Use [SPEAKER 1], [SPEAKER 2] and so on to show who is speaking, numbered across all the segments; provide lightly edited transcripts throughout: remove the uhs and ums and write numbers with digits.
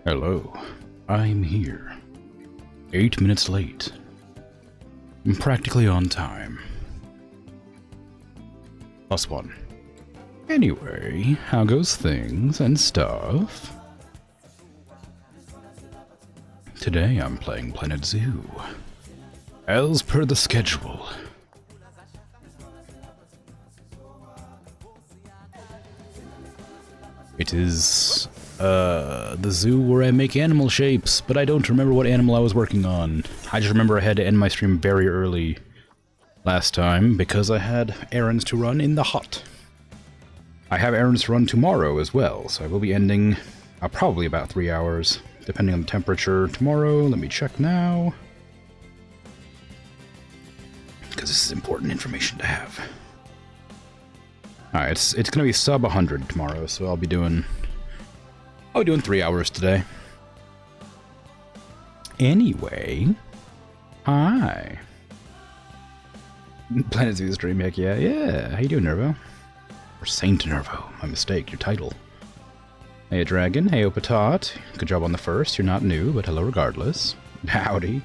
[SPEAKER 1] Hello, I'm here. 8 minutes late. I'm practically on time. +1. Anyway, how goes things and stuff? Today I'm playing Planet Zoo. As per the schedule. It is, the zoo where I make animal shapes, but I don't remember what animal I was working on. I just remember I had to end my stream very early last time because I had errands to run in the hut. I have errands to run tomorrow as well, so I will be ending probably about 3 hours, depending on the temperature tomorrow. Let me check now. Because this is important information to have. Alright, it's gonna be sub 100 tomorrow, so I'll be doing 3 hours today. Anyway, hi. Planet Zoo stream, heck yeah. Yeah, how you doing, Nervo? Or Saint Nervo, my mistake, your title. Hey, Dragon. Hey, Opatot. Good job on the first. You're not new, but hello regardless. Howdy.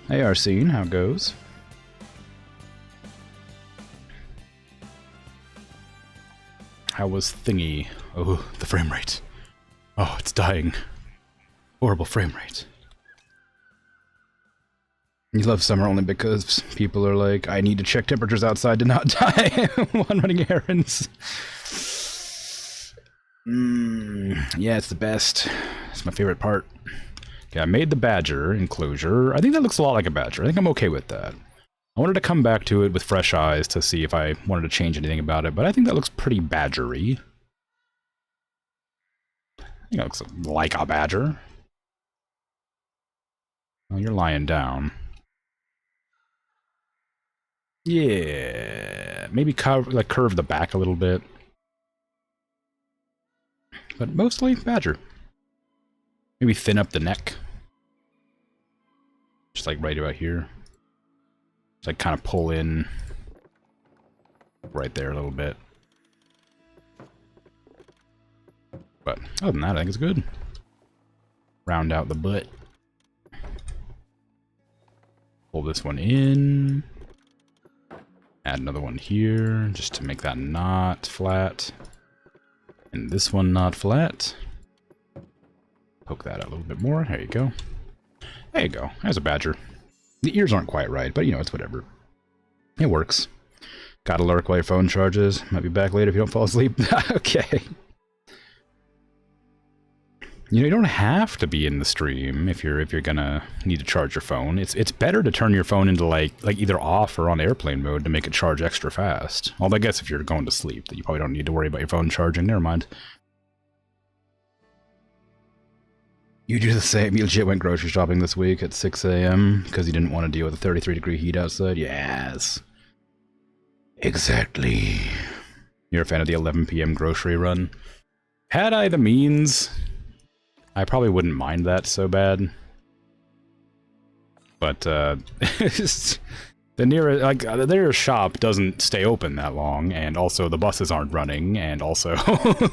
[SPEAKER 1] Hey, Arsene, how it goes? How was Thingy? Oh, the frame rate. Oh, it's dying. Horrible frame rate. You love summer only because people are like, I need to check temperatures outside to not die while I'm running errands. Yeah, it's the best. It's my favorite part. Okay, I made the badger enclosure. I think that looks a lot like a badger. I think I'm okay with that. I wanted to come back to it with fresh eyes to see if I wanted to change anything about it, but I think that looks pretty badgery. I think it looks like a badger. Oh, you're lying down. Yeah, maybe curve the back a little bit. But mostly badger. Maybe thin up the neck. Just like right about here. Just like kind of pull in right there a little bit. But other than that, I think it's good. Round out the butt. Pull this one in. Add another one here, just to make that not flat. And this one not flat. Poke that out a little bit more. There you go. There you go. There's a badger. The ears aren't quite right, but you know, it's whatever. It works. Gotta lurk while your phone charges. Might be back later if you don't fall asleep. Okay. You know, you don't have to be in the stream if you're gonna need to charge your phone. It's better to turn your phone into like either off or on airplane mode to make it charge extra fast. Although I guess if you're going to sleep, then you probably don't need to worry about your phone charging. Never mind. You do the same. You legit went grocery shopping this week at 6 a.m. because you didn't want to deal with the 33-degree heat outside? Yes. Exactly. You're a fan of the 11 p.m. grocery run? Had I the means, I probably wouldn't mind that so bad. But, the nearest shop doesn't stay open that long, and also the buses aren't running, and also,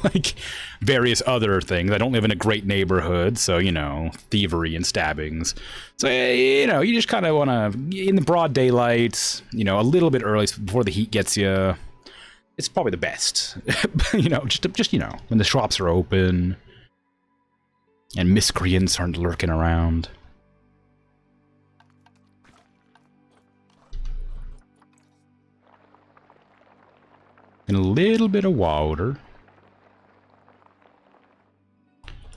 [SPEAKER 1] like, various other things. I don't live in a great neighborhood, so, you know, thievery and stabbings. So, you know, you just kind of want to, in the broad daylight, you know, a little bit early before the heat gets you. It's probably the best. You know, just, you know, when the shops are open, and miscreants aren't lurking around. And a little bit of water.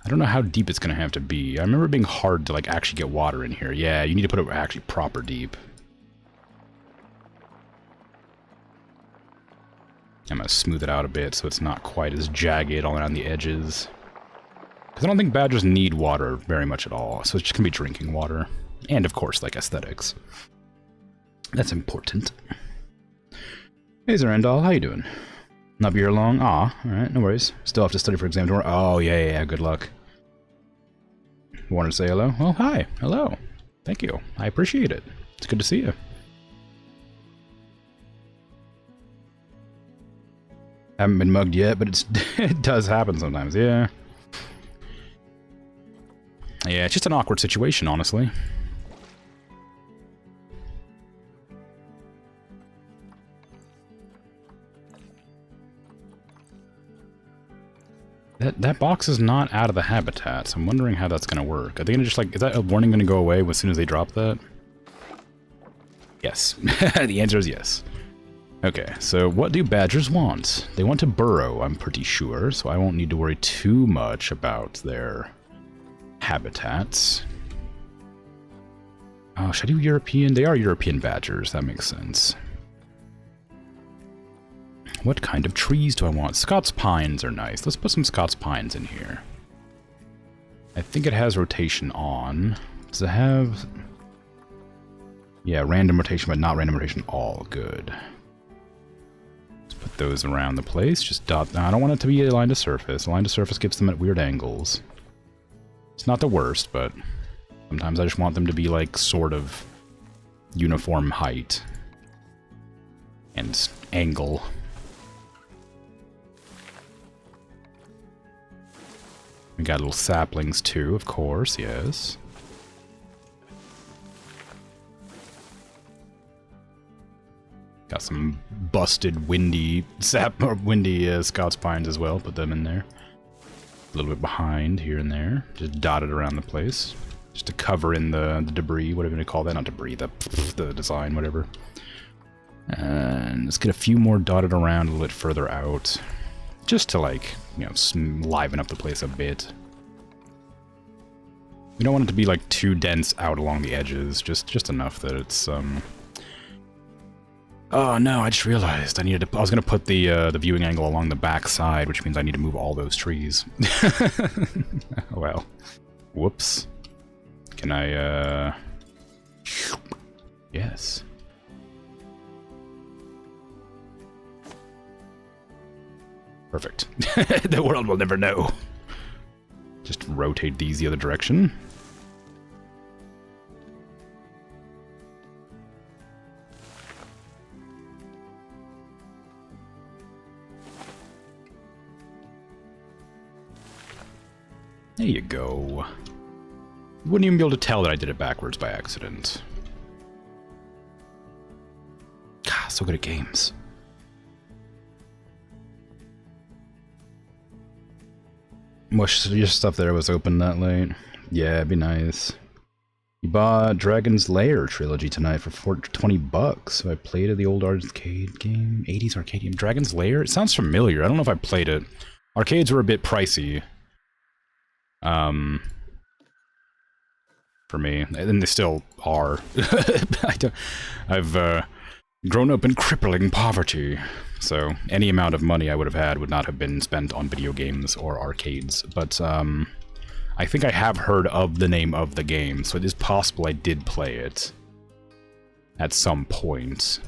[SPEAKER 1] I don't know how deep it's going to have to be. I remember it being hard to, like, actually get water in here. Yeah, you need to put it actually proper deep. I'm going to smooth it out a bit so it's not quite as jagged all around the edges. Because I don't think badgers need water very much at all, so it's just going to be drinking water. And, of course, like, aesthetics. That's important. Hey, Zerandal, how you doing? Not be here long? Aw, alright, no worries. Still have to study for exam tomorrow. Oh, yeah, good luck. Wanted to say hello? Oh, hi, hello. Thank you, I appreciate it. It's good to see you. Haven't been mugged yet, but it does happen sometimes, yeah. Yeah, it's just an awkward situation, honestly. That box is not out of the habitat, so I'm wondering how that's gonna work. Are they gonna just like, is that warning gonna go away as soon as they drop that? Yes. The answer is yes. Okay, so what do badgers want? They want to burrow, I'm pretty sure, so I won't need to worry too much about their habitats. Oh, should I do European? They are European badgers, that makes sense. What kind of trees do I want? Scots pines are nice. Let's put some Scots pines in here. I think it has rotation on. Does it have... Yeah, random rotation, but not random rotation all. Good. Let's put those around the place. Just dot... I don't want it to be aligned to surface. Aligned to surface gives them at weird angles. It's not the worst, but sometimes I just want them to be, like, sort of uniform height and angle. We got little saplings too, of course, yes. Got some busted, windy Scots pines as well. Put them in there. A little bit behind here and there, just dotted around the place, just to cover in the debris, whatever you call that. Not debris, the design, whatever. And let's get a few more dotted around a little bit further out, just to, like, you know, liven up the place a bit. We don't want it to be, like, too dense out along the edges, just enough that it's, Oh no, I just realized I needed to... I was gonna put the viewing angle along the back side, which means I need to move all those trees. Well, whoops. Can I, Yes. Perfect. The world will never know. Just rotate these the other direction. There you go. You wouldn't even be able to tell that I did it backwards by accident. God, so good at games. Much your stuff there was open that late. Yeah, it'd be nice. You bought Dragon's Lair trilogy tonight for 20 bucks. So I played it, the old arcade game, 80s arcade game. Dragon's Lair? It sounds familiar. I don't know if I played it. Arcades were a bit pricey. For me, and they still are. I've grown up in crippling poverty, so any amount of money I would have had would not have been spent on video games or arcades. But I think I have heard of the name of the game, so it is possible I did play it at some point.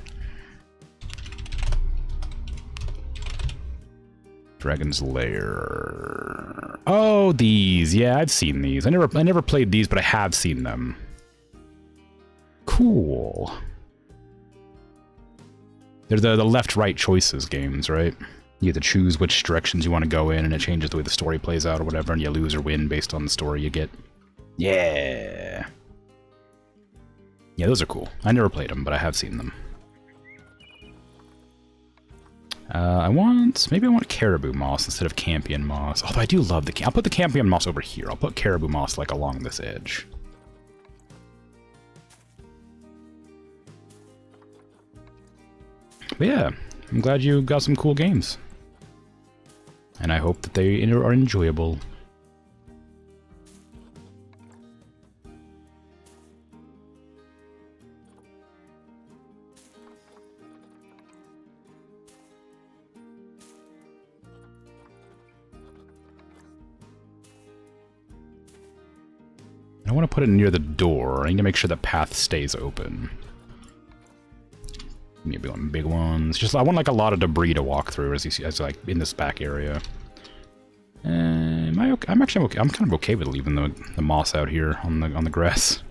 [SPEAKER 1] Dragon's Lair. Oh, these. Yeah, I've seen these. I never played these, but I have seen them. Cool. They're the left-right choices games, right? You have to choose which directions you want to go in, and it changes the way the story plays out or whatever, and you lose or win based on the story you get. Yeah. Yeah, those are cool. I never played them, but I have seen them. Maybe I want caribou moss instead of campion moss. Although I do love I'll put the campion moss over here. I'll put caribou moss, like, along this edge. But yeah, I'm glad you got some cool games. And I hope that they are enjoyable. I want to put it near the door. I need to make sure the path stays open. Maybe one big ones. Just I want like a lot of debris to walk through as you see, as like in this back area. Am I okay? I'm actually okay. I'm kind of okay with leaving the moss out here on the grass.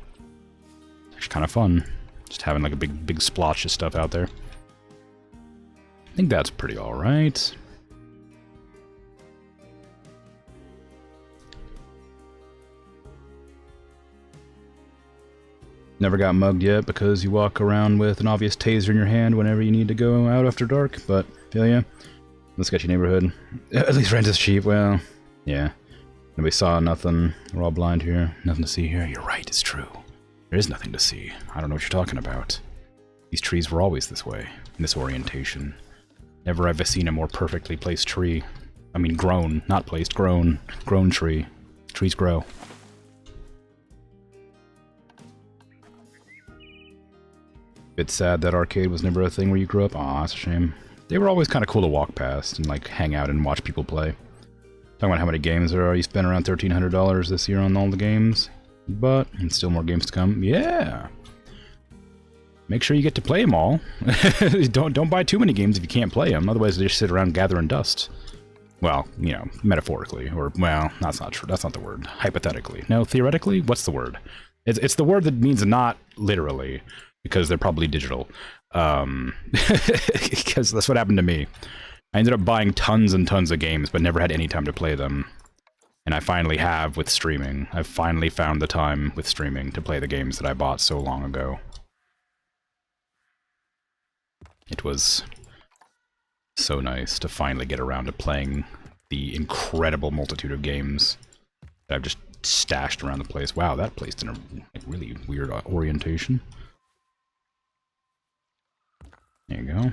[SPEAKER 1] It's actually kind of fun, just having like a big splotch of stuff out there. I think that's pretty all right. Never got mugged yet because you walk around with an obvious taser in your hand whenever you need to go out after dark, but feel ya. The sketchy neighborhood. At least rent is cheap, well, yeah. Nobody saw nothing. We're all blind here. Nothing to see here. You're right, it's true. There is nothing to see. I don't know what you're talking about. These trees were always this way, in this orientation. Never have I seen a more perfectly placed tree. I mean grown, not placed, grown. Grown tree. Trees grow. Bit sad that arcade was never a thing where you grew up. Aw, that's a shame. They were always kind of cool to walk past and like hang out and watch people play. Talking about how many games there are. You spent around $1,300 this year on all the games. But, and still more games to come. Yeah! Make sure you get to play them all. Don't buy too many games if you can't play them. Otherwise they just sit around gathering dust. Well, you know, metaphorically. Or, well, that's not true. That's not the word. Hypothetically. No, theoretically? What's the word? It's the word that means not literally. Because they're probably digital. Because that's what happened to me. I ended up buying tons and tons of games, but never had any time to play them. And I finally have with streaming. I've finally found the time with streaming to play the games that I bought so long ago. It was so nice to finally get around to playing the incredible multitude of games that I've just stashed around the place. Wow, that placed in a like, really weird orientation. There you go.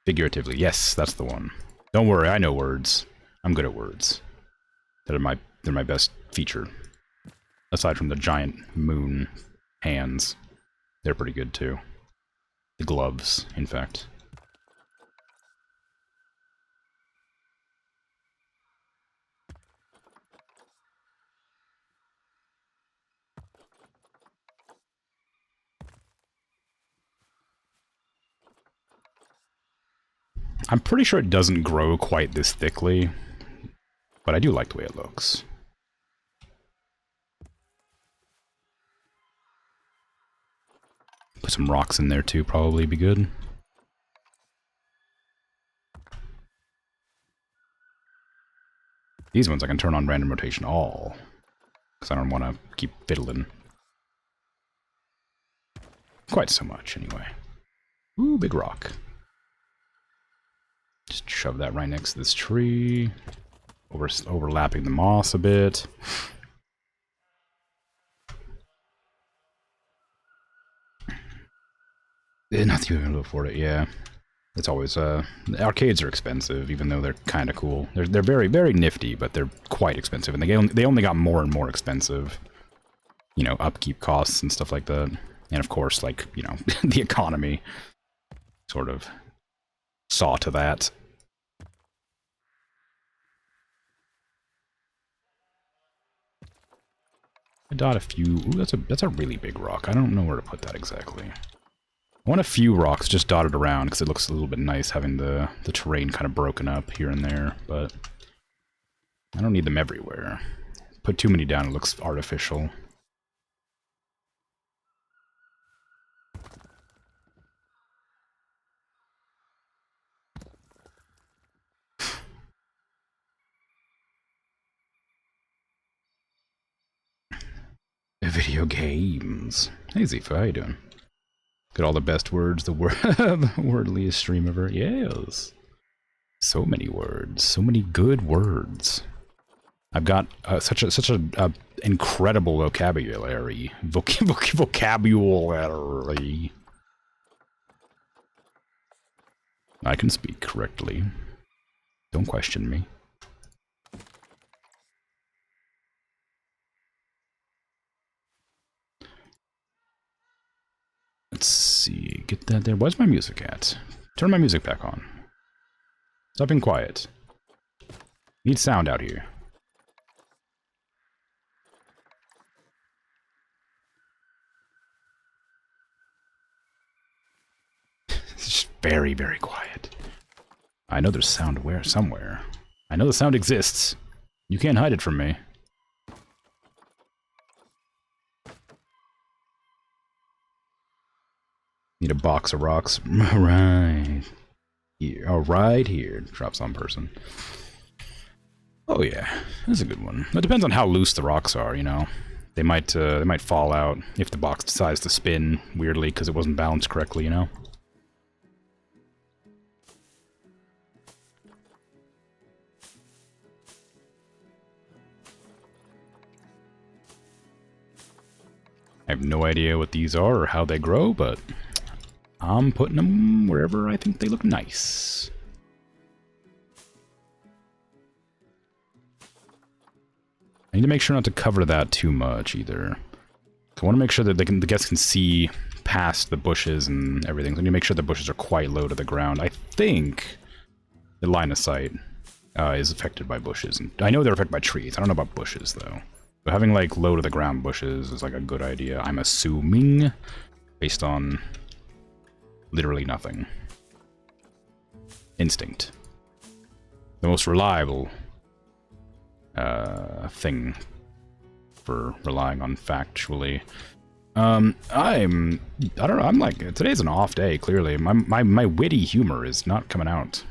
[SPEAKER 1] Figuratively, yes, that's the one. Don't worry, I know words. I'm good at words. They're my best feature. Aside from the giant moon hands, they're pretty good too. The gloves, in fact. I'm pretty sure it doesn't grow quite this thickly, but I do like the way it looks. Put some rocks in there too, probably be good. These ones I can turn on random rotation all, because I don't want to keep fiddling. Quite so much, anyway. Ooh, big rock. Just shove that right next to this tree. Overlapping the moss a bit. Not even able to afford it, yeah. It's always, the arcades are expensive, even though they're kind of cool. They're very, very nifty, but they're quite expensive, and they only got more and more expensive. You know, upkeep costs and stuff like that. And of course, like, you know, the economy sort of saw to that. I dot a few. Ooh, that's a really big rock. I don't know where to put that exactly. I want a few rocks just dotted around because it looks a little bit nice having the terrain kind of broken up here and there, but I don't need them everywhere. Put too many down, it looks artificial. Video games. Hey Zifa, how you doing? Got all the best words, the wordliest stream ever. Yes. So many words, so many good words. I've got such a incredible vocabulary. Vocabulary. I can speak correctly. Don't question me. Let's see, get that there. Where's my music at? Turn my music back on. Stop being quiet. Need sound out here. It's just very, very quiet. I know there's sound somewhere. I know the sound exists. You can't hide it from me. Need a box of rocks. Right here. Oh, right here. Drops on person. Oh yeah, that's a good one. It depends on how loose the rocks are, you know. They might fall out if the box decides to spin weirdly because it wasn't balanced correctly, you know. I have no idea what these are or how they grow, but I'm putting them wherever I think they look nice. I need to make sure not to cover that too much either. I want to make sure that the guests can see past the bushes and everything. So I need to make sure the bushes are quite low to the ground. I think the line of sight is affected by bushes. And I know they're affected by trees. I don't know about bushes, though. But having, like, low to the ground bushes is, like, a good idea. I'm assuming, based on literally nothing. Instinct. The most reliable thing for relying on factually. I don't know, I'm like, today's an off day, clearly. My witty humor is not coming out.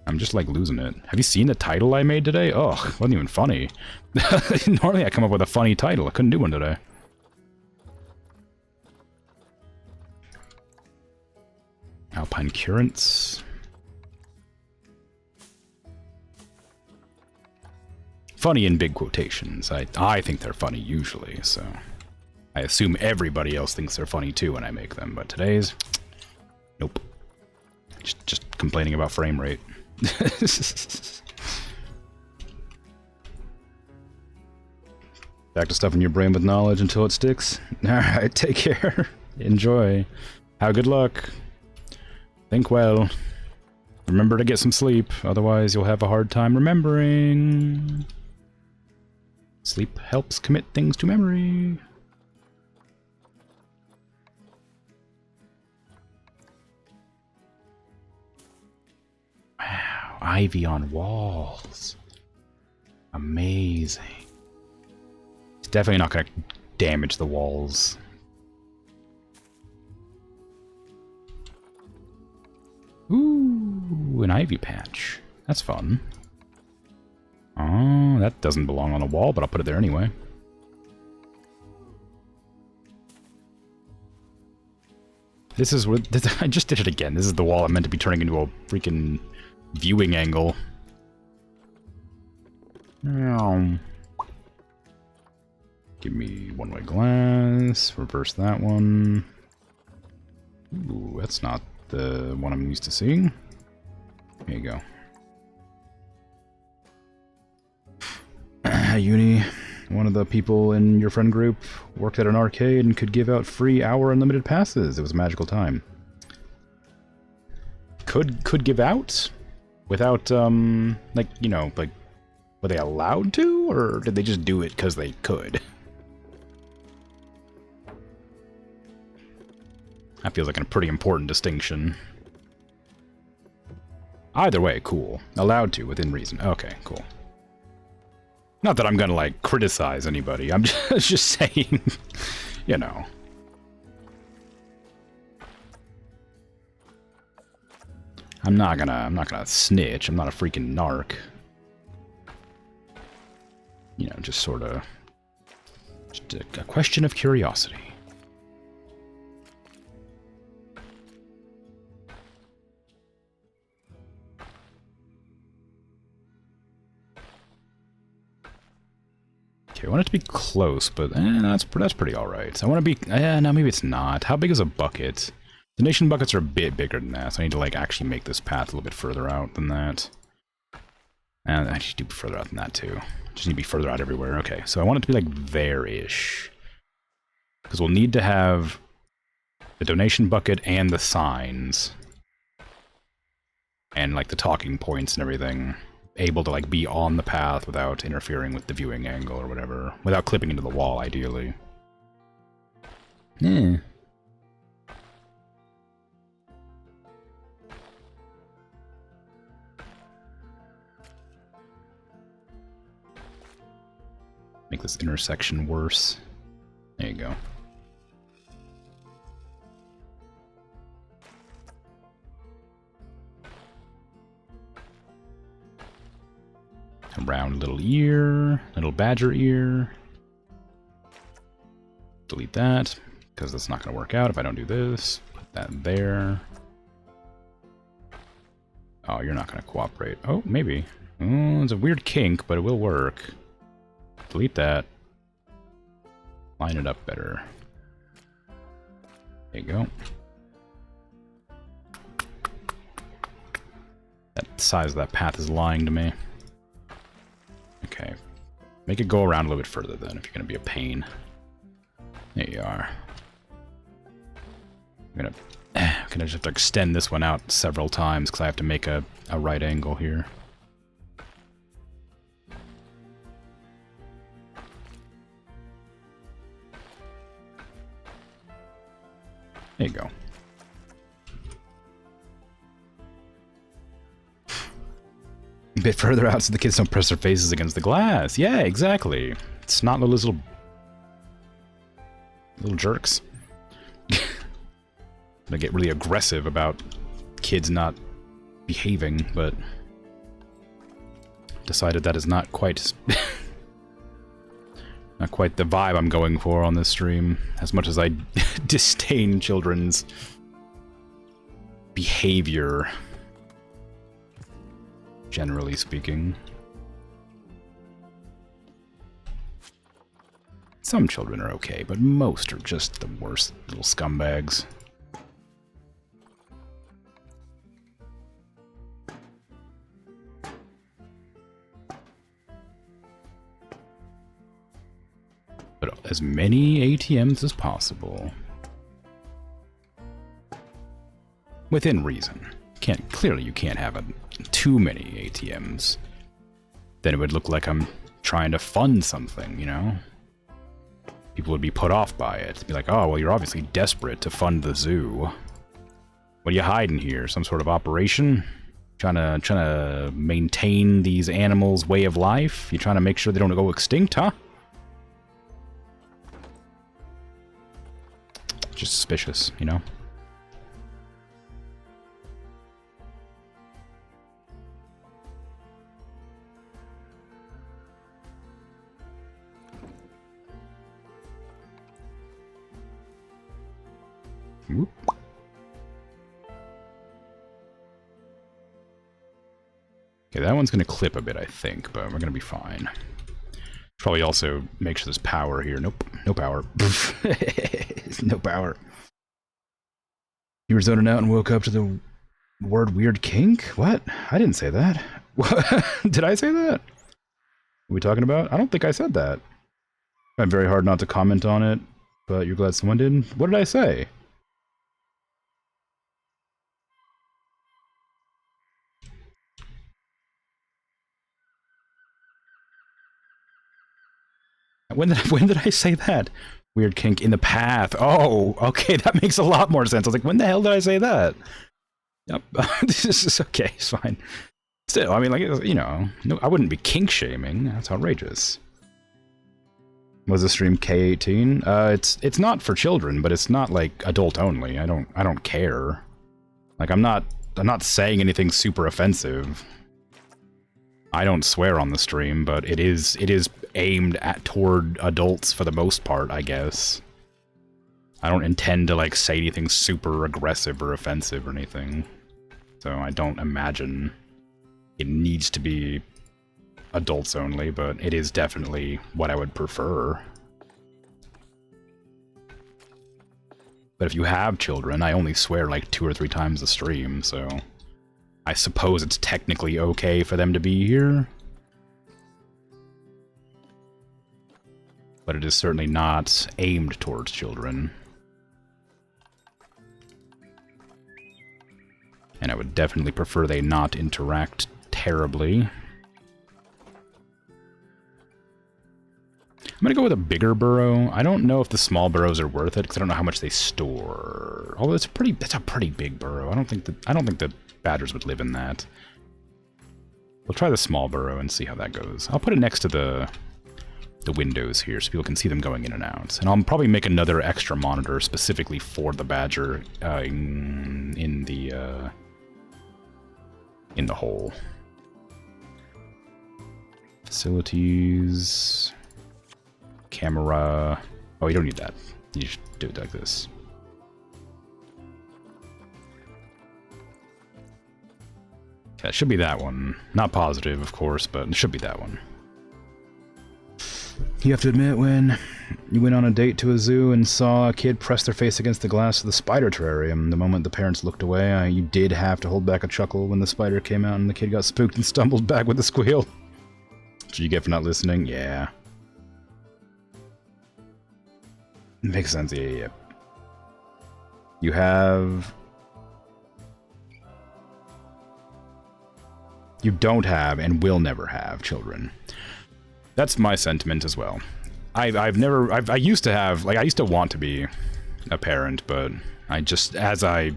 [SPEAKER 1] I'm just like losing it. Have you seen the title I made today? Oh, it wasn't even funny. Normally I come up with a funny title. I couldn't do one today. Alpine currents. Funny in big quotations. I think they're funny usually, so I assume everybody else thinks they're funny too when I make them, but today's, nope. Just complaining about frame rate. Back to stuffing your brain with knowledge until it sticks. Alright, take care. Enjoy. Have good luck. Think well. Remember to get some sleep, otherwise you'll have a hard time remembering. Sleep helps commit things to memory. Wow, ivy on walls. Amazing. It's definitely not going to damage the walls. Ooh, an ivy patch. That's fun. Oh, that doesn't belong on a wall, but I'll put it there anyway. This is what I just did it again. This is the wall I'm meant to be turning into a freaking viewing angle. Give me one-way glass. Reverse that one. Ooh, that's not the one I'm used to seeing. There you go. Uni, one of the people in your friend group worked at an arcade and could give out free hour unlimited passes. It was a magical time. Could give out? Without, like, you know, like, were they allowed to? Or did they just do it because they could? That feels like a pretty important distinction. Either way, cool. Allowed to, within reason. Okay, cool. Not that I'm gonna, like, criticize anybody. I'm just saying, you know. I'm not gonna snitch. I'm not a freaking narc. You know, just sort of... just a question of curiosity. Okay, I want it to be close, but that's pretty alright. So I want to be... no, maybe it's not. How big is a bucket? Donation buckets are a bit bigger than that, so I need to, like, actually make this path a little bit further out than that. And I need to be further out than that, too. Just need to be further out everywhere. Okay, so I want it to be, like, there-ish. Because we'll need to have the donation bucket and the signs. And, like, the talking points and everything. Able to, like, be on the path without interfering with the viewing angle or whatever. Without clipping into the wall, ideally. Yeah. Make this intersection worse. There you go. A round little ear, little badger ear. Delete that, because that's not going to work out if I don't do this. Put that there. Oh, you're not going to cooperate. Oh, maybe. Oh, it's a weird kink, but it will work. Delete that. Line it up better. There you go. That size of that path is lying to me. Okay. Make it go around a little bit further then, if you're going to be a pain. There you are. I'm gonna just have to extend this one out several times because I have to make a right angle here. There you go. A bit further out so the kids don't press their faces against the glass. Yeah, exactly. It's not those little jerks. Gonna get really aggressive about kids not behaving, but decided that is not quite not quite the vibe I'm going for on this stream, as much as I disdain children's behavior, generally speaking. Some children are okay, but most are just the worst little scumbags. But as many ATMs as possible. Within reason. Clearly you can't have too many ATMs. Then it would look like I'm trying to fund something, you know? People would be put off by it. Be like, oh, well, you're obviously desperate to fund the zoo. What are you hiding here? Some sort of operation? Trying to maintain these animals' way of life? You trying to make sure they don't go extinct, huh? Just suspicious, you know? Whoop. Okay, that one's going to clip a bit, I think, but we're going to be fine. Probably also make sure there's power here. Nope, no power. No power. You were zoning out and woke up to the word weird kink? What? I didn't say that. What? Did I say that? What are we talking about? I don't think I said that. I'm very hard not to comment on it, but you're glad someone did? What did I say? When did I say that? Weird kink in the path. Oh, okay, that makes a lot more sense. I was like, when the hell did I say that? Yep, this is okay, it's fine. Still, I mean, like, you know, no, I wouldn't be kink shaming. That's outrageous. Was the stream K-18? It's not for children, but it's not like adult only. I don't care. Like, I'm not saying anything super offensive. I don't swear on the stream, but it is aimed toward adults for the most part, I guess. I don't intend to like say anything super aggressive or offensive or anything. So I don't imagine it needs to be adults only, but it is definitely what I would prefer. But if you have children, I only swear like 2 or 3 times a stream, so I suppose it's technically okay for them to be here. But it is certainly not aimed towards children. And I would definitely prefer they not interact terribly. I'm gonna go with a bigger burrow. I don't know if the small burrows are worth it because I don't know how much they store. Although that's a pretty big burrow. I don't think the badgers would live in that. We'll try the small burrow and see how that goes. I'll put it next to the windows here so people can see them going in and out. And I'll probably make another extra monitor specifically for the badger in the hole. Facilities. Camera. Oh, you don't need that. You just do it like this. That should be that one. Not positive, of course, but it should be that one. You have to admit, when you went on a date to a zoo and saw a kid press their face against the glass of the spider terrarium, the moment the parents looked away, you did have to hold back a chuckle when the spider came out and the kid got spooked and stumbled back with a squeal. What you get for not listening? Yeah. Makes sense, yeah. You have... You don't have and will never have children. That's my sentiment as well. I used to have, like, I used to want to be a parent, but I just, as I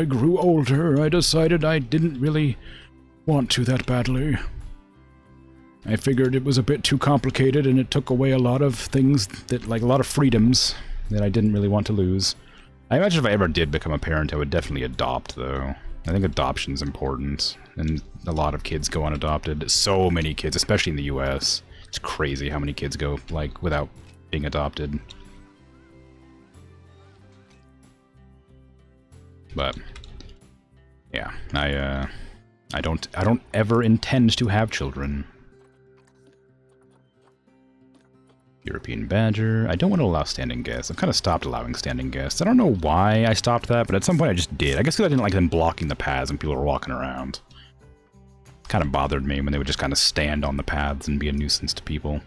[SPEAKER 1] grew older, I decided I didn't really want to that badly. I figured it was a bit too complicated and it took away a lot of things that, like, a lot of freedoms that I didn't really want to lose. I imagine if I ever did become a parent, I would definitely adopt, though. I think adoption's important, and a lot of kids go unadopted. So many kids, especially in the US. It's crazy how many kids go, like, without being adopted. But yeah, I don't ever intend to have children. European badger. I don't want to allow standing guests. I've kind of stopped allowing standing guests. I don't know why I stopped that, but at some point I just did. I guess because I didn't like them blocking the paths when people were walking around. Kind of bothered me when they would just kind of stand on the paths and be a nuisance to people.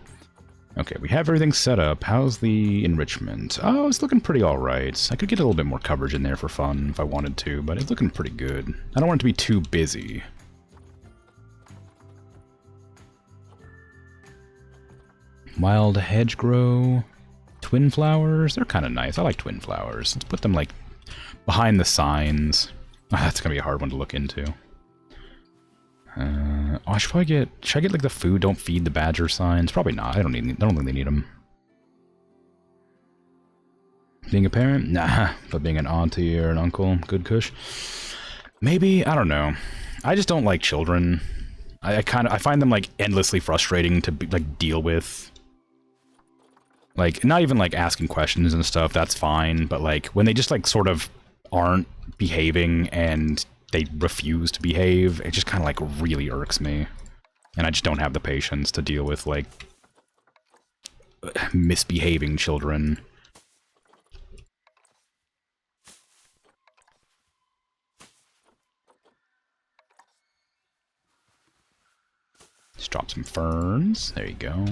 [SPEAKER 1] Okay, we have everything set up. How's the enrichment? Oh, it's looking pretty alright. I could get a little bit more coverage in there for fun if I wanted to, but it's looking pretty good. I don't want it to be too busy. Wild hedgerow. Twin flowers. They're kind of nice. I like twin flowers. Let's put them, like, behind the signs. Oh, that's going to be a hard one to look into. I should probably get... Should I get, like, the food don't feed the badger signs? Probably not. I don't think they need them. Being a parent? Nah. But being an auntie or an uncle? Good cush. Maybe? I don't know. I just don't like children. I find them, like, endlessly frustrating to, like, deal with. Like, not even, like, asking questions and stuff, that's fine, but, like, when they just, like, sort of aren't behaving and they refuse to behave, it just kind of, like, really irks me. And I just don't have the patience to deal with, like, misbehaving children. Just drop some ferns. There you go.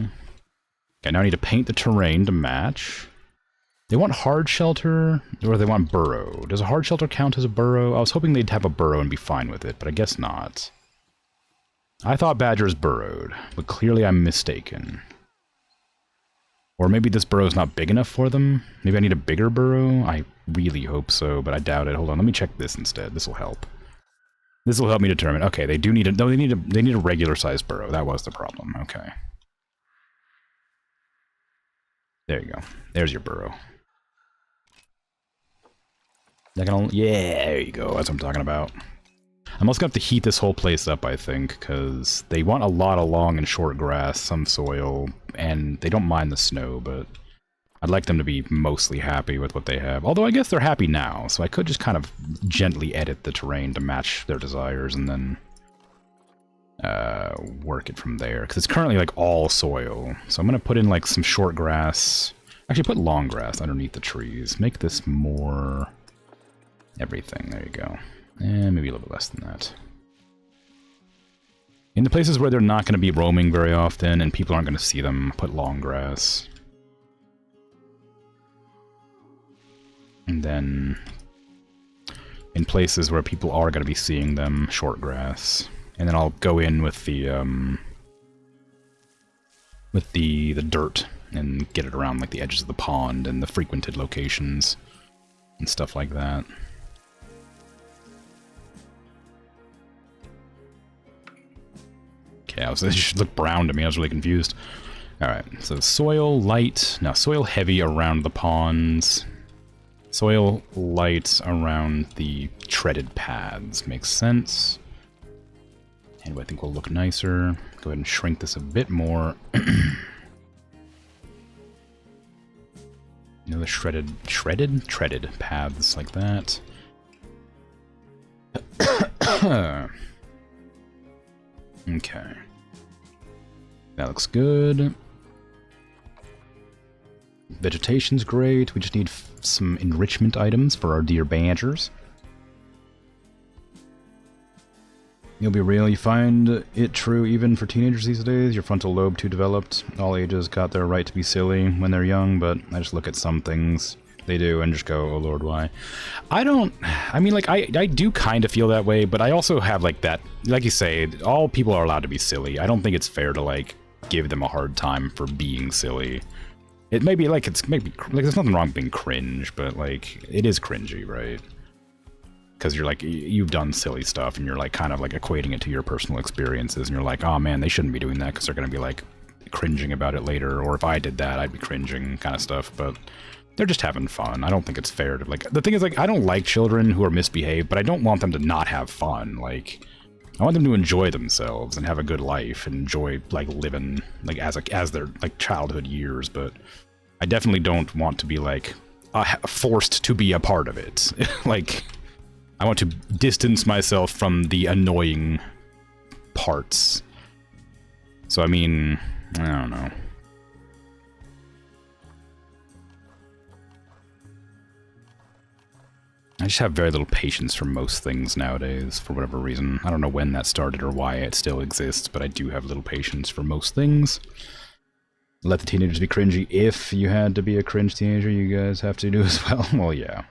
[SPEAKER 1] Okay, now I need to paint the terrain to match. They want hard shelter, or they want burrow. Does a hard shelter count as a burrow? I was hoping they'd have a burrow and be fine with it, but I guess not. I thought badgers burrowed, but clearly I'm mistaken. Or maybe this burrow's not big enough for them? Maybe I need a bigger burrow? I really hope so, but I doubt it. Hold on, let me check this instead. This will help. This will help me determine. Okay, they do need a... No, they need a regular-sized burrow. That was the problem. Okay. There you go. There's your burrow. Yeah, there you go. That's what I'm talking about. I'm also going to have to heat this whole place up, I think, because they want a lot of long and short grass, some soil, and they don't mind the snow, but I'd like them to be mostly happy with what they have. Although I guess they're happy now, so I could just kind of gently edit the terrain to match their desires and then work it from there. Because it's currently like all soil. So I'm going to put in like some short grass. Actually, put long grass underneath the trees. Make this more everything. There you go. And maybe a little bit less than that. In the places where they're not going to be roaming very often and people aren't going to see them, put long grass. And then in places where people are going to be seeing them, short grass. And then I'll go in with the dirt and get it around like the edges of the pond and the frequented locations and stuff like that. Okay, it should look brown to me. I was really confused. Alright, so soil light. Now, soil heavy around the ponds. Soil light around the treaded paths. Makes sense. And I think will look nicer. Go ahead and shrink this a bit more. You know, the shredded paths like that. Okay. That looks good. Vegetation's great. We just need some enrichment items for our dear badgers. You'll be real, you find it true even for teenagers these days? Your frontal lobe too developed? All ages got their right to be silly when they're young, but I just look at some things they do and just go, oh lord, why? I mean, like, I do kind of feel that way, but I also have, like, that, like you say, all people are allowed to be silly. I don't think it's fair to, like, give them a hard time for being silly. It may be, like, like, there's nothing wrong with being cringe, but, like, it is cringy, right? Because you're like, you've done silly stuff and you're like kind of like equating it to your personal experiences and you're like, oh man, they shouldn't be doing that because they're going to be like cringing about it later, or if I did that I'd be cringing, kind of stuff. But they're just having fun. I don't think it's fair to, like, the thing is, like, I don't like children who are misbehaved, but I don't want them to not have fun. Like, I want them to enjoy themselves and have a good life and enjoy, like, living like as their, like, childhood years. But I definitely don't want to be like forced to be a part of it. Like, I want to distance myself from the annoying parts. So, I mean, I don't know. I just have very little patience for most things nowadays, for whatever reason. I don't know when that started or why it still exists, but I do have little patience for most things. Let the teenagers be cringy. If you had to be a cringe teenager, you guys have to do as well. Well, yeah.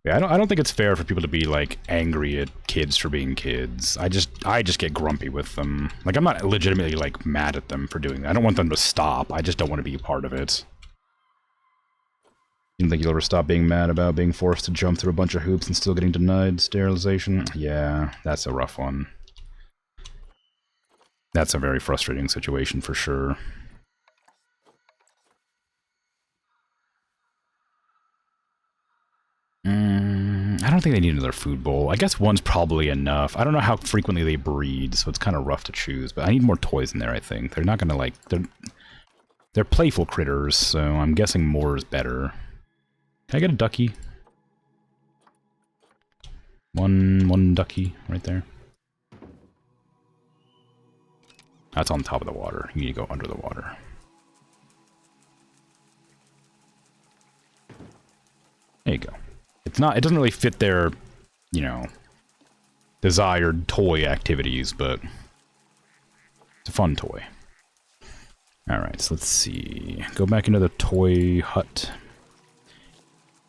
[SPEAKER 1] Yeah, I don't think it's fair for people to be, like, angry at kids for being kids. I just get grumpy with them. Like, I'm not legitimately, like, mad at them for doing that. I don't want them to stop. I just don't want to be a part of it. You don't think you'll ever stop being mad about being forced to jump through a bunch of hoops and still getting denied sterilization? Yeah, that's a rough one. That's a very frustrating situation for sure. I don't think they need another food bowl. I guess one's probably enough. I don't know how frequently they breed, so it's kind of rough to choose, but I need more toys in there, I think. They're not gonna, like, they're playful critters, so I'm guessing more is better. Can I get a ducky? One ducky right there. That's on top of the water. You need to go under the water. There you go. It doesn't really fit their, you know, desired toy activities, but it's a fun toy. Alright, so let's see. Go back into the toy hut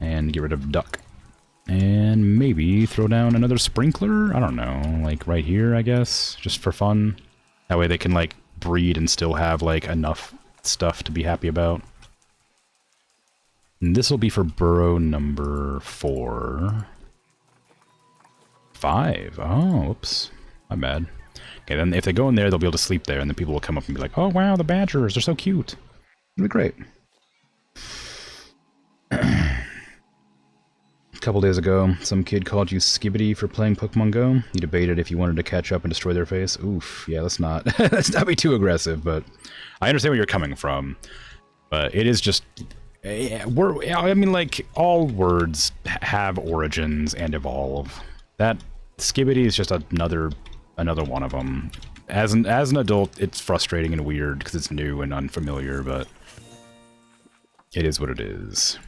[SPEAKER 1] and get rid of duck. And maybe throw down another sprinkler? I don't know, like right here, I guess, just for fun. That way they can, like, breed and still have, like, enough stuff to be happy about. And this will be for burrow number 4. 5. Oh, oops. My bad. Okay, then if they go in there, they'll be able to sleep there, and then people will come up and be like, oh, wow, the badgers, they're so cute. It'll be great. A couple days ago, some kid called you Skibbity for playing Pokemon Go. You debated if you wanted to catch up and destroy their face. Oof, yeah, let's not be too aggressive, but I understand where you're coming from. But it is just... I mean, like, all words have origins and evolve. That Skibbity is just another one of them. As an adult, it's frustrating and weird because it's new and unfamiliar, but it is what it is.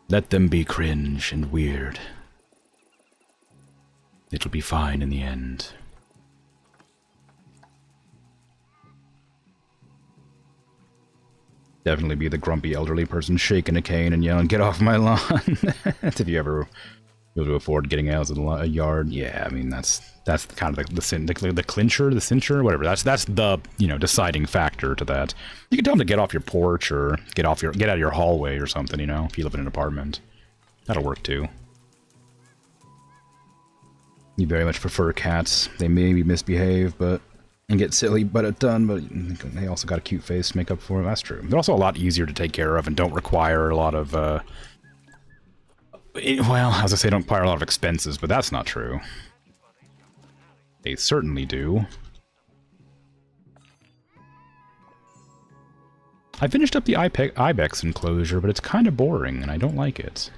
[SPEAKER 1] Let them be cringe and weird. It'll be fine in the end. Definitely be the grumpy elderly person shaking a cane and yelling, "Get off my lawn!" If you ever be able to afford getting out of a yard, yeah, I mean that's kind of the clincher, the cincher, whatever. That's the, you know, deciding factor to that. You can tell them to get off your porch or get out of your hallway or something. You know, if you live in an apartment, that'll work too. You very much prefer cats. They maybe misbehave, and get silly but it done, but they also got a cute face to make up for it. That's true. They're also a lot easier to take care of and don't require a lot of Well, as I say, don't require a lot of expenses, but that's not true. They certainly do. I finished up the Ibex enclosure, but it's kind of boring, and I don't like it.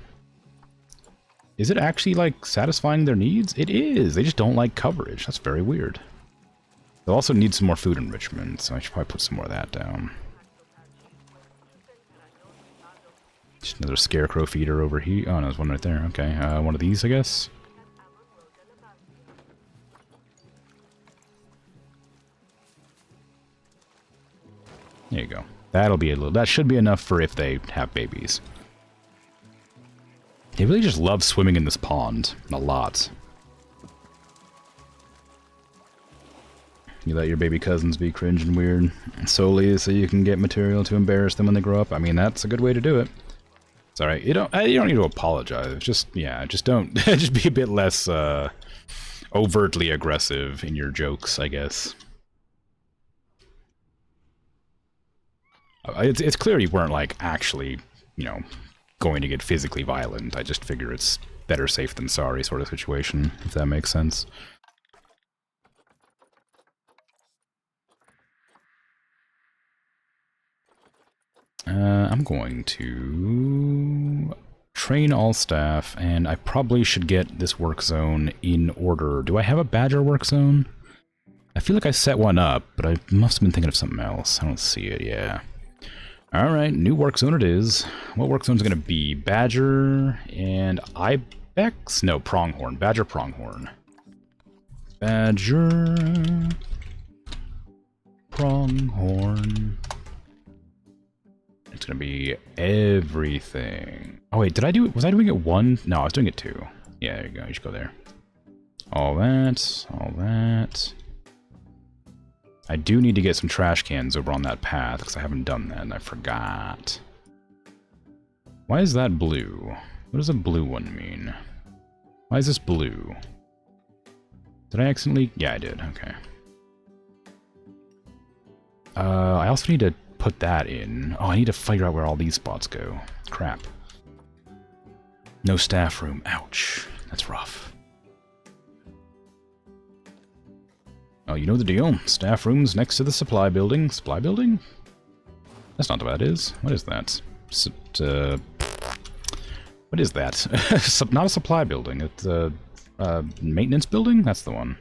[SPEAKER 1] Is it actually, like, satisfying their needs? It is! They just don't like coverage. That's very weird. They'll also need some more food enrichment, so I should probably put some more of that down. Just another scarecrow feeder over here. Oh, no, there's one right there. Okay, one of these, I guess. There you go. That'll be a little... That should be enough for if they have babies. They really just love swimming in this pond. A lot. You let your baby cousins be cringe and weird solely so you can get material to embarrass them when they grow up. I mean, that's a good way to do it. It's alright. You don't need to apologize. Just, yeah, just don't... just be a bit less, overtly aggressive in your jokes, I guess. It's clear you weren't, like, actually, you know, going to get physically violent. I just figure it's better safe than sorry sort of situation, if that makes sense. I'm going to train all staff, and I probably should get this work zone in order. Do I have a badger work zone? I feel like I set one up, but I must have been thinking of something else. I don't see it, yeah. Alright, new work zone it is. What work zone is it going to be? Badger and Ibex? No, Pronghorn. Badger Pronghorn. Badger Pronghorn. It's going to be everything. Oh wait, did I do it? Was I doing it one? No, I was doing it two. Yeah, there you go. You should go there. All that. All that. I do need to get some trash cans over on that path, because I haven't done that, and I forgot. Why is that blue? What does a blue one mean? Why is this blue? Did I accidentally... Yeah, I did. Okay. I also need to put that in. Oh, I need to figure out where all these spots go. Crap. No staff room. Ouch. That's rough. Oh, you know the deal. Staff rooms next to the supply building. Supply building? That's not what that is. What is that? What is that? Not a supply building. It's a maintenance building? That's the one.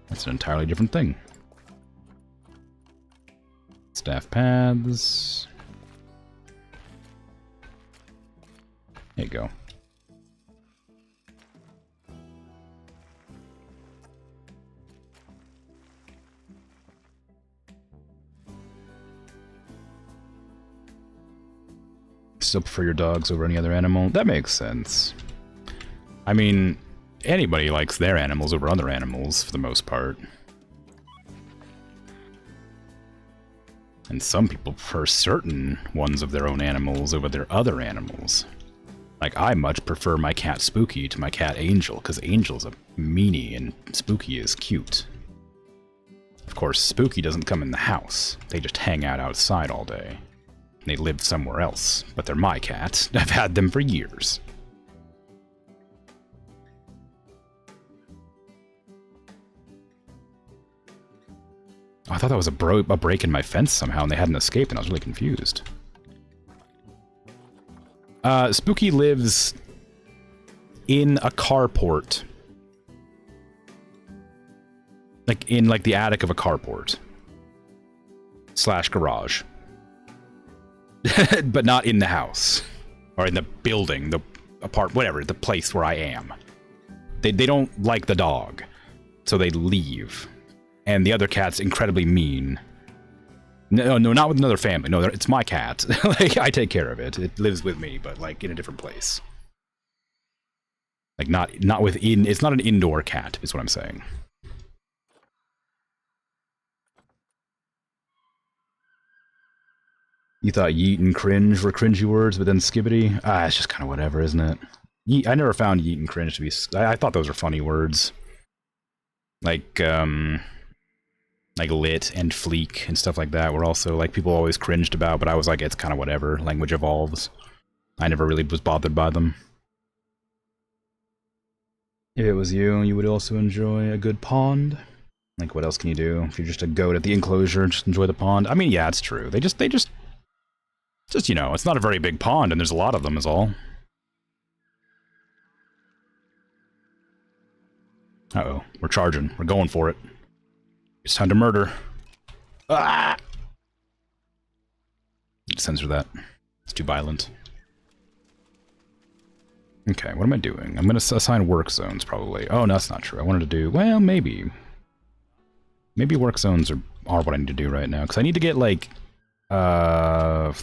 [SPEAKER 1] That's an entirely different thing. Staff paths. There you go. Still prefer your dogs over any other animal? That makes sense. I mean, anybody likes their animals over other animals, for the most part. And some people prefer certain ones of their own animals over their other animals. Like, I much prefer my cat Spooky to my cat Angel, because Angel's a meanie and Spooky is cute. Of course, Spooky doesn't come in the house. They just hang out outside all day. They live somewhere else, but they're my cat. I've had them for years. Oh, I thought that was a break in my fence somehow, and they hadn't escaped, and I was really confused. Spooky lives in a carport. Like, in, like, the attic of a carport. / garage. But not in the house. Or in the building, the whatever, the place where I am. They don't like the dog. So they leave. And the other cat's incredibly mean. No, not with another family. No, it's my cat. Like, I take care of it. It lives with me, but, like, in a different place. Like, not within... It's not an indoor cat, is what I'm saying. You thought yeet and cringe were cringy words, but then skibbity? Ah, it's just kind of whatever, isn't it? Yeet, I never found yeet and cringe to be... I thought those were funny words. Like lit and fleek and stuff like that were also, like, people always cringed about, but I was like, it's kind of whatever. Language evolves. I never really was bothered by them. If it was you, you would also enjoy a good pond. Like, what else can you do? If you're just a goat at the enclosure, just enjoy the pond. I mean, yeah, it's true. They just, you know, it's not a very big pond, and there's a lot of them is all. Uh-oh, we're charging. We're going for it. It's time to murder. Ah! Censor that. It's too violent. Okay, what am I doing? I'm going to assign work zones, probably. Oh, no, that's not true. I wanted to do... Well, maybe. Maybe work zones are what I need to do right now. Because I need to get, like, a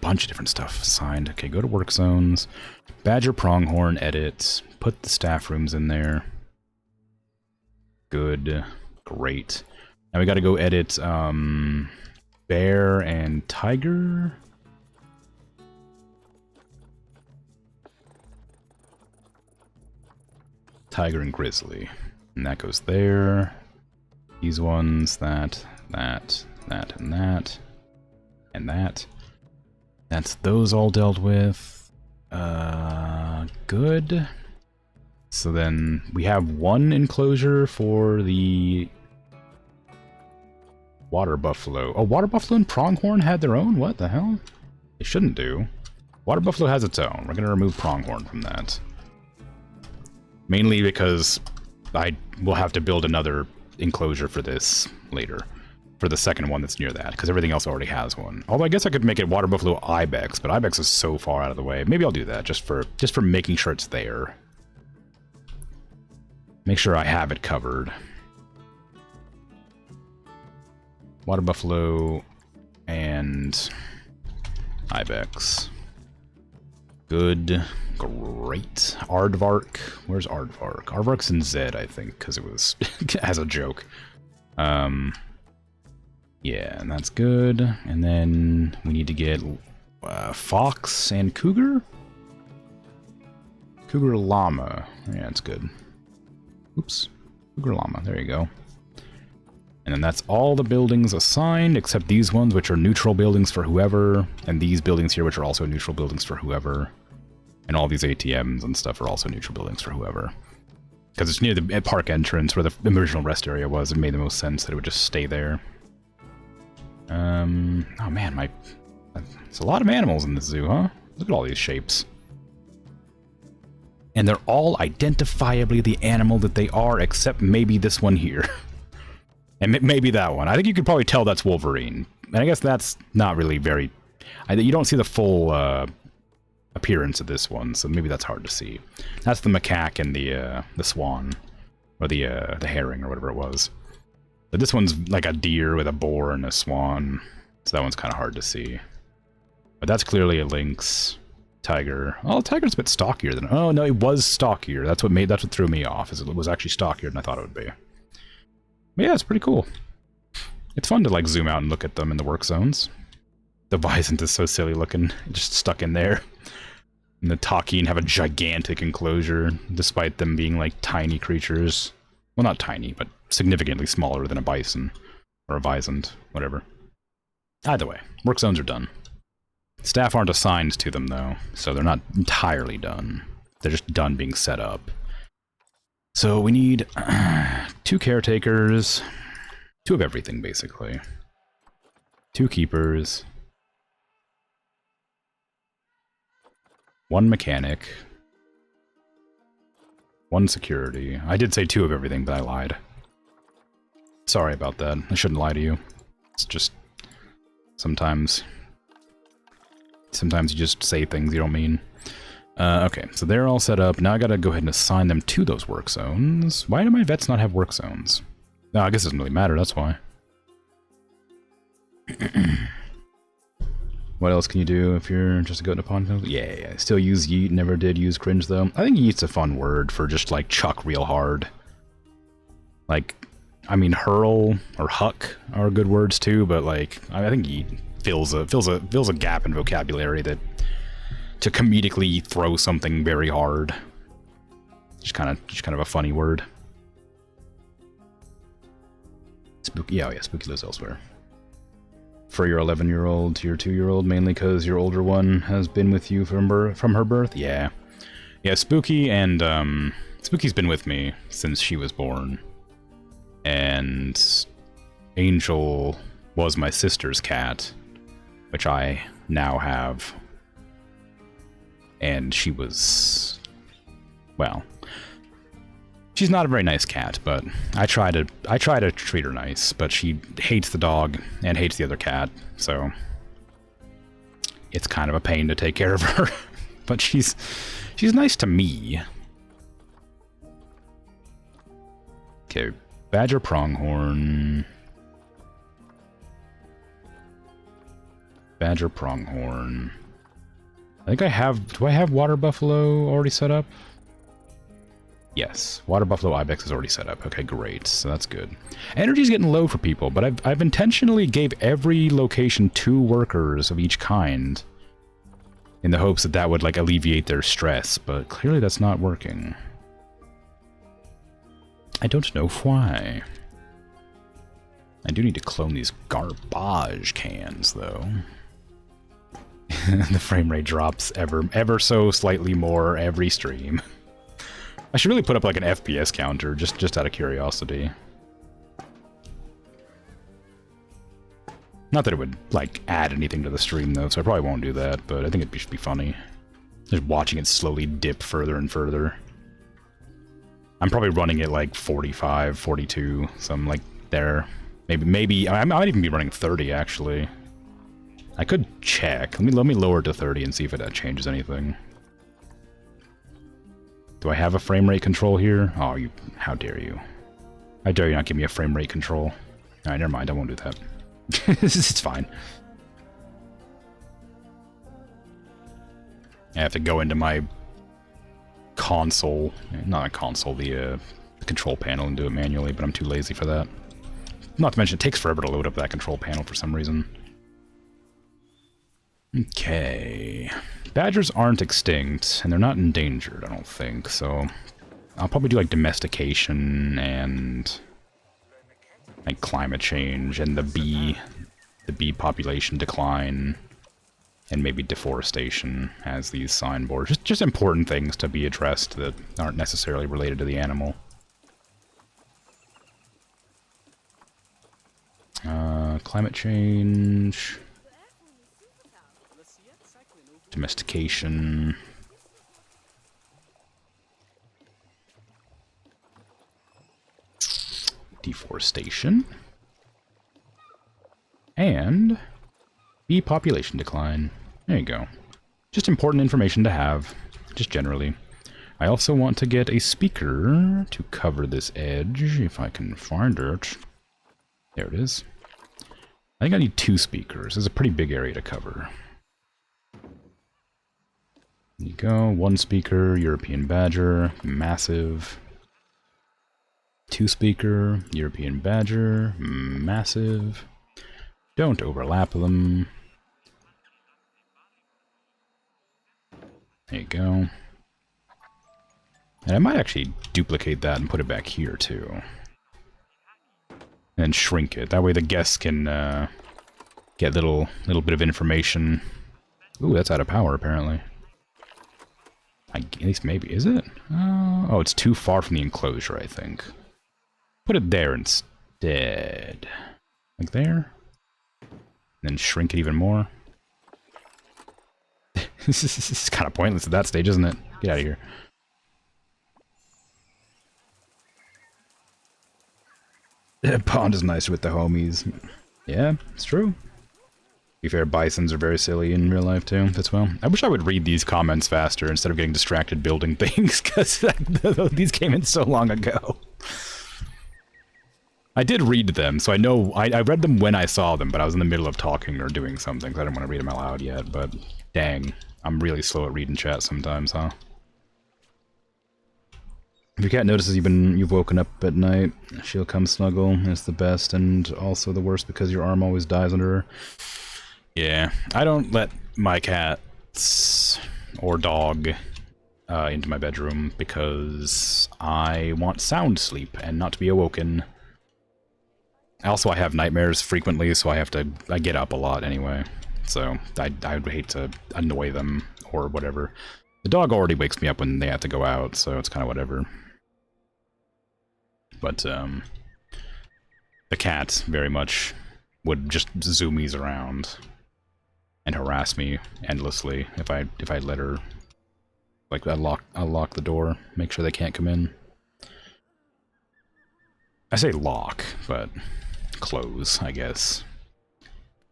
[SPEAKER 1] bunch of different stuff assigned. Okay, go to work zones. Badger Pronghorn, edit. Put the staff rooms in there. Good. Great. Now we got to go edit bear and tiger. Tiger and grizzly. And that goes there. These ones, that, and that. And that. That's those all dealt with. Good. So then we have one enclosure for the water buffalo. Oh, water buffalo and pronghorn had their own? What the hell? They shouldn't do. Water buffalo has its own. We're going to remove pronghorn from that. Mainly because I will have to build another enclosure for this later. For the second one that's near that, because everything else already has one. Although I guess I could make it water buffalo ibex, but ibex is so far out of the way. Maybe I'll do that just for making sure it's there. Make sure I have it covered. Water buffalo and ibex. Good. Great. Aardvark. Where's Aardvark? Aardvark's in Z, I think, because it was as a joke. Yeah, and that's good. And then we need to get fox and cougar? Cougar llama. Yeah, that's good. Oops. Cougar llama. There you go. And then that's all the buildings assigned, except these ones, which are neutral buildings for whoever, and these buildings here, which are also neutral buildings for whoever. And all these ATMs and stuff are also neutral buildings for whoever. Because it's near the park entrance where the original rest area was. It made the most sense that it would just stay there. Oh man, there's a lot of animals in this zoo, huh? Look at all these shapes. And they're all identifiably the animal that they are, except maybe this one here. And maybe that one. I think you could probably tell that's Wolverine. And I guess that's not really very... you don't see the full appearance of this one, so maybe that's hard to see. That's the macaque and the swan. Or the herring, or whatever it was. But this one's like a deer with a boar and a swan. So that one's kind of hard to see. But that's clearly a lynx. Tiger. Oh, tiger's a bit stockier than... Oh, no, it was stockier. That's what threw me off, is it was actually stockier than I thought it would be. But yeah, it's pretty cool. It's fun to, like, zoom out and look at them in the work zones. The bison is so silly looking, just stuck in there. And the Takin have a gigantic enclosure, despite them being, like, tiny creatures. Well, not tiny, but significantly smaller than a bison. Or a visant, whatever. Either way, work zones are done. Staff aren't assigned to them, though, so they're not entirely done. They're just done being set up. So we need 2 caretakers, 2 of everything, basically. 2 keepers. 1 mechanic. 1 security. I did say 2 of everything, but I lied. Sorry about that. I shouldn't lie to you. It's just... Sometimes you just say things you don't mean. Okay, so they're all set up. Now I gotta go ahead and assign them to those work zones. Why do my vets not have work zones? No, I guess it doesn't really matter, that's why. What else can you do if you're just a goat in a pond? Yeah, I still use yeet, never did use cringe though. I think yeet's a fun word for just like chuck real hard. Like, I mean hurl or huck are good words too, but like, I think yeet fills a gap in vocabulary that to comedically throw something very hard. Just kind of a funny word. Spooky, yeah, oh yeah, spooky lives elsewhere. For your 11-year-old to your 2-year-old, mainly because your older one has been with you from her birth? Yeah. Yeah, Spooky and, Spooky's been with me since she was born. And Angel was my sister's cat, which I now have. And she was, well, she's not a very nice cat, but I try to treat her nice, but she hates the dog and hates the other cat, so it's kind of a pain to take care of her. But she's nice to me. Okay, badger pronghorn. Badger pronghorn. I think I have, do I have water buffalo already set up? Yes, water buffalo ibex is already set up. Okay, great. So that's good. Energy's getting low for people, but I've intentionally gave every location 2 workers of each kind in the hopes that that would like alleviate their stress, but clearly that's not working. I don't know why. I do need to clone these garbage cans though. The frame rate drops ever so slightly more every stream. I should really put up like an FPS counter, just out of curiosity. Not that it would, like, add anything to the stream, though, so I probably won't do that, but I think it should be funny. Just watching it slowly dip further and further. I'm probably running it like 45, 42, something like there. Maybe, I might even be running 30, actually. I could check. Let me lower it to 30 and see if it changes anything. Do I have a frame rate control here? Oh, you, how dare you. How dare you not give me a frame rate control. Alright, never mind, I won't do that. It's fine. I have to go into my console, not a console, the control panel and do it manually, but I'm too lazy for that. Not to mention, it takes forever to load up that control panel for some reason. Okay. Badgers aren't extinct, and they're not endangered, I don't think, so I'll probably do like domestication and like climate change and the bee population decline and maybe deforestation as these signboards. Just important things to be addressed that aren't necessarily related to the animal. Climate change. Domestication. Deforestation. And bee population decline. There you go. Just important information to have, just generally. I also want to get a speaker to cover this edge, if I can find it. There it is. I think I need 2 speakers. It's a pretty big area to cover. There you go, 1 speaker, European Badger, massive. 2 speaker, European Badger, massive. Don't overlap them. There you go. And I might actually duplicate that and put it back here too. And shrink it. That way the guests can get little bit of information. Ooh, that's out of power apparently. At least maybe, is it? Oh, it's too far from the enclosure, I think. Put it there instead. Like there? And then shrink it even more. This is kind of pointless at that stage, isn't it? Get out of here. Pond is nicer with the homies. Yeah, it's true. To be fair, bisons are very silly in real life too, as well. I wish I would read these comments faster instead of getting distracted building things, because these came in so long ago. I did read them, so I know, I read them when I saw them, but I was in the middle of talking or doing something, so I didn't want to read them out loud yet, but dang, I'm really slow at reading chat sometimes, huh? If your cat notices you've woken up at night, she'll come snuggle. It's the best and also the worst because your arm always dies under her. Yeah, I don't let my cats or dog into my bedroom because I want sound sleep and not to be awoken. Also, I have nightmares frequently, so I get up a lot anyway. So I would hate to annoy them or whatever. The dog already wakes me up when they have to go out, so it's kind of whatever. But the cat very much would just zoomies around and harass me endlessly if I let her. Like I'll lock the door, make sure they can't come in. I say lock, but close, I guess.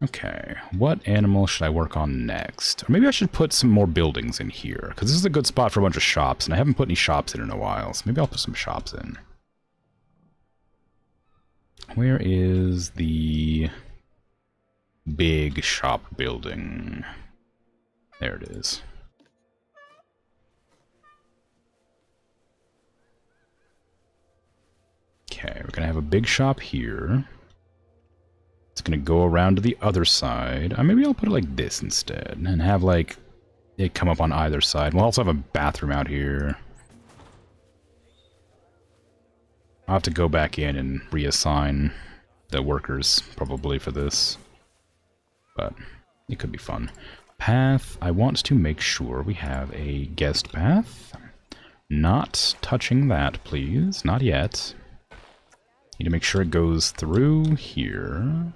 [SPEAKER 1] Okay, what animal should I work on next? Or maybe I should put some more buildings in here, because this is a good spot for a bunch of shops, and I haven't put any shops in a while, so maybe I'll put some shops in. Where is the big shop building? There it is. Okay, we're gonna have a big shop here. It's gonna go around to the other side. Maybe I'll put it like this instead, and have like it come up on either side. We'll also have a bathroom out here. I'll have to go back in and reassign the workers probably for this, but it could be fun. Path, I want to make sure we have a guest path. Not touching that, please. Not yet. Need to make sure it goes through here.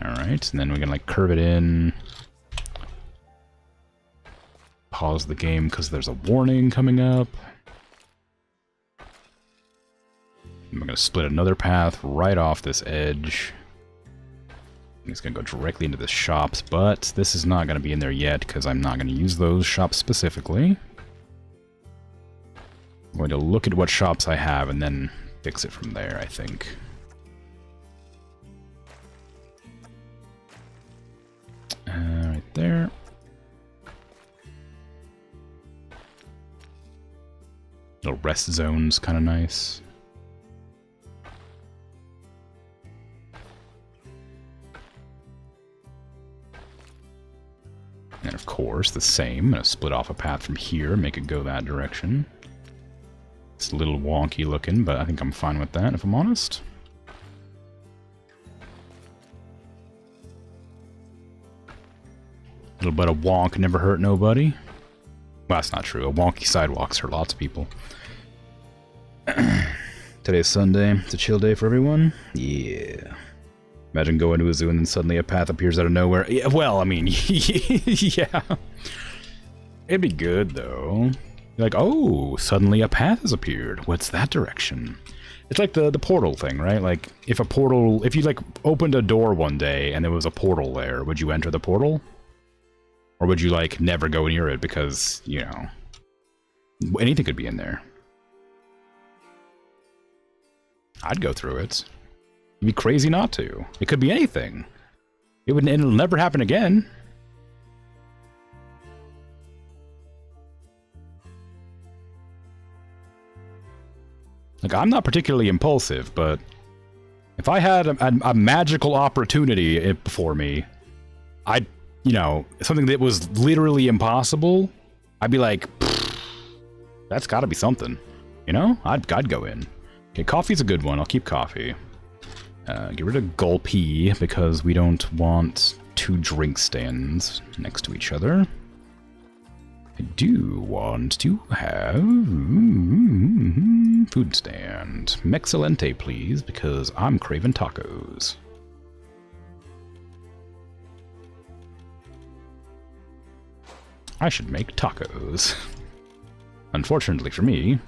[SPEAKER 1] Alright, and then we're gonna like curve it in. Pause the game because there's a warning coming up. And we're gonna split another path right off this edge. It's gonna go directly into the shops, but this is not gonna be in there yet because I'm not gonna use those shops specifically. I'm going to look at what shops I have and then fix it from there, I think. Right there. Little rest zone's kind of nice. And of course, the same. I'm going to split off a path from here, make it go that direction. It's a little wonky looking, but I think I'm fine with that, if I'm honest. A little bit of wonk never hurt nobody. Well, that's not true. A wonky sidewalks hurt lots of people. Today's Sunday. It's a chill day for everyone. Yeah. Imagine going to a zoo and then suddenly a path appears out of nowhere. Yeah, well, I mean, yeah. It'd be good, though. You're like, oh, suddenly a path has appeared. What's that direction? It's like the portal thing, right? Like, if you, like, opened a door one day and there was a portal there, would you enter the portal? Or would you, like, never go near it because, you know, anything could be in there? I'd go through it. You'd be crazy not to. It could be anything. It'll never happen again. Like, I'm not particularly impulsive, but if I had a magical opportunity before me, I'd, you know, something that was literally impossible, I'd be like, that's gotta be something. You know? I'd go in. Okay, coffee's a good one. I'll keep coffee. Get rid of Gulpy, because we don't want two drink stands next to each other. I do want to have food stand. Mexcellente, please, because I'm craving tacos. I should make tacos. Unfortunately for me,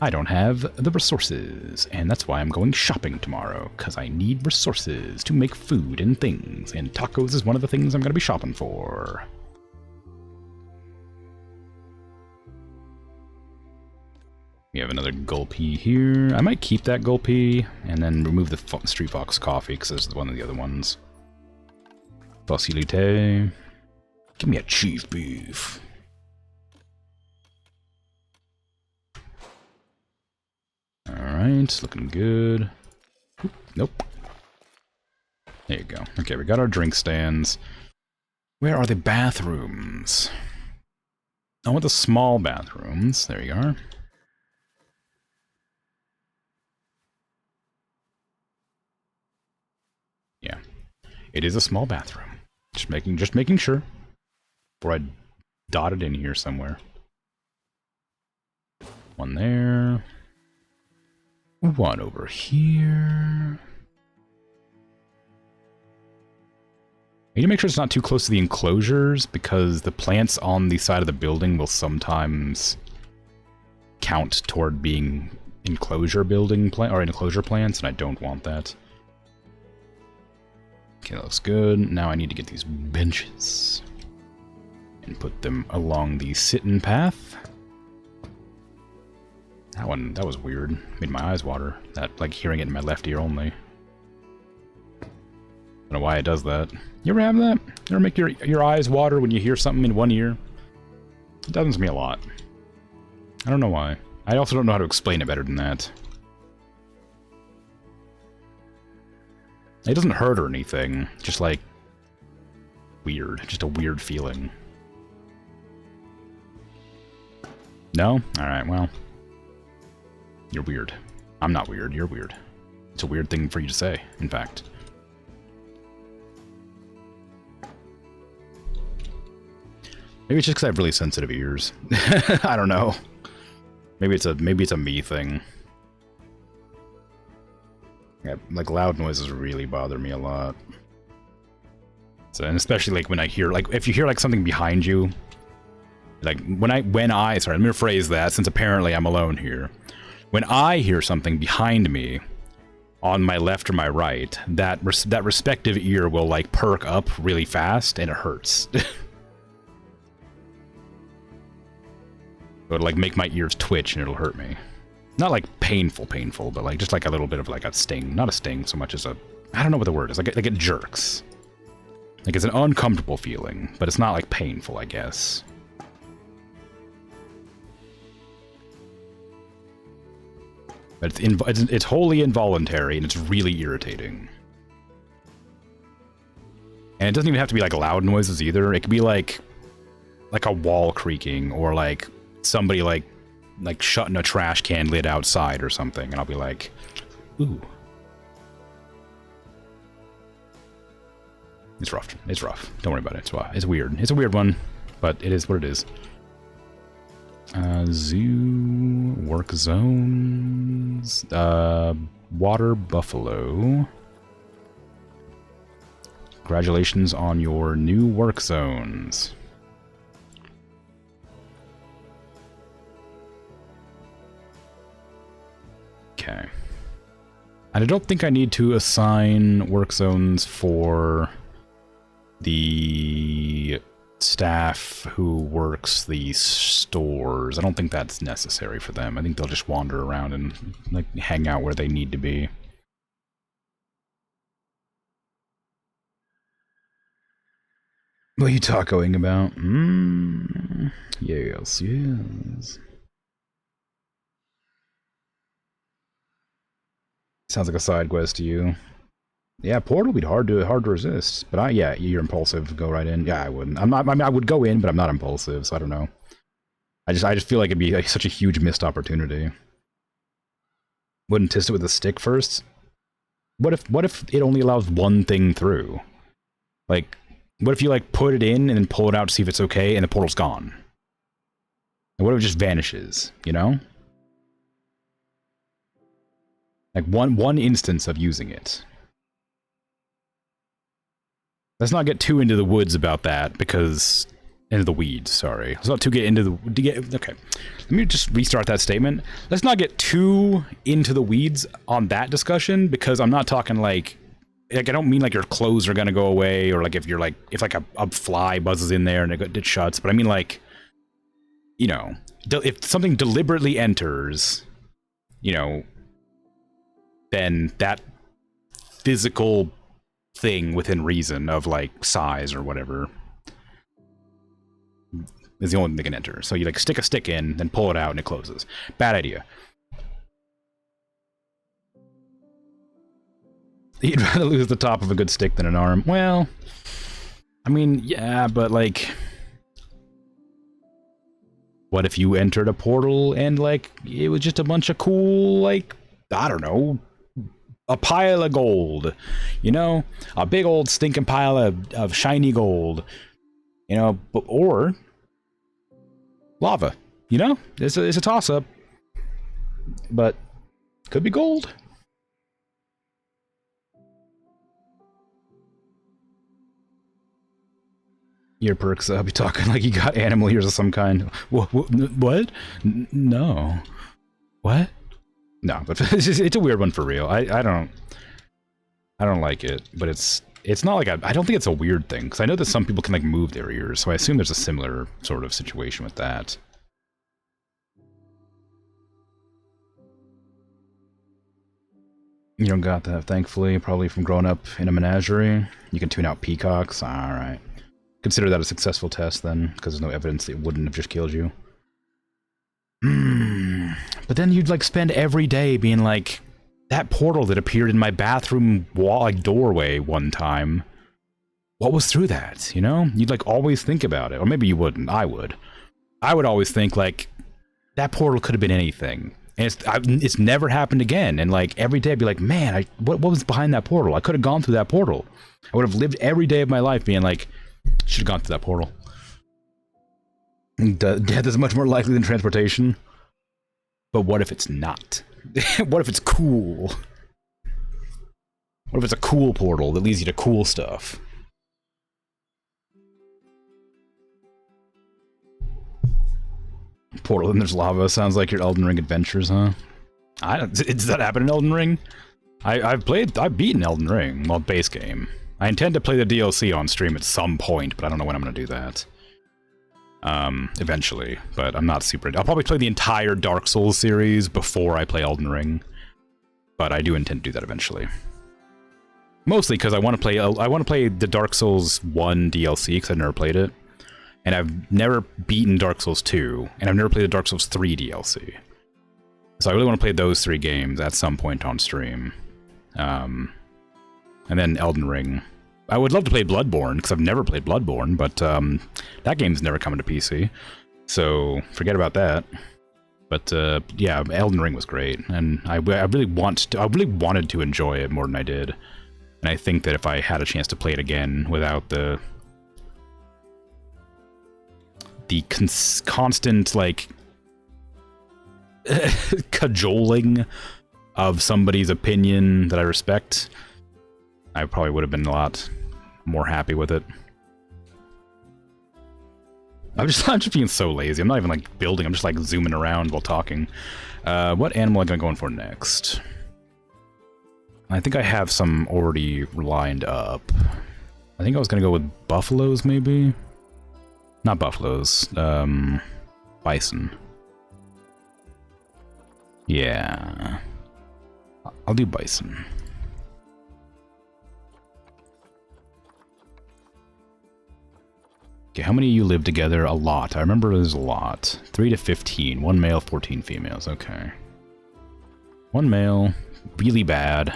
[SPEAKER 1] I don't have the resources, and that's why I'm going shopping tomorrow, because I need resources to make food and things, and tacos is one of the things I'm going to be shopping for. We have another Gulpy here. I might keep that Gulpy, and then remove the Street Fox coffee, because this is one of the other ones. Facilite. Give me a chief beef. Alright, looking good. Oop, nope. There you go. Okay, we got our drink stands. Where are the bathrooms? I want the small bathrooms. There you are. It is a small bathroom. Just making sure. Before I dot it in here somewhere. One there. One over here. I need to make sure it's not too close to the enclosures, because the plants on the side of the building will sometimes count toward being enclosure plants, and I don't want that. Okay, that looks good. Now I need to get these benches and put them along the sit-in path. That was weird. Made my eyes water. That, like, hearing it in my left ear only. I don't know why it does that. You ever have that? You ever make your eyes water when you hear something in one ear? It happens to me a lot. I don't know why. I also don't know how to explain it better than that. It doesn't hurt or anything. Just like weird. Just a weird feeling. No? Alright, well. You're weird. I'm not weird, you're weird. It's a weird thing for you to say, in fact. Maybe it's just because I have really sensitive ears. I don't know. Maybe it's a me thing. Yeah, like loud noises really bother me a lot. So, and especially like when I hear, like, if you hear like something behind you, like sorry, let me rephrase that since apparently I'm alone here. When I hear something behind me, on my left or my right, that respective ear will like perk up really fast and it hurts. It'll like make my ears twitch and it'll hurt me. Not like painful, but like just like a little bit of like a sting. Not a sting so much as a, I don't know what the word is. Like it jerks. Like it's an uncomfortable feeling, but it's not like painful, I guess. But it's wholly involuntary and it's really irritating. And it doesn't even have to be like loud noises either. It could be like a wall creaking or like somebody like shutting a trash can lid outside or something, and I'll be like, ooh. It's rough. It's rough. Don't worry about it. It's weird. It's a weird one, but it is what it is. Zoo, work zones, water buffalo. Congratulations on your new work zones. Okay. And I don't think I need to assign work zones for the staff who works the stores. I don't think that's necessary for them. I think they'll just wander around and like hang out where they need to be. What are you talking about? Yes, yes. Sounds like a side quest to you. Yeah, Portal would be hard to resist. But yeah, you're impulsive. Go right in. Yeah, I wouldn't. I'm not. I mean, I would go in, but I'm not impulsive, so I don't know. I just feel like it'd be such a huge missed opportunity. Wouldn't test it with a stick first. What if it only allows one thing through? Like, what if you like put it in and then pull it out to see if it's okay, and the portal's gone? And what if it just vanishes? You know? Like one instance of using it. Let's not get too into the woods about that, because into the weeds. Sorry, let's not too get into the. Okay, let me just restart that statement. Let's not get too into the weeds on that discussion, because I'm not talking like I don't mean like your clothes are gonna go away, or like if you're like if like a fly buzzes in there and it shuts. But I mean like, you know, if something deliberately enters, you know, then that physical thing within reason of like size or whatever is the only thing that can enter. So you like stick a stick in, then pull it out and it closes. Bad idea. You'd rather lose the top of a good stick than an arm. Well, I mean, yeah, but like, what if you entered a portal and like it was just a bunch of cool, like, I don't know, A pile of gold, you know, a big old stinking pile of shiny gold, you know, or lava, you know, it's a toss-up, but could be gold. Ear perks, I'll be talking like you got animal ears of some kind. What? No. What? No, but it's a weird one for real. I don't like it, but it's not like I don't think it's a weird thing, because I know that some people can like move their ears, so I assume there's a similar sort of situation with that. You don't got that, thankfully, probably from growing up in a menagerie. You can tune out peacocks. Alright. Consider that a successful test, then, because there's no evidence that it wouldn't have just killed you. But then you'd, like, spend every day being like, that portal that appeared in my bathroom wall, like, doorway one time, what was through that, you know? You'd, like, always think about it. Or maybe you wouldn't. I would. I would always think, like, that portal could have been anything. And it's never happened again. And, like, every day I'd be like, man, what was behind that portal? I could have gone through that portal. I would have lived every day of my life being like, should have gone through that portal. Death is much more likely than transportation. But what if it's not? What if it's cool? What if it's a cool portal that leads you to cool stuff? Portal and there's lava. Sounds like your Elden Ring adventures, huh? Does that happen in Elden Ring? I've beaten Elden Ring, well, base game. I intend to play the DLC on stream at some point, but I don't know when I'm gonna do that. Eventually, but I'm not super... I'll probably play the entire Dark Souls series before I play Elden Ring, but I do intend to do that eventually. Mostly because I want to play the Dark Souls 1 DLC, because I've never played it, and I've never beaten Dark Souls 2, and I've never played the Dark Souls 3 DLC. So I really want to play those 3 games at some point on stream. And then Elden Ring. I would love to play Bloodborne, because I've never played Bloodborne, but that game's never coming to PC, so forget about that. But yeah, Elden Ring was great, and I really wanted to enjoy it more than I did. And I think that if I had a chance to play it again without the constant, like, cajoling of somebody's opinion that I respect, I probably would have been a lot more happy with it. I'm just being so lazy. I'm not even, like, building. I'm just, like, zooming around while talking. What animal am I going for next? I think I have some already lined up. I think I was gonna go with buffaloes, maybe? Not buffaloes. Bison. Yeah. I'll do bison. Okay, how many of you live together? A lot. I remember there's a lot. 3 to 15. 1 male, 14 females. Okay. 1 male, really bad.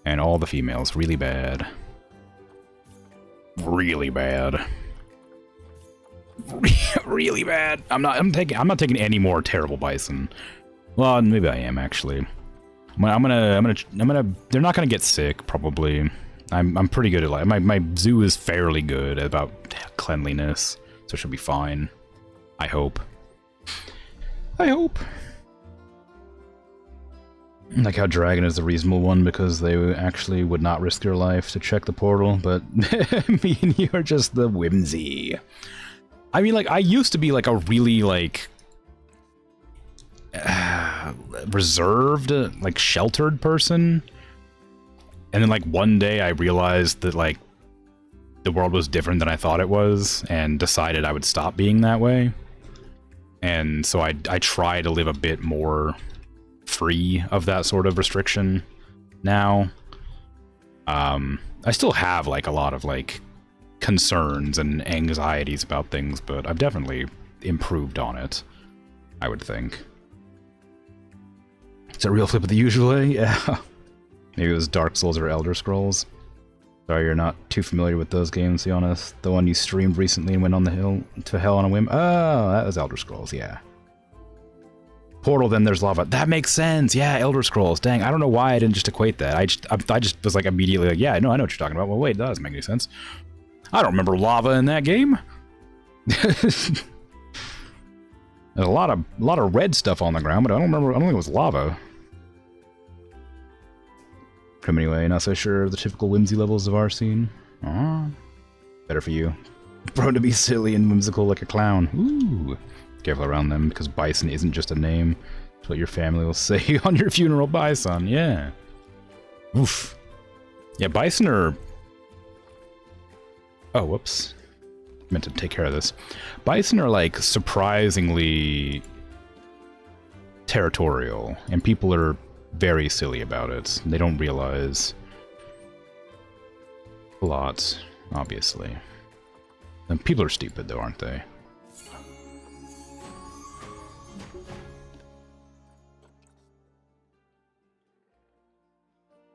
[SPEAKER 1] And all the females, really bad. Really bad. Really bad. I'm not taking any more terrible bison. Well, maybe I am, actually. I'm gonna they're not gonna get sick, probably. I'm pretty good at, like, my zoo is fairly good about cleanliness, so it should be fine. I hope. I hope. Like how Dragon is the reasonable one because they actually would not risk their life to check the portal, but me and you are just the whimsy. I mean, like, I used to be, like, a really, like, reserved, like, sheltered person. And then, like, one day I realized that, like, the world was different than I thought it was, and decided I would stop being that way. And so I try to live a bit more free of that sort of restriction now. I still have, like, a lot of, like, concerns and anxieties about things, but I've definitely improved on it, I would think. It's a real flip of the usual, eh? Yeah. Maybe it was Dark Souls or Elder Scrolls. Sorry, you're not too familiar with those games, to be honest. The one you streamed recently and went on the hill to hell on a whim. Oh, that was Elder Scrolls, yeah. Portal, then there's lava. That makes sense. Yeah, Elder Scrolls. Dang, I don't know why I didn't just equate that. I just was like immediately like, yeah, no, I know what you're talking about. Well, wait, that doesn't make any sense. I don't remember lava in that game. There's a lot of red stuff on the ground, but I don't think it was lava. Anyway, not so sure of the typical whimsy levels of our scene. Better for you. Prone to be silly and whimsical like a clown. Ooh. Careful around them, because Bison isn't just a name. It's what your family will say on your funeral, Bison. Yeah. Oof. Yeah, Bison are... Oh, whoops. Meant to take care of this. Bison are, like, surprisingly territorial, and people are very silly about it. They don't realize a lot, obviously. And people are stupid, though, aren't they?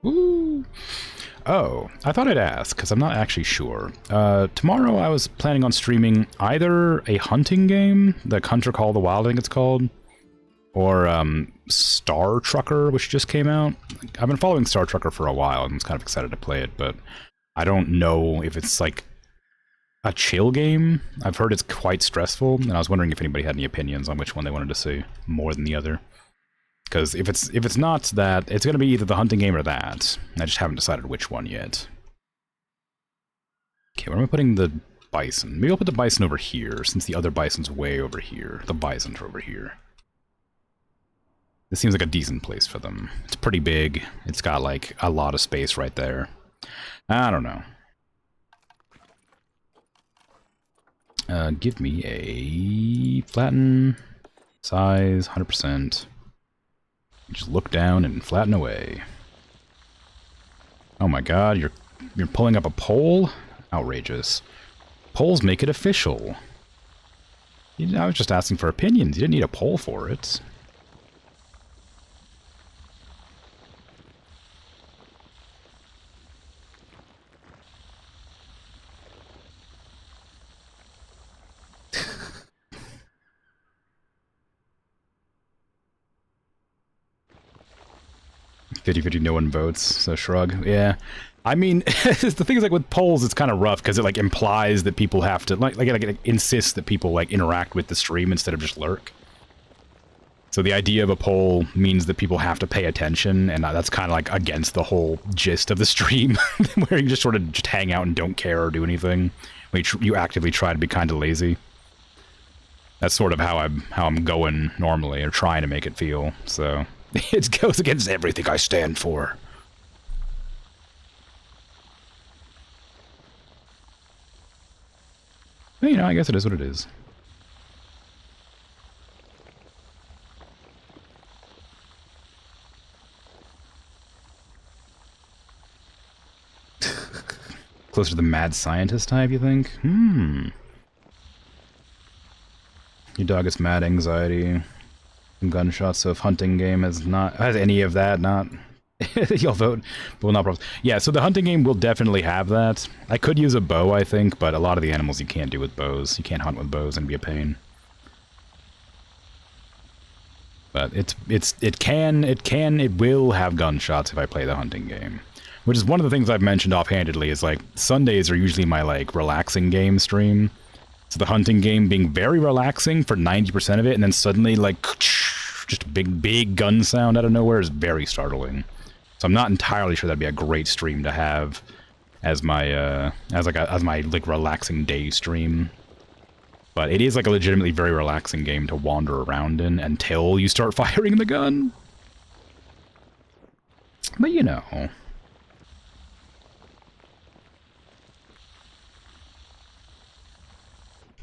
[SPEAKER 1] Woo! Oh, I thought I'd ask, because I'm not actually sure. Tomorrow I was planning on streaming either a hunting game, the Hunter Call the Wild, I think it's called, or Star Trucker, which just came out. I've been following Star Trucker for a while, and I was kind of excited to play it, but I don't know if it's like a chill game. I've heard it's quite stressful, and I was wondering if anybody had any opinions on which one they wanted to see more than the other. Because if it's not that, it's going to be either the hunting game or that. I just haven't decided which one yet. Okay, where am I putting the bison? Maybe I'll put the bison over here, since the other bison's way over here. The bisons are over here. This seems like a decent place for them. It's pretty big. It's got, like, a lot of space right there. I don't know. Give me a flatten, size, 100%. Just look down and flatten away. Oh my god, you're pulling up a poll? Outrageous. Polls make it official. I was just asking for opinions. You didn't need a poll for it. No one votes, so shrug. Yeah. I mean, the thing is, like, with polls, it's kind of rough, because it, like, implies that people have to, like it insists that people, like, interact with the stream instead of just lurk. So the idea of a poll means that people have to pay attention, and that's kind of, like, against the whole gist of the stream, where you just sort of just hang out and don't care or do anything. You actively try to be kind of lazy. That's sort of how I'm going normally, or trying to make it feel, so... It goes against everything I stand for. Well, you know, I guess it is what it is. Closer to the mad scientist type, you think? Your dog has mad anxiety. Gunshots, so if hunting game has any of that, not you'll vote, but will not problem. Yeah, so the hunting game will definitely have that. I could use a bow, I think, but a lot of the animals you can't do with bows. You can't hunt with bows and be a pain. But it will have gunshots if I play the hunting game. Which is one of the things I've mentioned offhandedly is, like, Sundays are usually my, like, relaxing game stream. So the hunting game being very relaxing for 90% of it, and then suddenly, like, just a big gun sound out of nowhere is very startling. So I'm not entirely sure that'd be a great stream to have as my relaxing day stream. But it is, like, a legitimately very relaxing game to wander around in until you start firing the gun. But you know.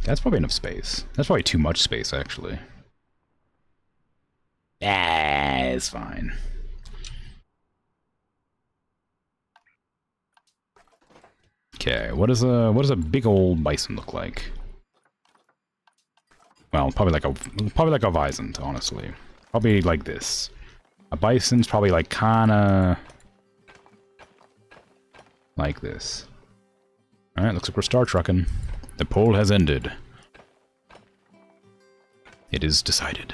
[SPEAKER 1] That's probably enough space. That's probably too much space, actually. It's fine. Okay, what does a big old bison look like? Well, probably like a visant, honestly. Probably like this. A bison's probably like kinda like this. Alright, looks like we're star trucking. The poll has ended. It is decided.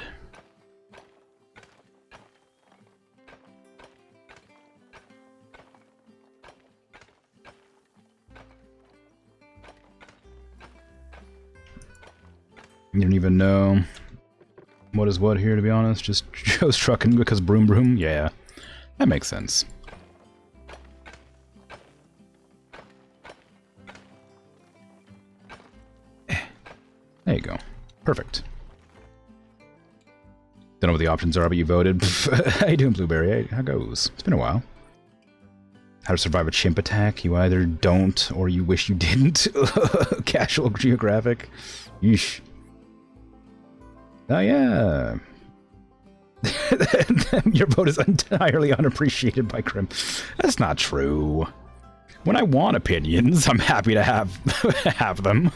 [SPEAKER 1] You don't even know what is what here, to be honest. Just Joe's trucking because broom broom? Yeah, that makes sense. There you go. Perfect. Don't know what the options are, but you voted. How you doing, Blueberry? Hey, how goes? It's been a while. How to survive a chimp attack? You either don't, or you wish you didn't. Casual geographic. Yeesh. Oh, yeah. Your vote is entirely unappreciated by Krim. That's not true. When I want opinions, I'm happy to have them.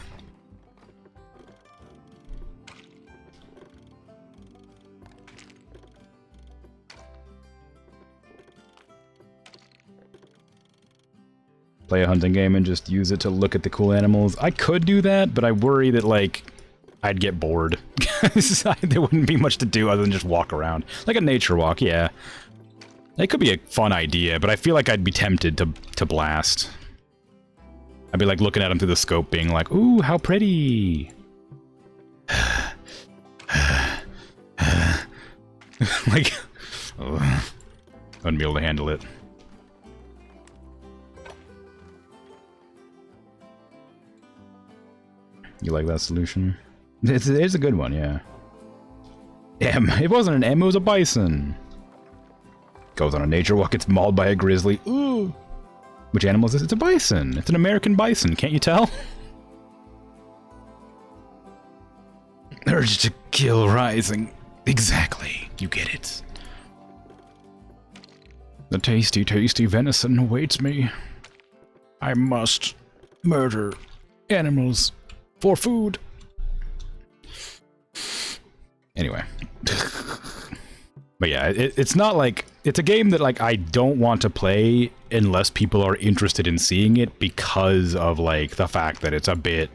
[SPEAKER 1] Play a hunting game and just use it to look at the cool animals. I could do that, but I worry that, like, I'd get bored. There wouldn't be much to do other than just walk around. Like a nature walk, yeah. It could be a fun idea, but I feel like I'd be tempted to blast. I'd be like looking at them through the scope being like, ooh, how pretty. Like, I wouldn't be able to handle it. You like that solution? It's a good one, yeah. M. It wasn't an M, it was a bison. Goes on a nature walk, gets mauled by a grizzly. Ooh. Which animal is this? It's a bison. It's an American bison, can't you tell? Urge to kill rising. Exactly. You get it. The tasty, tasty venison awaits me. I must murder animals for food. Anyway. But yeah, it's not like... It's a game that, like, I don't want to play unless people are interested in seeing it because of, like, the fact that it's a bit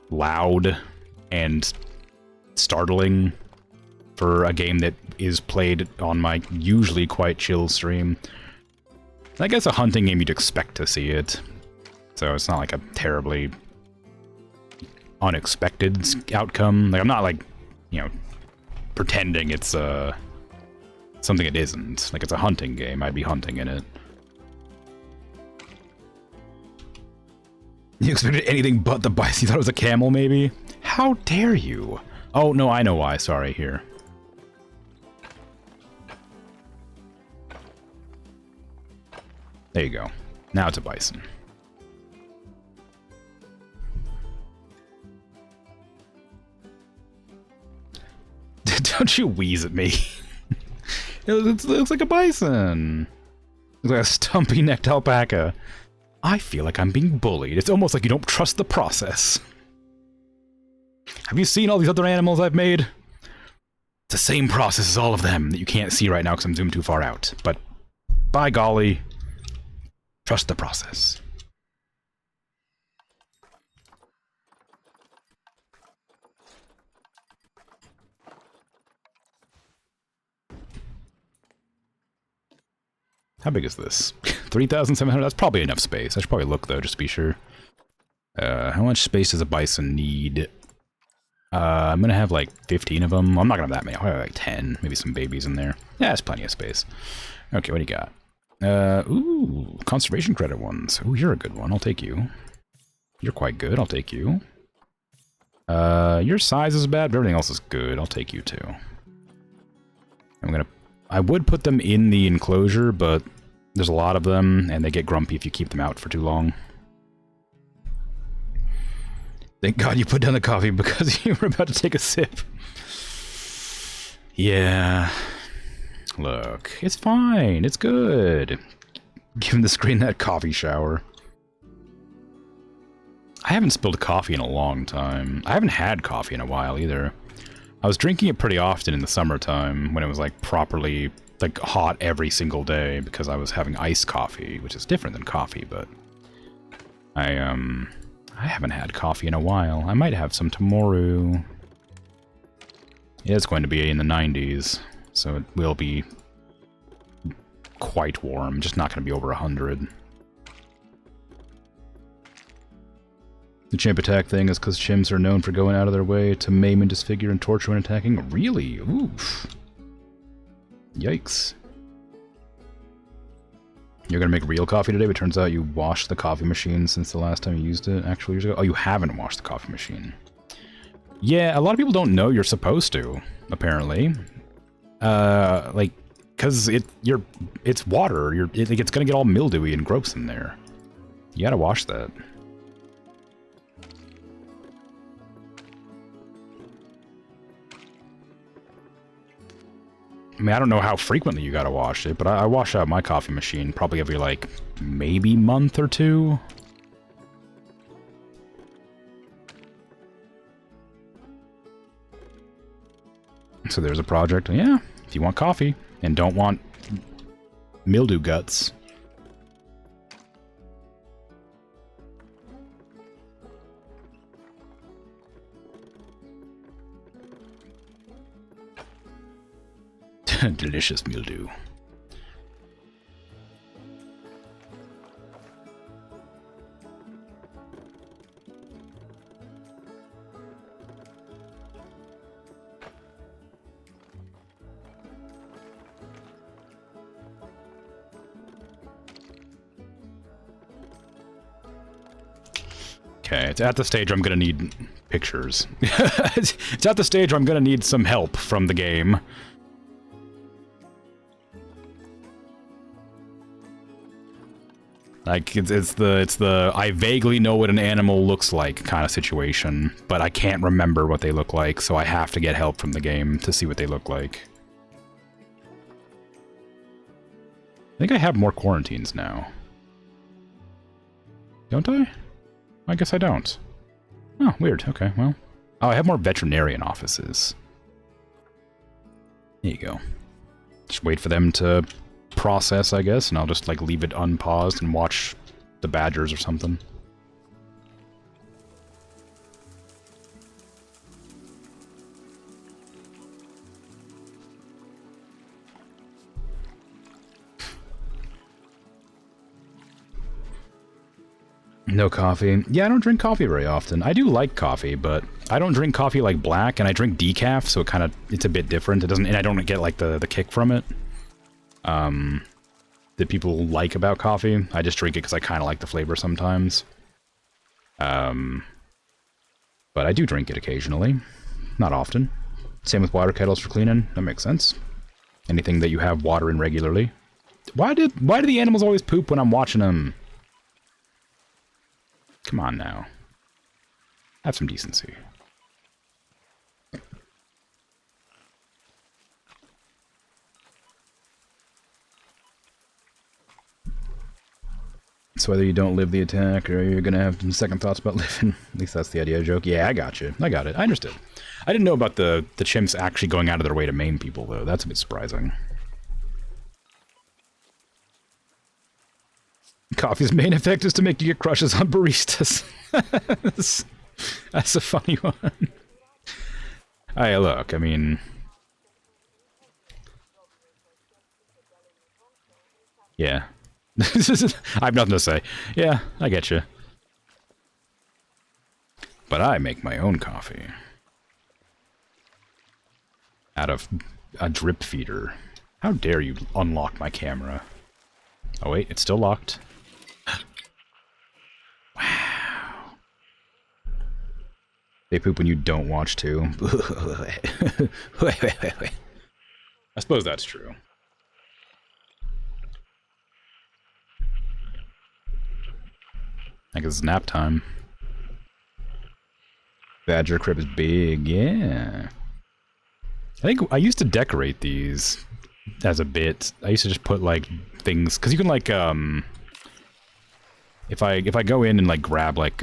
[SPEAKER 1] loud and startling for a game that is played on my usually quite chill stream. I guess a hunting game you'd expect to see it. So it's not like a terribly unexpected outcome. Like, I'm not, like, you know, pretending it's something it isn't. Like, it's a hunting game. I'd be hunting in it. You expected anything but the bison? You thought it was a camel, maybe? How dare you? Oh, no, I know why. Sorry, here. There you go. Now it's a bison. Don't you wheeze at me. It looks like a bison. Looks like a stumpy-necked alpaca. I feel like I'm being bullied. It's almost like you don't trust the process. Have you seen all these other animals I've made? It's the same process as all of them that you can't see right now because I'm zoomed too far out. But, by golly, trust the process. How big is this? 3,700? That's probably enough space. I should probably look, though, just to be sure. How much space does a bison need? I'm gonna have, like, 15 of them. I'm not gonna have that many. I'll have, like, 10. Maybe some babies in there. Yeah, that's plenty of space. Okay, what do you got? Ooh, conservation credit ones. Ooh, you're a good one. I'll take you. You're quite good. I'll take you. Your size is bad, but everything else is good. I'll take you, too. I would put them in the enclosure, but there's a lot of them, and they get grumpy if you keep them out for too long. Thank God you put down the coffee because you were about to take a sip. Yeah. Look, it's fine. It's good. Give the screen that coffee shower. I haven't spilled coffee in a long time. I haven't had coffee in a while, either. I was drinking it pretty often in the summertime when it was, like, properly, like, hot every single day because I was having iced coffee, which is different than coffee, but I haven't had coffee in a while. I might have some tomorrow. It is going to be in the 90s, so it will be quite warm, just not going to be over 100. The chimp attack thing is because chimps are known for going out of their way to maim and disfigure and torture when attacking. Really? Oof. Yikes. You're gonna make real coffee today, but it turns out you washed the coffee machine since the last time you used it, actual years ago. Oh, you haven't washed the coffee machine. Yeah, a lot of people don't know you're supposed to, apparently. Like, cause it's water. It's gonna get all mildewy and gross in there. You gotta wash that. I mean, I don't know how frequently you gotta wash it, but I wash out my coffee machine probably every, like, maybe month or two. So there's a project. Yeah, if you want coffee and don't want mildew guts. Delicious mildew. Okay, it's at the stage I'm gonna need pictures. It's at the stage where I'm gonna need some help from the game. Like, it's the I vaguely know what an animal looks like kind of situation, but I can't remember what they look like, so I have to get help from the game to see what they look like. I think I have more quarantines now. Don't I? I guess I don't. Oh, weird. Okay, well. Oh, I have more veterinarian offices. There you go. Just wait for them to process, I guess, and I'll just, like, leave it unpaused and watch the badgers or something. No coffee. Yeah, I don't drink coffee very often. I do like coffee, but I don't drink coffee like black, and I drink decaf, so it's a bit different. It doesn't, and I don't get like the kick from it. That people like about coffee. I just drink it because I kind of like the flavor sometimes. But I do drink it occasionally. Not often. Same with water kettles for cleaning. That makes sense. Anything that you have water in regularly. Why do the animals always poop when I'm watching them? Come on now. Have some decency. It's whether you don't live the attack or you're gonna have some second thoughts about living. At least that's the idea joke. Yeah, I got you. I got it. I understood. I didn't know about the chimps actually going out of their way to maim people, though. That's a bit surprising. Coffee's main effect is to make you get crushes on baristas. That's a funny one. Hey, look, I mean... Yeah. I have nothing to say. Yeah, I get you. But I make my own coffee. Out of a drip feeder. How dare you unlock my camera? Oh wait, it's still locked. Wow. They poop when you don't watch too. I suppose that's true. I guess it's nap time. Badger crib is big, yeah. I think I used to decorate these as a bit. I used to just put like things, because you can like if I go in and like grab like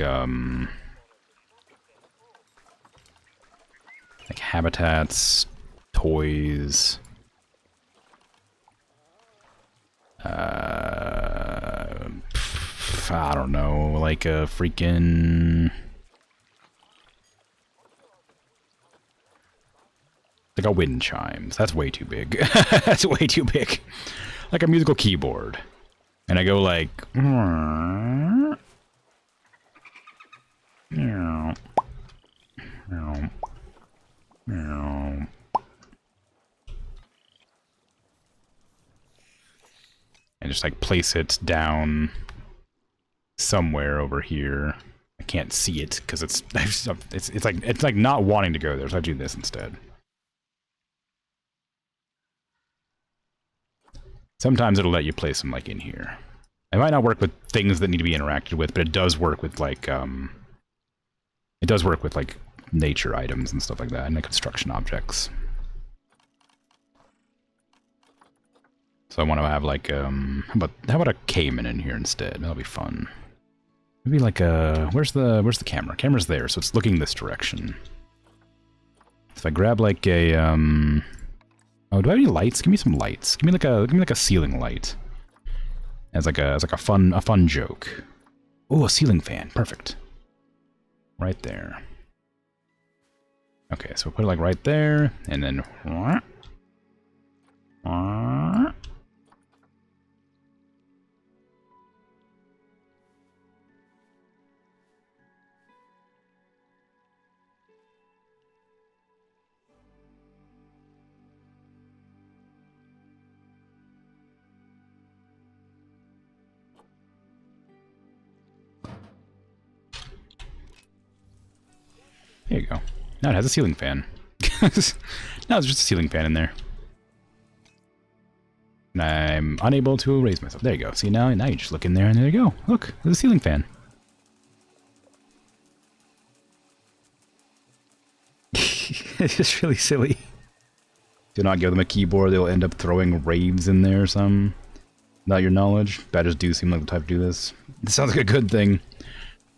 [SPEAKER 1] habitats, toys, I don't know, like a freaking... Like a wind chimes. That's way too big. That's way too big. Like a musical keyboard. And I go like... Meow. Meow. Meow. And just like place it down somewhere over here. I can't see it because it's like not wanting to go there, so I do this instead. Sometimes it'll let you place them like in here. It might not work with things that need to be interacted with, but it does work with like nature items and stuff like that, and the construction objects. So I want to have like how about a caiman in here instead? That'll be fun. Maybe like a where's the camera? Camera's there, so it's looking this direction. So if I grab like a oh, do I have any lights? Give me some lights. Give me like a ceiling light. As like a fun joke. Oh, a ceiling fan. Perfect. Right there. Okay, so we'll put it like right there, and then there you go. Now it has a ceiling fan. Now there's just a ceiling fan in there. And I'm unable to raise myself. There you go. See, now you just look in there and there you go. Look, there's a ceiling fan. It's just really silly. Do not give them a keyboard, they'll end up throwing raves in there or something. Not your knowledge. Badgers do seem like the type to do this. This sounds like a good thing.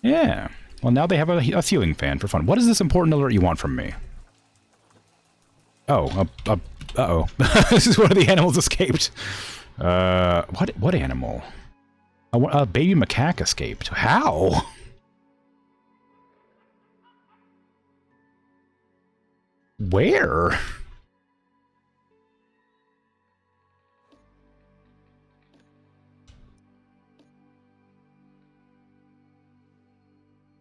[SPEAKER 1] Yeah. Well, now they have a ceiling fan for fun. What is this important alert you want from me? Oh, uh-oh. This is where the animals escaped. What animal? A baby macaque escaped. How? Where?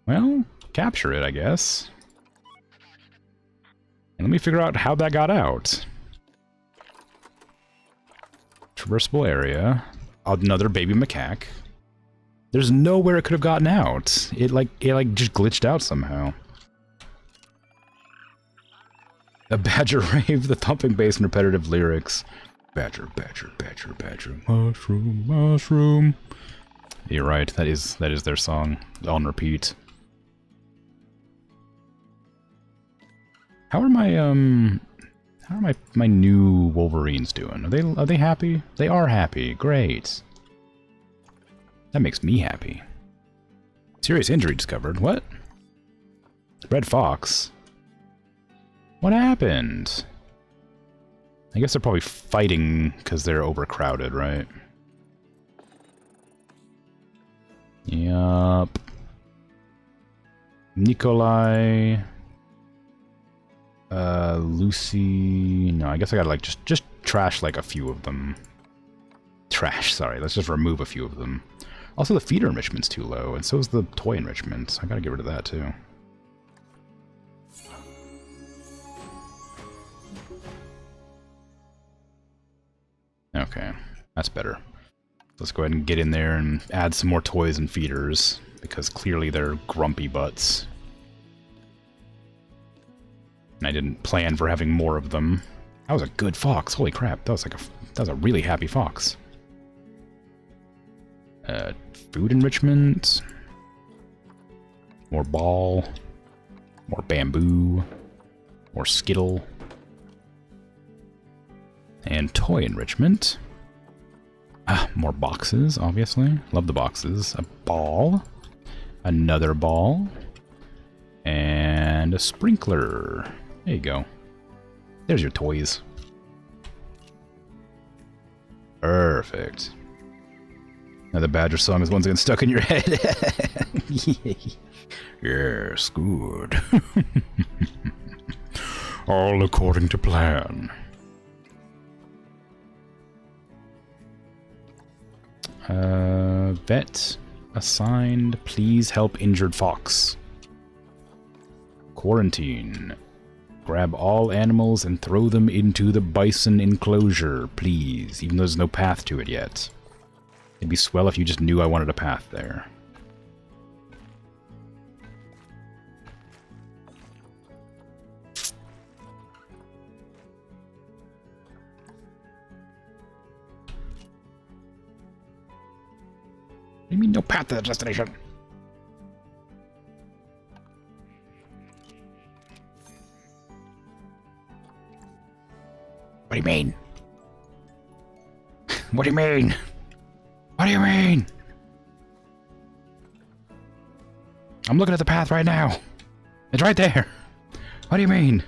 [SPEAKER 1] Well, capture it, I guess. And let me figure out how that got out. Traversable area. Another baby macaque. There's nowhere it could have gotten out. It just glitched out somehow. A badger rave, the thumping bass and repetitive lyrics. Badger, badger, badger, badger, mushroom, mushroom. You're right, that is their song on repeat. How are my new Wolverines doing? Are they happy? They are happy. Great. That makes me happy. Serious injury discovered. What? Red Fox. What happened? I guess they're probably fighting because they're overcrowded, right? Yup. Nikolai. Lucy... No, I guess I gotta, like, just trash, like, a few of them. Trash, sorry. Let's just remove a few of them. Also, the feeder enrichment's too low, and so is the toy enrichment. I gotta get rid of that, too. Okay, that's better. Let's go ahead and get in there and add some more toys and feeders, because clearly they're grumpy butts. And I didn't plan for having more of them. That was a good fox. Holy crap. That was a really happy fox. Food enrichment. More ball. More bamboo. More skittle. And toy enrichment. Ah, more boxes, obviously. Love the boxes. A ball. Another ball. And a sprinkler. There you go. There's your toys. Perfect. Now the Badger song is once again stuck in your head. Yes, good. All according to plan. Vet assigned. Please help injured fox. Quarantine. Grab all animals and throw them into the bison enclosure, please, even though there's no path to it yet. It'd be swell if you just knew I wanted a path there. What do you mean no path to the destination? What do you mean? What do you mean? What do you mean? I'm looking at the path right now. It's right there. What do you mean?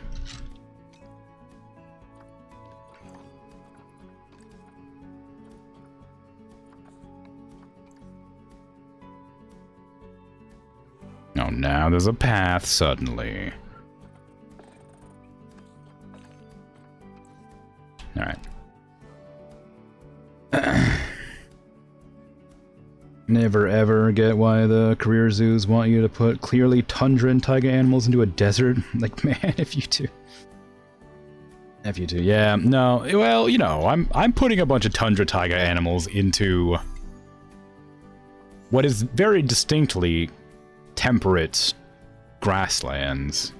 [SPEAKER 1] Oh, now there's a path suddenly. Alright. Never ever get why the career zoos want you to put clearly tundra and taiga animals into a desert. Like, man, if you do. If you do, yeah, no, well, you know, I'm putting a bunch of tundra taiga animals into what is very distinctly temperate grasslands.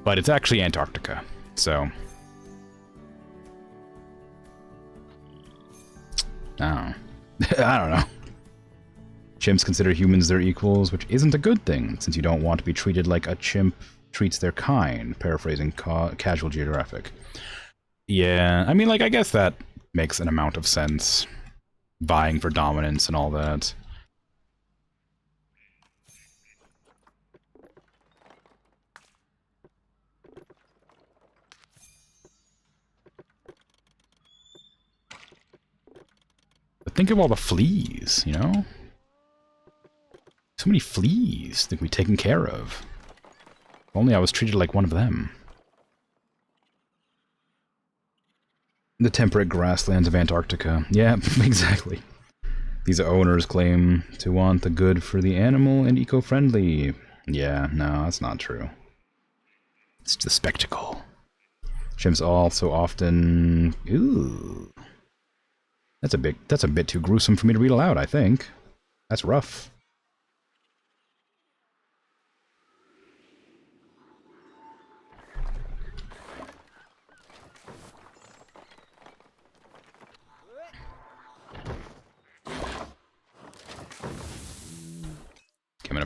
[SPEAKER 1] But it's actually Antarctica, so... I don't know. Chimps consider humans their equals, which isn't a good thing, since you don't want to be treated like a chimp treats their kind, paraphrasing Casual Geographic. Yeah, I mean, like, I guess that makes an amount of sense. Vying for dominance and all that. But think of all the fleas, you know? So many fleas that can be taken care of. If only I was treated like one of them. The temperate grasslands of Antarctica. Yeah, exactly. These owners claim to want the good for the animal and eco-friendly. Yeah, no, that's not true. It's just a spectacle. Chimps also often... Ooh. That's a bit too gruesome for me to read aloud, I think. That's rough. Okay,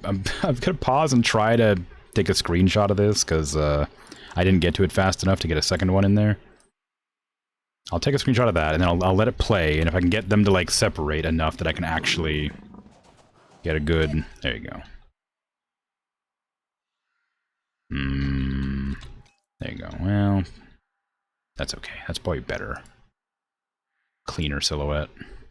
[SPEAKER 1] I'm gonna pause and try to take a screenshot of this, because I didn't get to it fast enough to get a second one in there. I'll take a screenshot of that, and then I'll let it play, and if I can get them to, like, separate enough that I can actually get a good... There you go. There you go. Well, that's okay. That's probably better. Cleaner silhouette.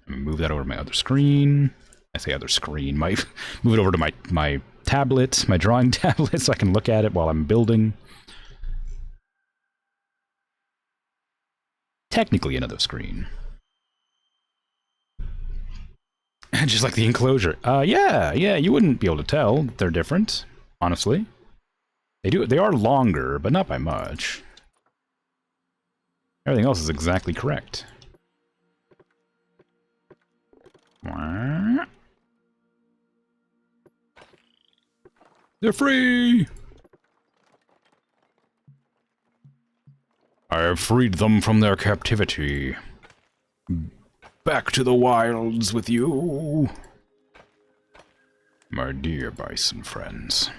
[SPEAKER 1] Let me move that over to my other screen. I say other screen. Move it over to my tablet, my drawing tablet, so I can look at it while I'm building. Technically another screen. Just like the enclosure. Yeah, you wouldn't be able to tell they're different, honestly. They are longer, but not by much. Everything else is exactly correct. They're free! I have freed them from their captivity. Back to the wilds with you, my dear bison friends.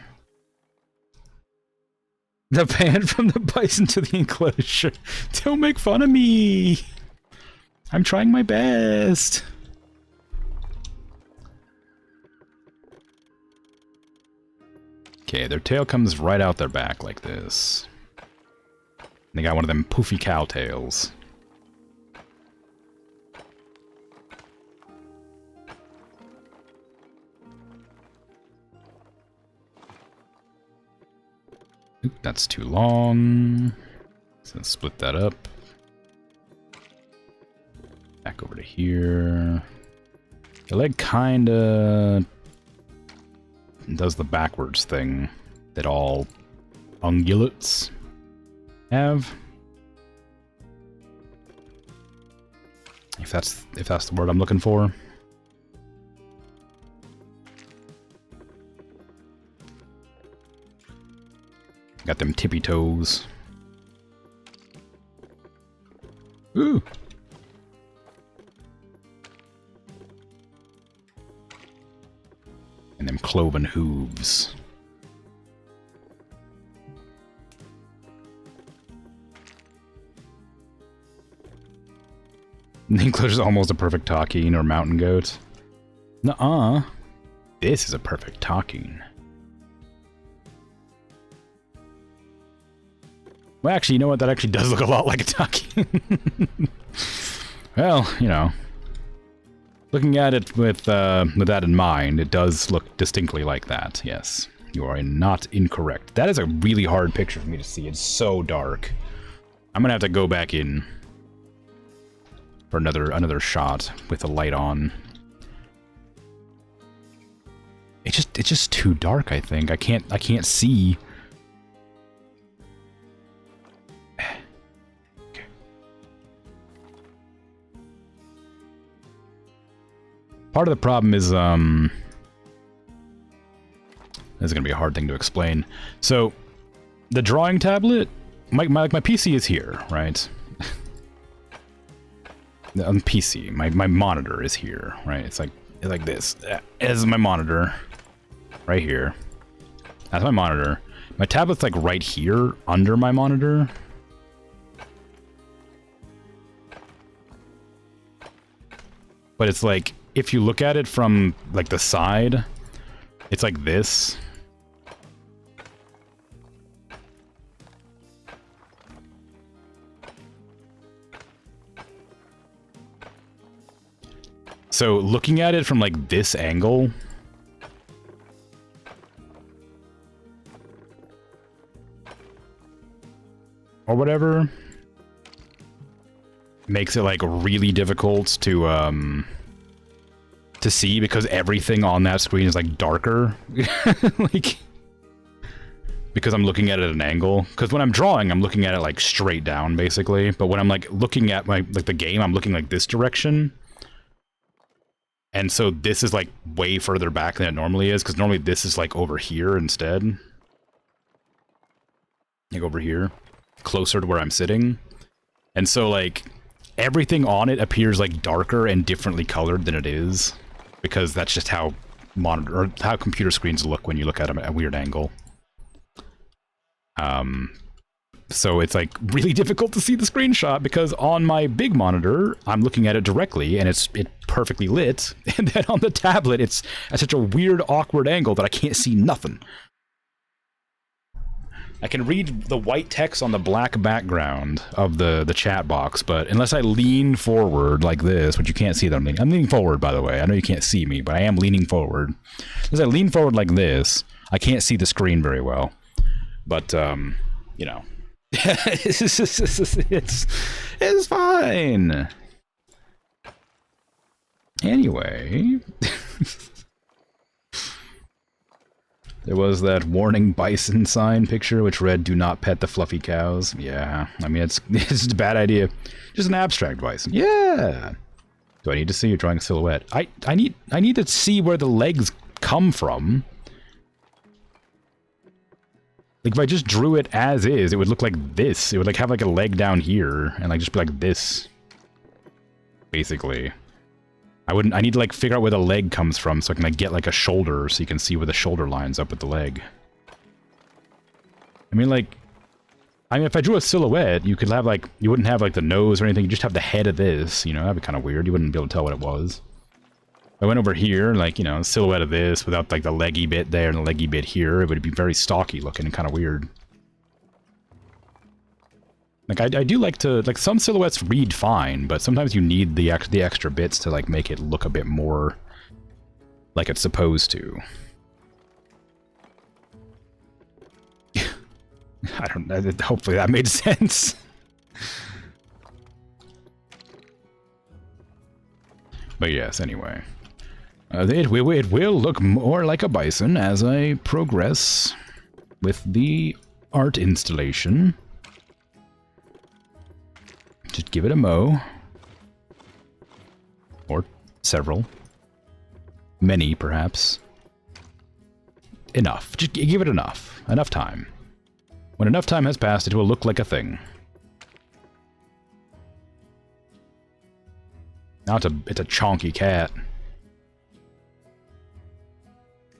[SPEAKER 1] The pan from the bison to the enclosure. Don't make fun of me. I'm trying my best. Okay, their tail comes right out their back like this. They got one of them poofy cow tails. Oop, that's too long. So let's split that up. Back over to here. The leg kinda does the backwards thing that all ungulates have. If that's the word I'm looking for. Got them tippy toes. Ooh. And them cloven hooves. The enclosure's almost a perfect Talking or mountain goat. Nuh-uh. This is a perfect Talking. Well, actually, you know what? That actually does look a lot like a Talking. Well, you know. Looking at it with that in mind, it does look distinctly like that, yes. You are not incorrect. That is a really hard picture for me to see. It's so dark. I'm gonna have to go back in for another shot with the light on. It's just too dark, I think. I can't see. Okay. Part of the problem is this is gonna be a hard thing to explain. So the drawing tablet, my PC is here, right? On PC, my monitor is here, right? It's like this. This is my monitor, right here. That's my monitor. My tablet's like right here under my monitor. But it's like, if you look at it from like the side, it's like this. So looking at it from like this angle, or whatever, makes it like really difficult to see because everything on that screen is like darker. Like, because I'm looking at it at an angle. Because when I'm drawing, I'm looking at it like straight down basically. But when I'm like looking at the game, I'm looking like this direction. And so this is like way further back than it normally is, because normally this is like over here instead. Like over here, closer to where I'm sitting. And so like everything on it appears like darker and differently colored than it is, because that's just how how computer screens look when you look at them at a weird angle. So it's like really difficult to see the screenshot because on my big monitor, I'm looking at it directly and it's perfectly lit. And then on the tablet, it's at such a weird, awkward angle that I can't see nothing. I can read the white text on the black background of the chat box, but unless I lean forward like this, which you can't see that I'm leaning forward, by the way. I know you can't see me, but I am leaning forward. As I lean forward like this, I can't see the screen very well. But, you know. it's fine. Anyway, there was that warning bison sign picture which read "Do not pet the fluffy cows." Yeah, I mean it's a bad idea. Just an abstract bison. Yeah. Do I need to see you drawing a silhouette? I need to see where the legs come from. Like, if I just drew it as is, it would look like this. It would, like, have, like, a leg down here, and, like, just be like this. Basically. I need to, like, figure out where the leg comes from so I can, like, get, like, a shoulder so you can see where the shoulder lines up with the leg. I mean, like... if I drew a silhouette, you could have, like... You wouldn't have, like, the nose or anything. You just have the head of this, you know? That'd be kind of weird. You wouldn't be able to tell what it was. I went over here, like, you know, silhouette of this without, like, the leggy bit there and the leggy bit here. It would be very stocky looking and kind of weird. Like, I do like to... Like, some silhouettes read fine, but sometimes you need the extra bits to, like, make it look a bit more like it's supposed to. I don't know. Hopefully that made sense. But yes, anyway. It will look more like a bison as I progress with the art installation. Just give it a mow. Or several. Many, perhaps. Enough. Just give it enough. Enough time. When enough time has passed, it will look like a thing. Now it's a chonky cat.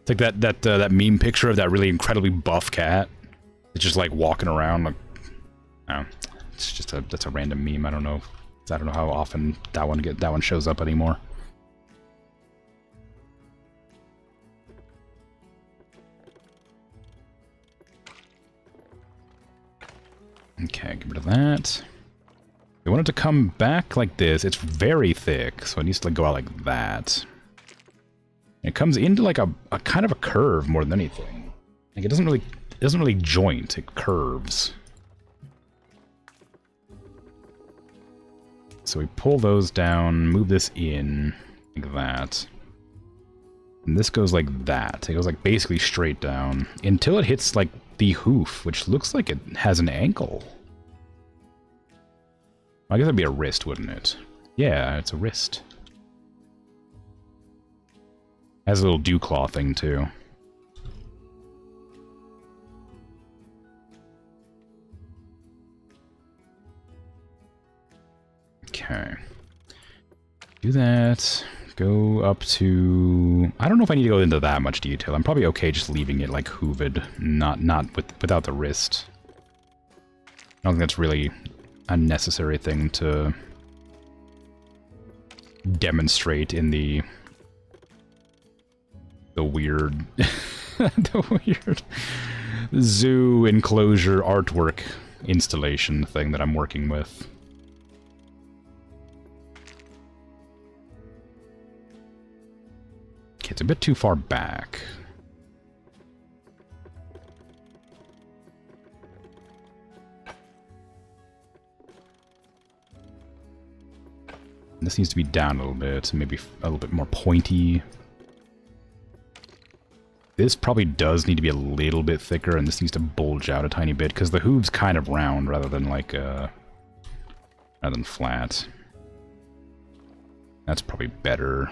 [SPEAKER 1] It's like that meme picture of that really incredibly buff cat. It's just like walking around like, oh, it's just that's a random meme. I don't know how often that one shows up anymore. Okay, get rid of that. We want it to come back like this. It's very thick, so it needs to go out like that. It comes into like a kind of a curve more than anything. Like it doesn't really joint, it curves. So we pull those down, move this in like that. And this goes like that. It goes like basically straight down until it hits like the hoof, which looks like it has an ankle. I guess that'd be a wrist, wouldn't it? Yeah, it's a wrist. Has a little dew claw thing, too. Okay. Do that. Go up to... I don't know if I need to go into that much detail. I'm probably okay just leaving it like hooved, without the wrist. I don't think that's really a necessary thing to demonstrate in the weird the weird zoo enclosure artwork installation thing that I'm working with. Okay, it's a bit too far back. This needs to be down a little bit, maybe a little bit more pointy. This probably does need to be a little bit thicker, and this needs to bulge out a tiny bit, because the hoove's kind of round rather than like, rather than flat. That's probably better.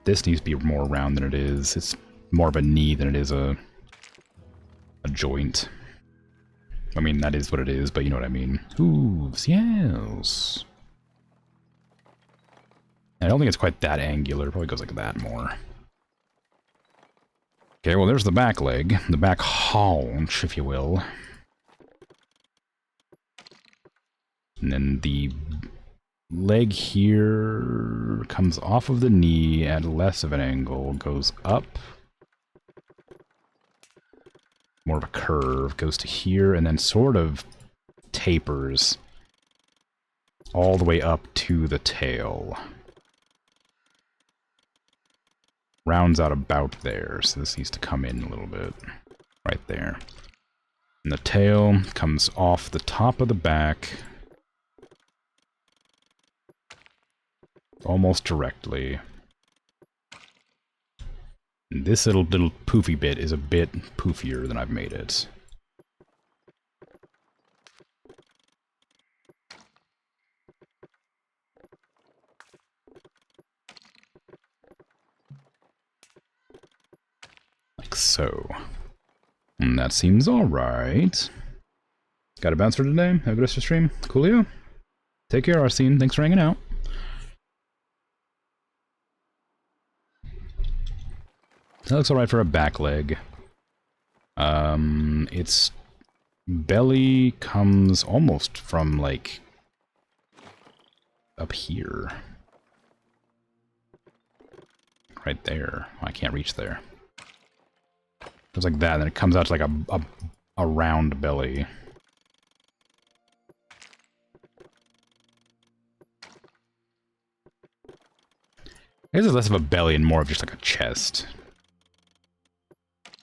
[SPEAKER 1] This needs to be more round than it is. It's more of a knee than it is a joint. I mean, that is what it is, but you know what I mean. Hooves, yes. I don't think it's quite that angular. It probably goes like that more. Okay, well, there's the back leg. The back haunch, if you will. And then the leg here comes off of the knee at less of an angle, goes up. More of a curve, goes to here, and then sort of tapers all the way up to the tail. Rounds out about there, so this needs to come in a little bit. Right there. And the tail comes off the top of the back. Almost directly. And this little poofy bit is a bit poofier than I've made it. Like so. And that seems alright. Got a bouncer today? Have a good rest of the stream. Coolio. Take care, Arsene. Thanks for hanging out. That looks alright for a back leg. Its belly comes almost from, like, up here. Right there. I can't reach there. Goes like that, and then it comes out to like a round belly. I guess it's less of a belly and more of just like a chest.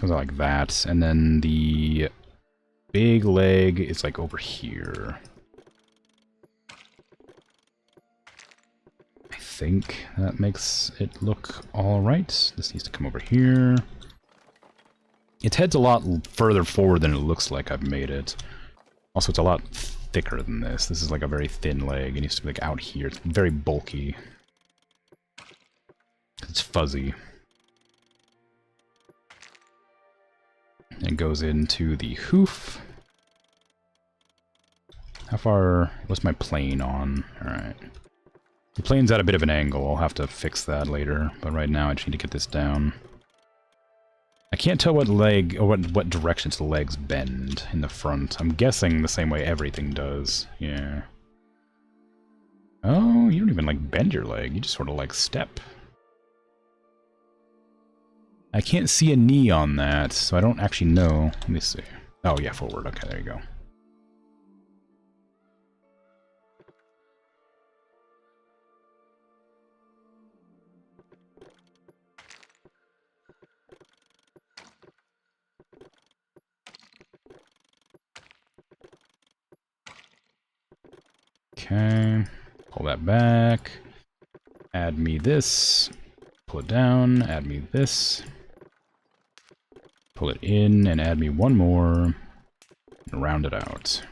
[SPEAKER 1] Goes out like that, and then the big leg is like over here. I think that makes it look alright. This needs to come over here. Its head's a lot further forward than it looks like I've made it. Also, it's a lot thicker than this. This is like a very thin leg. It needs to be like out here. It's very bulky. It's fuzzy. It goes into the hoof. How far... what's my plane on? Alright. The plane's at a bit of an angle. I'll have to fix that later. But right now I just need to get this down. I can't tell what leg, or what directions the legs bend in the front. I'm guessing the same way everything does. Yeah. Oh, you don't even, like, bend your leg. You just sort of, like, step. I can't see a knee on that, so I don't actually know. Let me see. Oh, yeah, forward. Okay, there you go. Okay, pull that back, add me this, pull it down, add me this, pull it in, and add me one more, and round it out.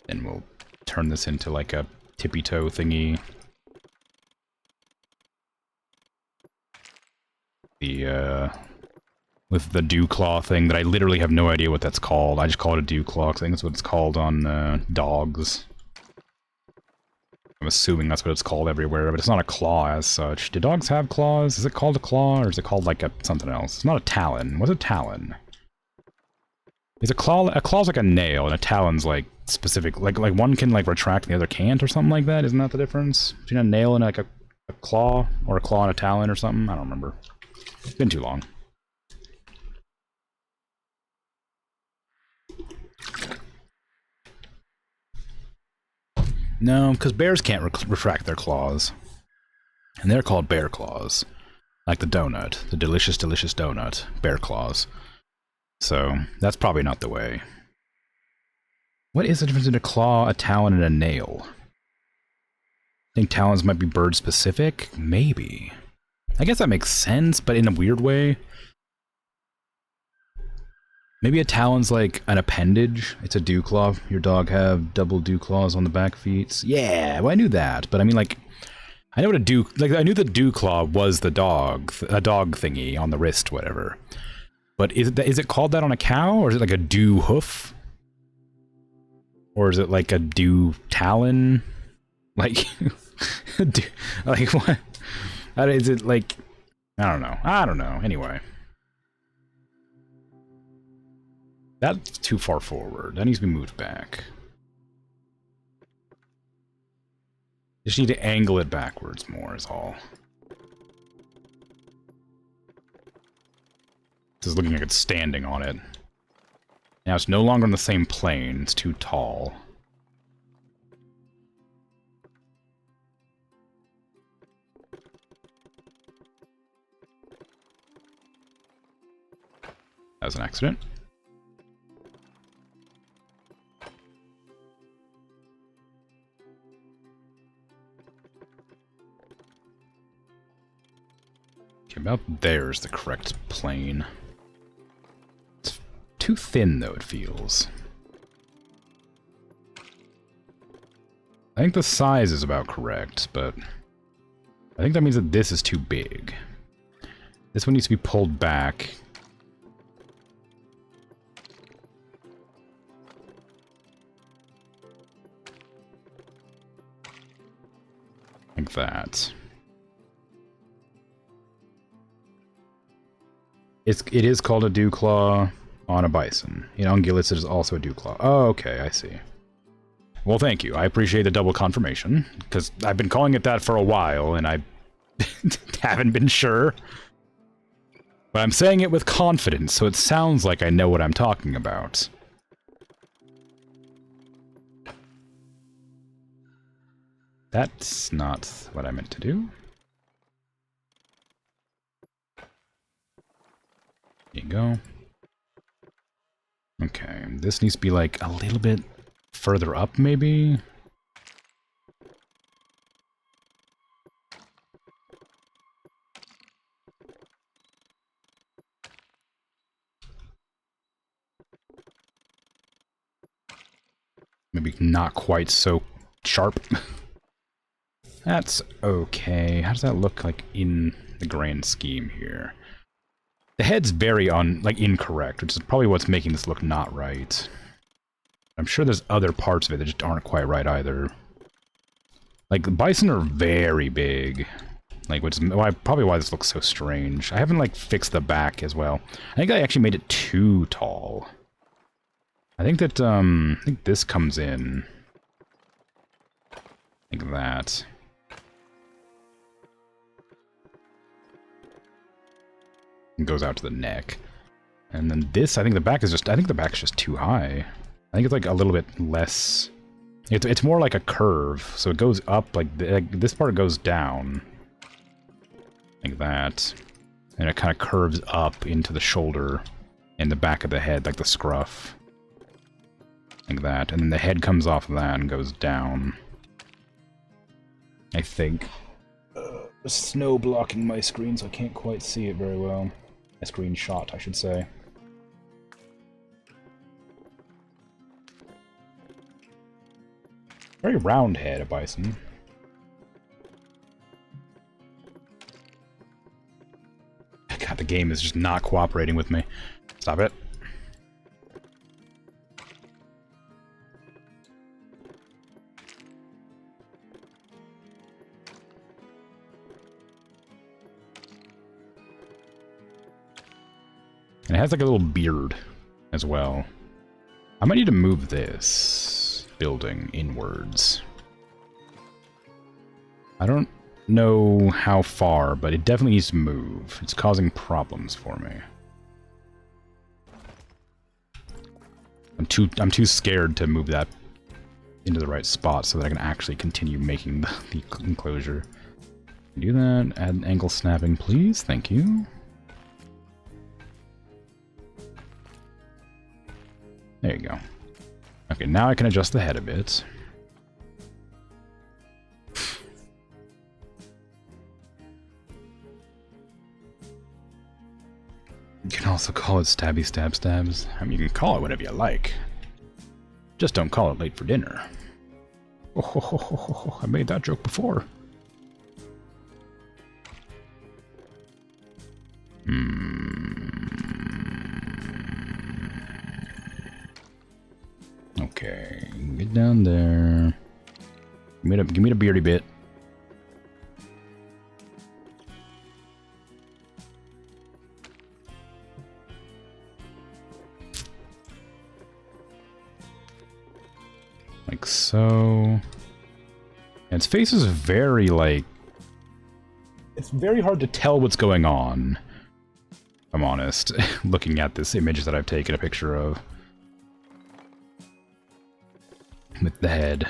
[SPEAKER 1] Then we'll turn this into like a tippy toe thingy. With the dew claw thing that I literally have no idea what that's called. I just call it a dew claw, 'cause I think that's what it's called on dogs. I'm assuming that's what it's called everywhere, but it's not a claw as such. Do dogs have claws? Is it called a claw, or is it called like something else? It's not a talon. What's a talon? Is a claw's like a nail, and a talon's like specific, like one can like retract and the other can't, or something like that? Isn't that the difference between a nail and like a claw, or a claw and a talon or something? I don't remember. It's been too long. No, because bears can't retract their claws. And they're called bear claws. Like the donut. The delicious, delicious donut. Bear claws. So, that's probably not the way. What is the difference between a claw, a talon, and a nail? I think talons might be bird specific? Maybe. I guess that makes sense, but in a weird way. Maybe a talon's like an appendage. It's a dew claw. Your dog have double dew claws on the back feet. Yeah, well, I knew that, but I mean, like, I know what a dew, like, I knew the dew claw was the dog, a dog thingy on the wrist, whatever. But is it called that on a cow, or is it like a dew hoof? Or is it like a dew talon? Like, like what? Is it like, I don't know. I don't know. Anyway. That's too far forward. That needs to be moved back. Just need to angle it backwards more is all. This is looking like it's standing on it. Now it's no longer on the same plane. It's too tall. That was an accident. Okay, about there's the correct plane. It's too thin, though, it feels. I think the size is about correct, but I think that means that this is too big. This one needs to be pulled back. Like that. It is called a dew claw on a bison. In ungulates, it is also a dew claw. Oh, okay, I see. Well, thank you. I appreciate the double confirmation, because I've been calling it that for a while, and I haven't been sure. But I'm saying it with confidence, so it sounds like I know what I'm talking about. That's not what I meant to do. There you go. Okay, this needs to be like a little bit further up, maybe? Maybe not quite so sharp. That's okay. How does that look like in the grand scheme here? The head's very incorrect, which is probably what's making this look not right. I'm sure there's other parts of it that just aren't quite right either. Like, the bison are very big. Like, which is probably why this looks so strange. I haven't, like, fixed the back as well. I think I actually made it too tall. I think that, I think this comes in. Like that. And goes out to the neck. And then this, I think the back is just, I think the back's just too high. I think it's like a little bit less, it's more like a curve. So it goes up, like this part goes down. Like that. And it kind of curves up into the shoulder and the back of the head, like the scruff. Like that. And then the head comes off of that and goes down. I think. The snow blocking my screen, so I can't quite see it very well. A screenshot, I should say. Very round head, a bison. God, the game is just not cooperating with me. Stop it. And it has like a little beard as well. I might need to move this building inwards. I don't know how far, but it definitely needs to move. It's causing problems for me. I'm too scared to move that into the right spot so that I can actually continue making the enclosure. Do that. Add angle snapping, please. Thank you. There you go. Okay, now I can adjust the head a bit. You can also call it stabby stab stabs. I mean, you can call it whatever you like. Just don't call it late for dinner. Oh, I made that joke before. Okay, get down there. Give me the beardy bit. Like so. And its face is very, like... It's very hard to tell what's going on, if I'm honest, looking at this image that I've taken a picture of. With the head.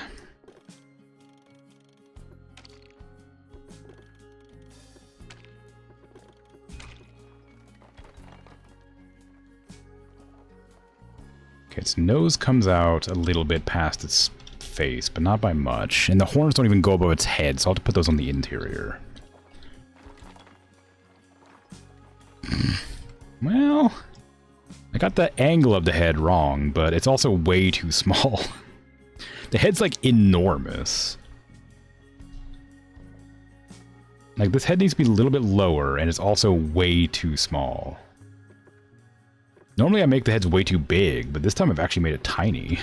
[SPEAKER 1] Okay, its nose comes out a little bit past its face, but not by much. And the horns don't even go above its head, so I'll have to put those on the interior. Well, I got the angle of the head wrong, but it's also way too small. The head's, like, enormous. Like, this head needs to be a little bit lower, and it's also way too small. Normally I make the heads way too big, but this time I've actually made it tiny.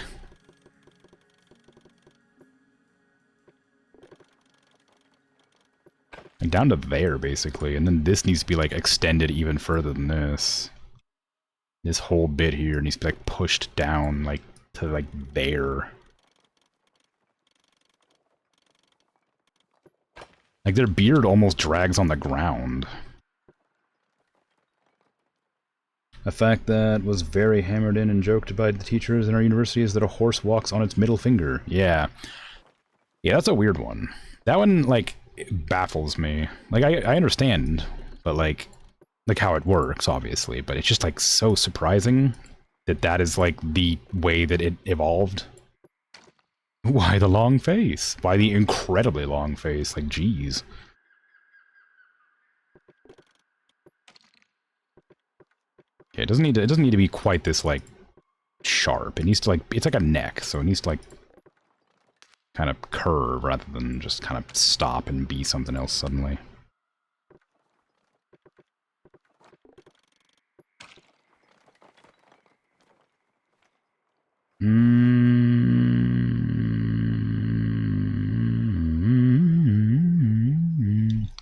[SPEAKER 1] Like, down to there, basically, and then this needs to be, like, extended even further than this. This whole bit here needs to be, like, pushed down, like, to, like, there. Like, their beard almost drags on the ground. A fact that was very hammered in and joked by the teachers in our university is that a horse walks on its middle finger. Yeah. Yeah, that's a weird one. That one, like, it baffles me. Like, I understand, but, like how it works, obviously, but it's just, like, so surprising that that is, like, the way that it evolved. Why the long face? Why the incredibly long face? Like, geez. Okay, it doesn't need to be quite this, like, sharp. It needs to, like, it's like a neck, so it needs to, like, kind of curve rather than just kind of stop and be something else suddenly.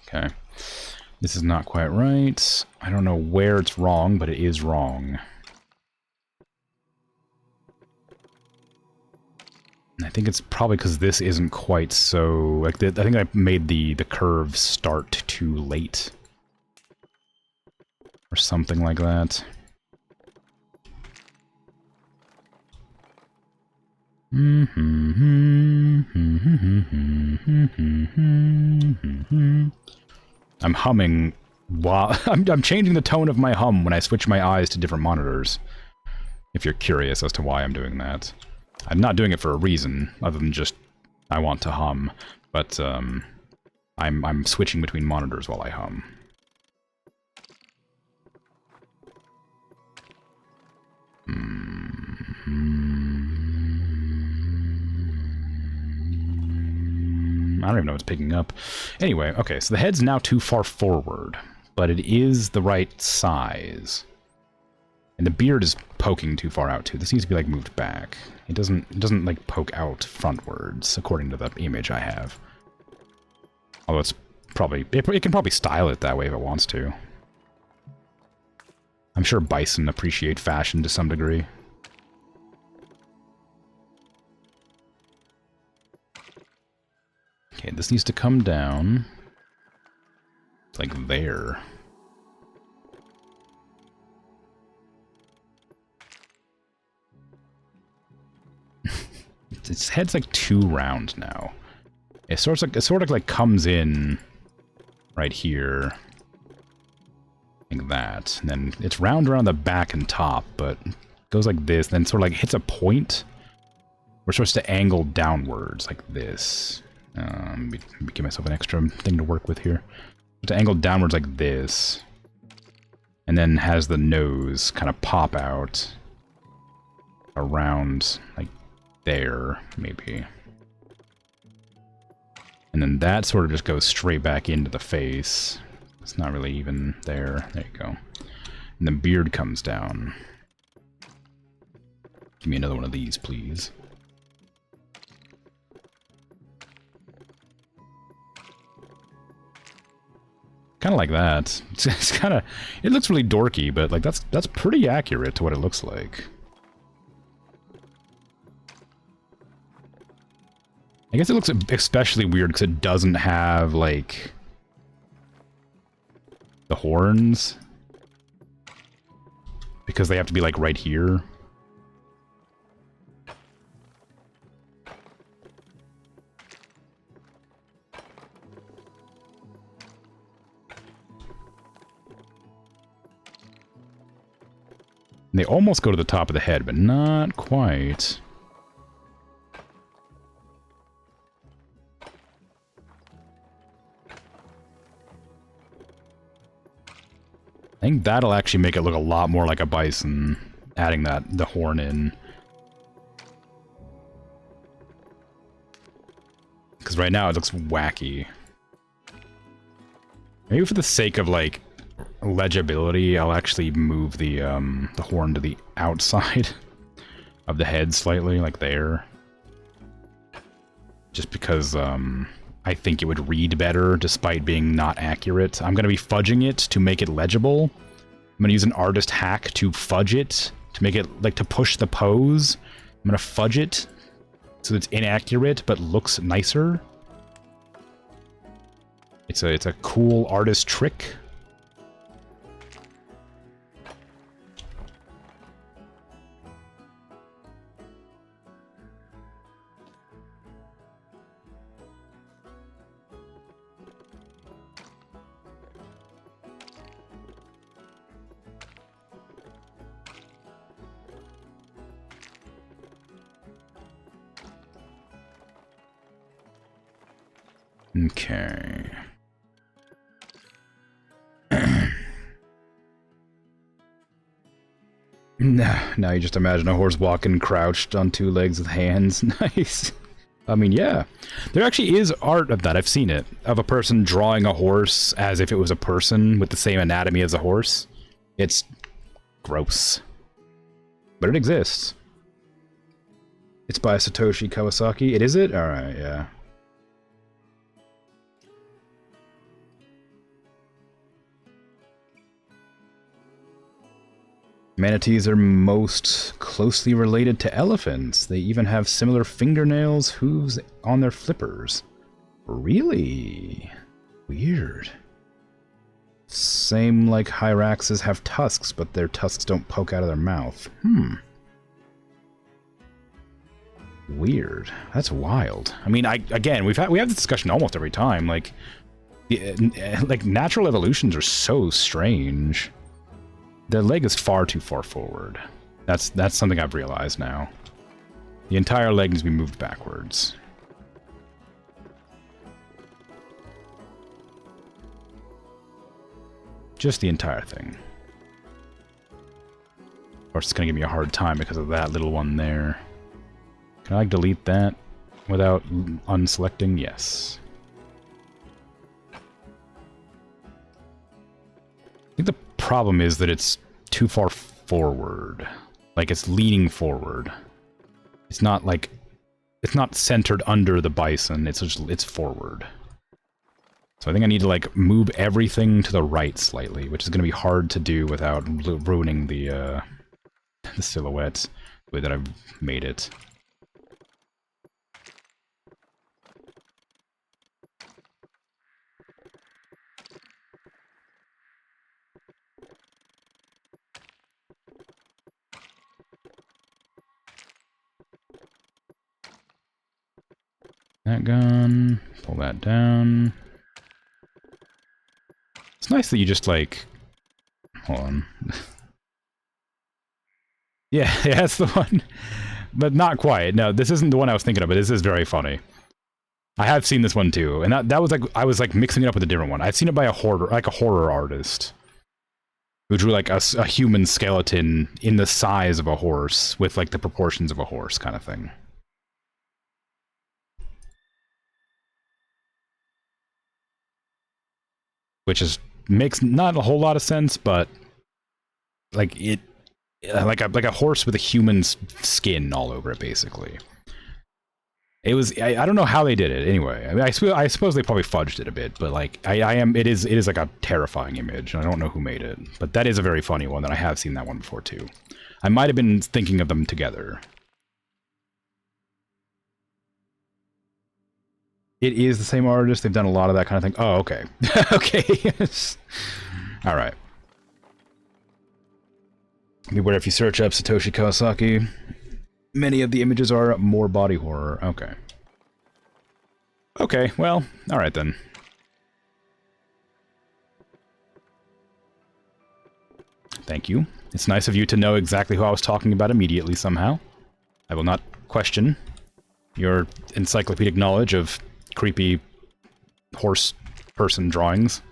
[SPEAKER 1] Okay. This is not quite right. I don't know where it's wrong, but it is wrong. I think it's probably because this isn't quite so... Like, I think I made the curve start too late. Or something like that. I'm humming while... I'm changing the tone of my hum when I switch my eyes to different monitors. If you're curious as to why I'm doing that. I'm not doing it for a reason, other than just I want to hum. But, I'm switching between monitors while I hum. I don't even know what's picking up. Anyway, okay, so the head's now too far forward, but it is the right size. And the beard is poking too far out, too. This needs to be, like, moved back. It doesn't like, poke out frontwards, according to the image I have. Although it's probably... It can probably style it that way if it wants to. I'm sure bison appreciate fashion to some degree. Okay, this needs to come down. It's like there. Its head's like too round now. It sort of like comes in right here. Like that. And then it's round around the back and top, but goes like this, then sort of like hits a point. We're supposed to angle downwards like this. Let me give myself an extra thing to work with here. To angle downwards like this. And then has the nose kind of pop out around like there, maybe. And then that sort of just goes straight back into the face. It's not really even there. There you go. And the beard comes down. Give me another one of these, please. Kind of like that. It's kind of... It looks really dorky, but like that's pretty accurate to what it looks like. I guess it looks especially weird because it doesn't have, like... the horns. Because they have to be, like, right here. They almost go to the top of the head, but not quite. I think that'll actually make it look a lot more like a bison, adding the horn in. Because right now it looks wacky. Maybe for the sake of, like, legibility, I'll actually move the horn to the outside of the head slightly, like there. Just because, I think it would read better, despite being not accurate. I'm going to be fudging it to make it legible. I'm going to use an artist hack to fudge it, to make it, like, to push the pose. I'm going to fudge it so it's inaccurate, but looks nicer. It's a cool artist trick. Okay. Now you just imagine a horse walking crouched on two legs with hands. Nice. I mean, yeah. There actually is art of that. I've seen it. Of a person drawing a horse as if it was a person with the same anatomy as a horse. It's gross. But it exists. It's by Satoshi Kawasaki. It is it? Alright, yeah. Manatees are most closely related to elephants. They even have similar fingernails, hooves on their flippers. Really? Weird. Same like hyraxes have tusks, but their tusks don't poke out of their mouth. Weird. That's wild. I mean, again, we have this discussion almost every time. Like natural evolutions are so strange. The leg is far too far forward. That's something I've realized now. The entire leg needs to be moved backwards. Just the entire thing. Of course, it's going to give me a hard time because of that little one there. Can I delete that without unselecting? Yes. I think the problem is that it's too far forward. Like, it's leaning forward. It's not like... It's not centered under the bison, it's forward. So I think I need to, like, move everything to the right slightly, which is going to be hard to do without ruining the silhouette the way that I've made it. That gun, pull that down. It's nice that you just, like... Hold on. yeah, that's the one. But not quite. No, this isn't the one I was thinking of, but this is very funny. I have seen this one too, and that was like, I was like mixing it up with a different one. I've seen it by a horror artist. Who drew like a human skeleton in the size of a horse, with like the proportions of a horse kind of thing. Which makes not a whole lot of sense, but like like a horse with a human's skin all over it, basically. It was I don't know how they did it anyway. I mean, I suppose they probably fudged it a bit, but like it is like a terrifying image. I don't know who made it, but that is a very funny one that I have seen that one before too. I might have been thinking of them together. It is the same artist. They've done a lot of that kind of thing. Oh, okay. Okay. All right. Beware if you search up Satoshi Kawasaki. Many of the images are more body horror. Okay. Okay, well, all right then. Thank you. It's nice of you to know exactly who I was talking about immediately somehow. I will not question your encyclopedic knowledge of creepy horse person drawings.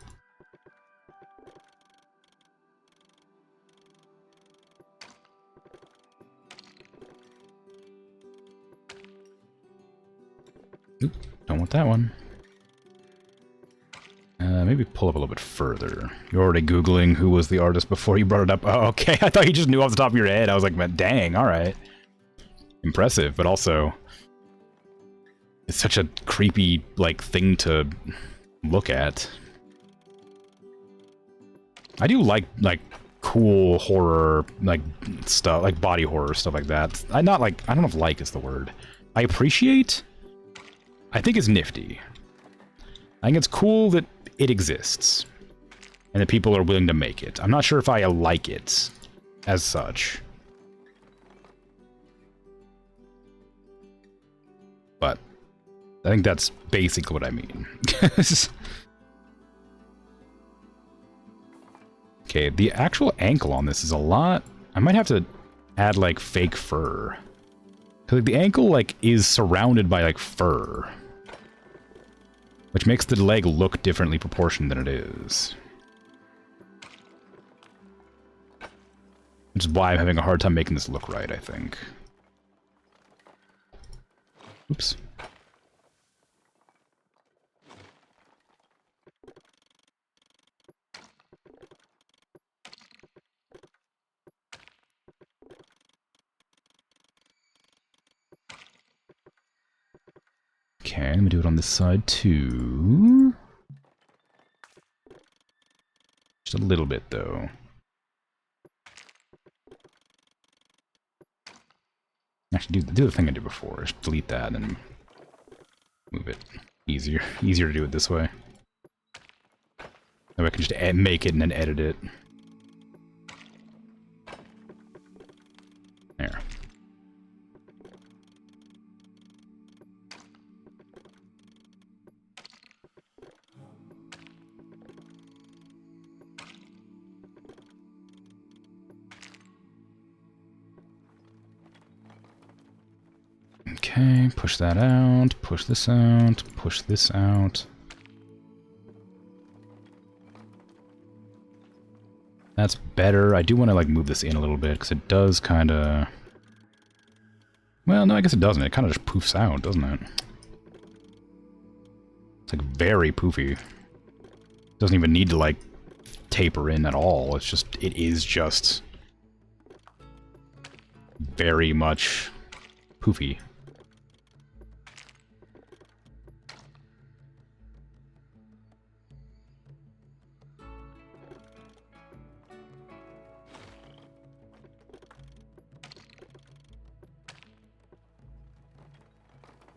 [SPEAKER 1] Oop, don't want that one. Maybe pull up a little bit further. You're already Googling who was the artist before you brought it up. Oh, okay. I thought you just knew off the top of your head. I was like, dang, alright. Impressive, but also... It's such a creepy, like, thing to look at. I do like cool horror, like, stuff, like body horror, stuff like that. I don't know if like is the word. I appreciate? I think it's nifty. I think it's cool that it exists. And that people are willing to make it. I'm not sure if I like it as such. But I think that's basically what I mean. Okay, the actual ankle on this is a lot. I might have to add, like, fake fur. Because, like, the ankle, like, is surrounded by, like, fur. Which makes the leg look differently proportioned than it is. Which is why I'm having a hard time making this look right, I think. Oops. Okay, let me do it on this side too. Just a little bit, though. Actually, do the thing I did before. Just delete that and move it. Easier to do it this way. That way I can just make it and then edit it. There. Okay, push that out, push this out, push this out. That's better. I do want to, like, move this in a little bit, because it does kind of... Well, no, I guess it doesn't. It kind of just poofs out, doesn't it? It's, like, very poofy. Doesn't even need to, like, taper in at all. It's just... It is just... very much poofy.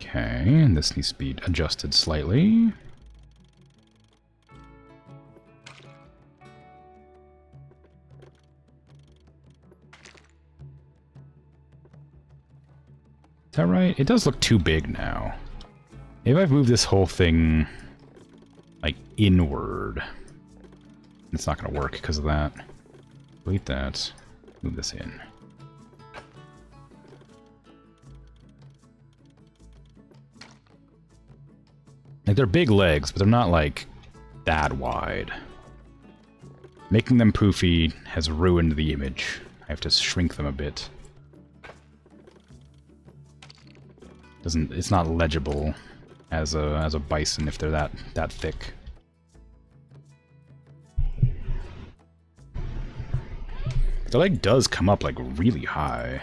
[SPEAKER 1] Okay, and this needs to be adjusted slightly. Is that right? It does look too big now. Maybe I've moved this whole thing, like, inward. It's not going to work because of that. Delete that. Move this in. Like, they're big legs, but they're not, like, that wide. Making them poofy has ruined the image. I have to shrink them a bit. It's not legible as a bison if they're that thick. The leg does come up, like, really high.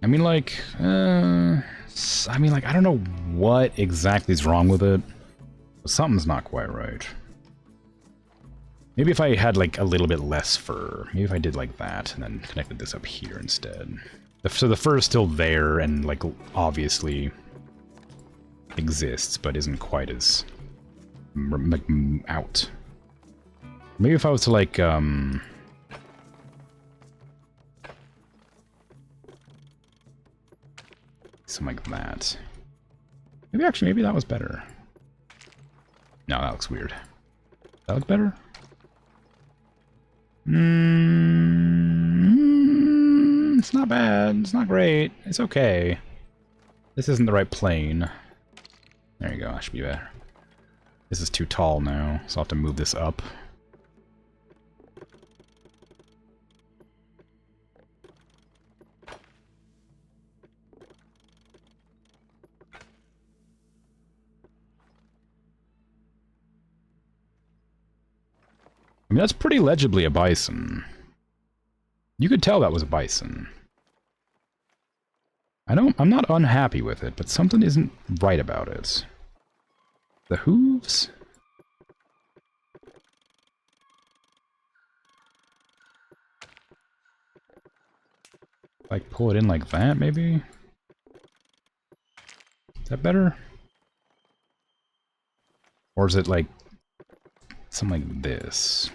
[SPEAKER 1] I mean, like, I don't know what exactly is wrong with it. But something's not quite right. Maybe if I had, like, a little bit less fur. Maybe if I did like that and then connected this up here instead. So the fur is still there and, like, obviously exists, but isn't quite as, like, out. Maybe if I was to, like, something like that. Maybe that was better. No, that looks weird. That look better? It's not bad. It's not great. It's okay. This isn't the right plane. There you go. That should be better. This is too tall now, so I'll have to move this up. I mean, that's pretty legibly a bison. You could tell that was a bison. I'm not unhappy with it, but something isn't right about it. The hooves? Like, pull it in like that, maybe? Is that better? Or is it like something like this?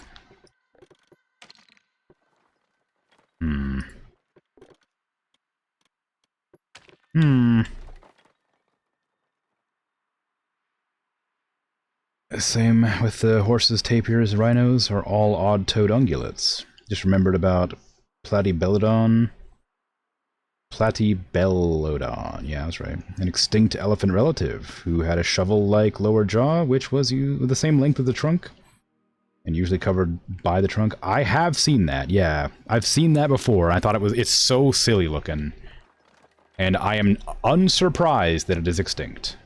[SPEAKER 1] same with the horses, tapirs, rhinos, are all odd-toed ungulates. Just remembered about Platybelodon. Platybelodon, yeah, that's right. An extinct elephant relative who had a shovel-like lower jaw, which was the same length of the trunk, and usually covered by the trunk. I have seen that, yeah. I've seen that before. I thought it's so silly looking. And I am unsurprised that it is extinct.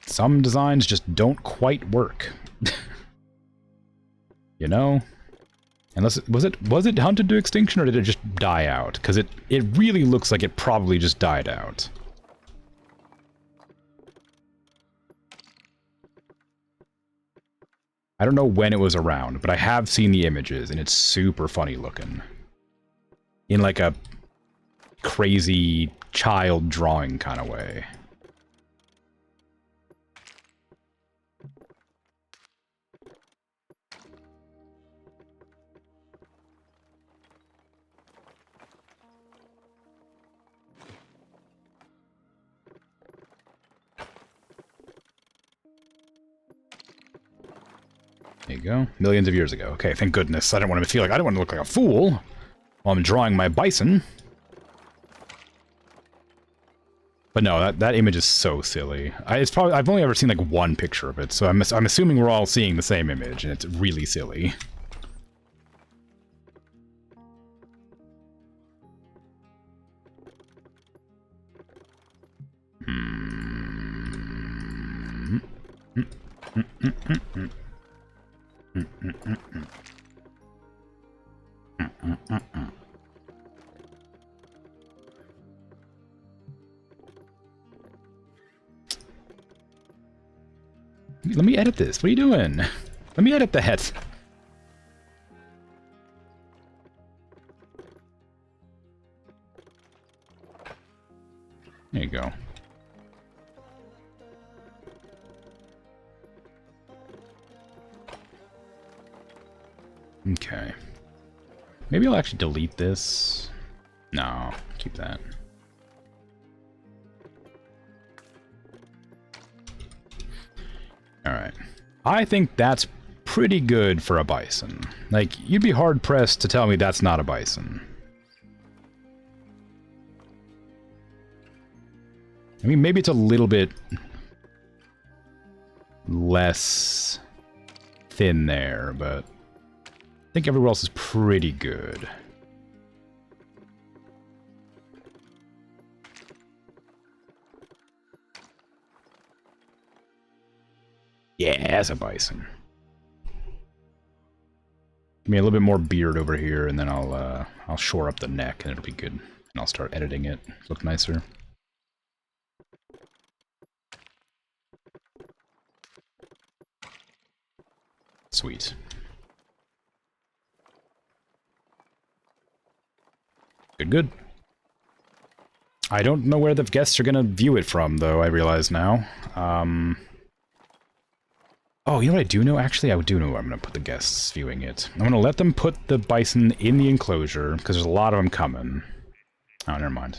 [SPEAKER 1] Some designs just don't quite work. You know? Unless was it hunted to extinction, or did it just die out? Because it really looks like it probably just died out. I don't know when it was around, but I have seen the images, and it's super funny looking. In like a crazy child drawing kind of way. There you go. Millions of years ago. Okay, thank goodness. I don't want to look like a fool while I'm drawing my bison. But no, that image is so silly. I've only ever seen like one picture of it, so I'm assuming we're all seeing the same image, and it's really silly. Let me edit this. What are you doing? Let me edit that. There you go. Okay. Maybe I'll actually delete this. No, keep that. Alright. I think that's pretty good for a bison. Like, you'd be hard-pressed to tell me that's not a bison. I mean, maybe it's a little bit less thin there, but I think everywhere else is pretty good. Yeah, that's a bison. Give me a little bit more beard over here, and then I'll shore up the neck, and it'll be good. And I'll start editing it. Look nicer. Sweet. Good, good. I don't know where the guests are gonna view it from, though, I realize now. Oh, you know what I do know? Actually, I do know where I'm going to put the guests viewing it. I'm going to let them put the bison in the enclosure, because there's a lot of them coming. Oh, never mind.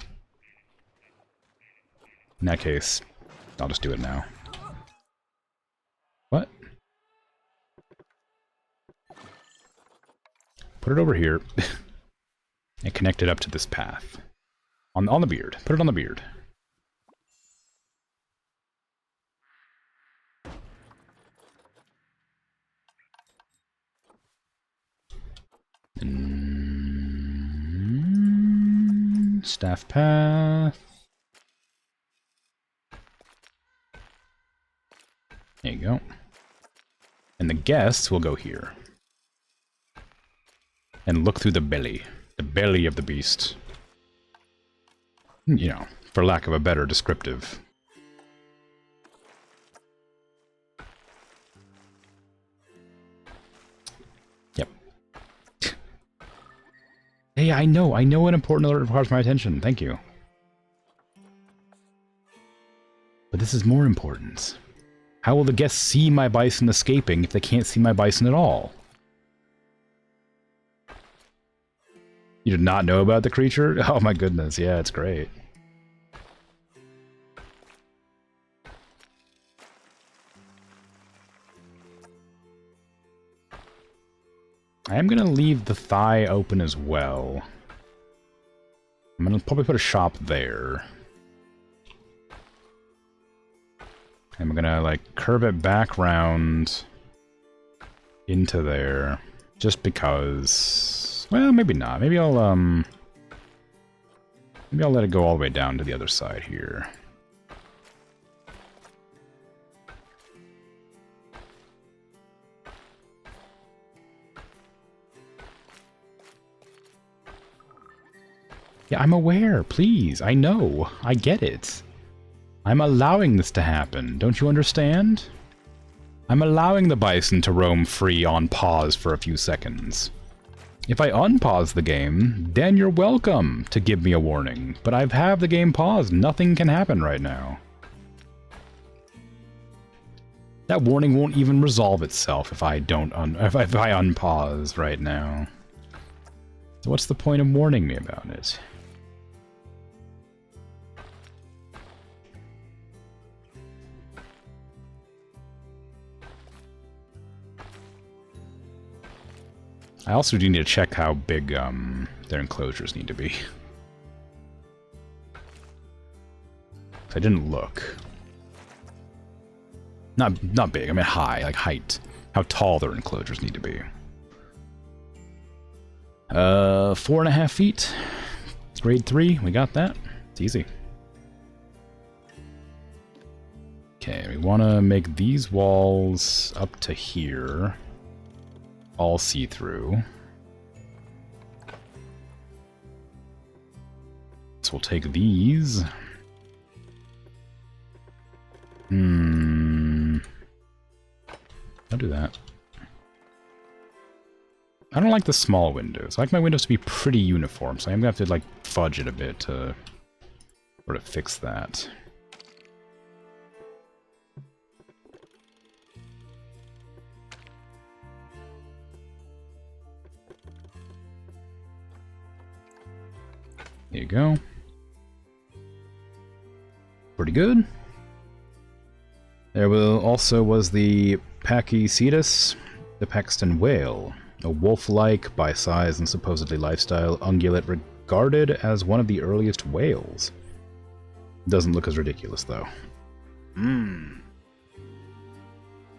[SPEAKER 1] In that case, I'll just do it now. What? Put it over here, and connect it up to this path. On the beard. Put it on the beard. Staff path. There you go. And the guests will go here. And look through the belly. The belly of the beast. You know, for lack of a better descriptive. Yep. Hey, I know an important alert requires my attention. Thank you. But this is more important. How will the guests see my bison escaping if they can't see my bison at all? You did not know about the creature? Oh my goodness, yeah, it's great. I am gonna leave the thigh open as well. I'm gonna probably put a shop there. And we're gonna, like, curve it back round into there. Just because... Well, maybe not. Maybe I'll let it go all the way down to the other side here. Yeah, I'm aware, please. I know. I get it. I'm allowing this to happen. Don't you understand? I'm allowing the bison to roam free on pause for a few seconds. If I unpause the game, then you're welcome to give me a warning. But I've had the game paused. Nothing can happen right now. That warning won't even resolve itself if I don't if I unpause right now. So what's the point of warning me about it? I also do need to check how big their enclosures need to be. I didn't look. Not big, I mean high, like height. How tall their enclosures need to be. 4.5 feet. Grade 3, we got that. It's easy. Okay, we want to make these walls up to here all see-through. So we'll take these. I'll do that. I don't like the small windows. I like my windows to be pretty uniform, so I'm gonna have to, like, fudge it a bit to sort of fix that. There you go. Pretty good. There also was the Pachycetus, the Paxton whale, a wolf-like, by size and supposedly lifestyle, ungulate regarded as one of the earliest whales. Doesn't look as ridiculous, though.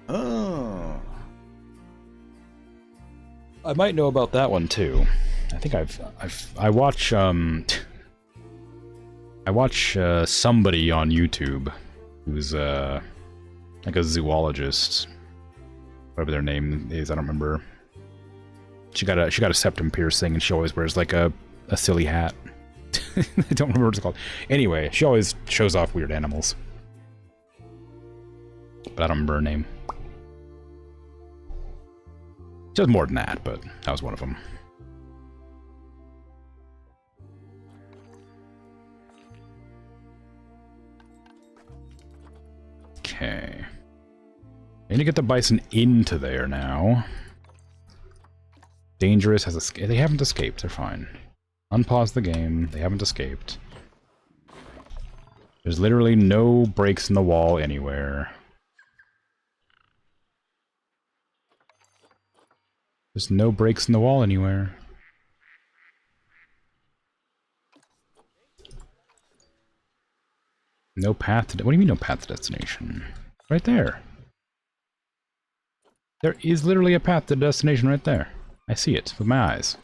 [SPEAKER 1] Oh. I might know about that one, too. I think I watch somebody on YouTube who's like a zoologist, whatever their name is, I don't remember. She got a septum piercing, and she always wears like a silly hat. I don't remember what it's called. Anyway, she always shows off weird animals, but I don't remember her name. She does more than that, but that was one of them. Okay. I need to get the bison into there now. Dangerous has escaped. They haven't escaped. They're fine. Unpause the game. They haven't escaped. There's literally no breaks in the wall anywhere. There's no breaks in the wall anywhere. No path to... What do you mean no path to destination? Right there. There is literally a path to destination right there. I see it with my eyes.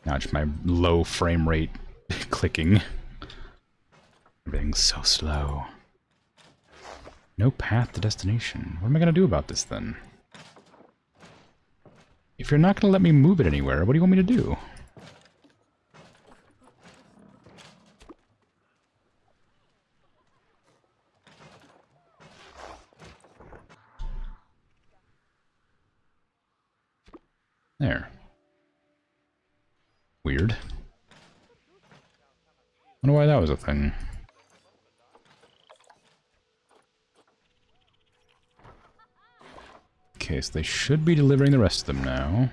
[SPEAKER 1] Now just my low frame rate clicking. Everything's so slow. No path to destination. What am I gonna do about this then? If you're not gonna let me move it anywhere, what do you want me to do? There. Weird. Wonder why that was a thing. Okay, so they should be delivering the rest of them now.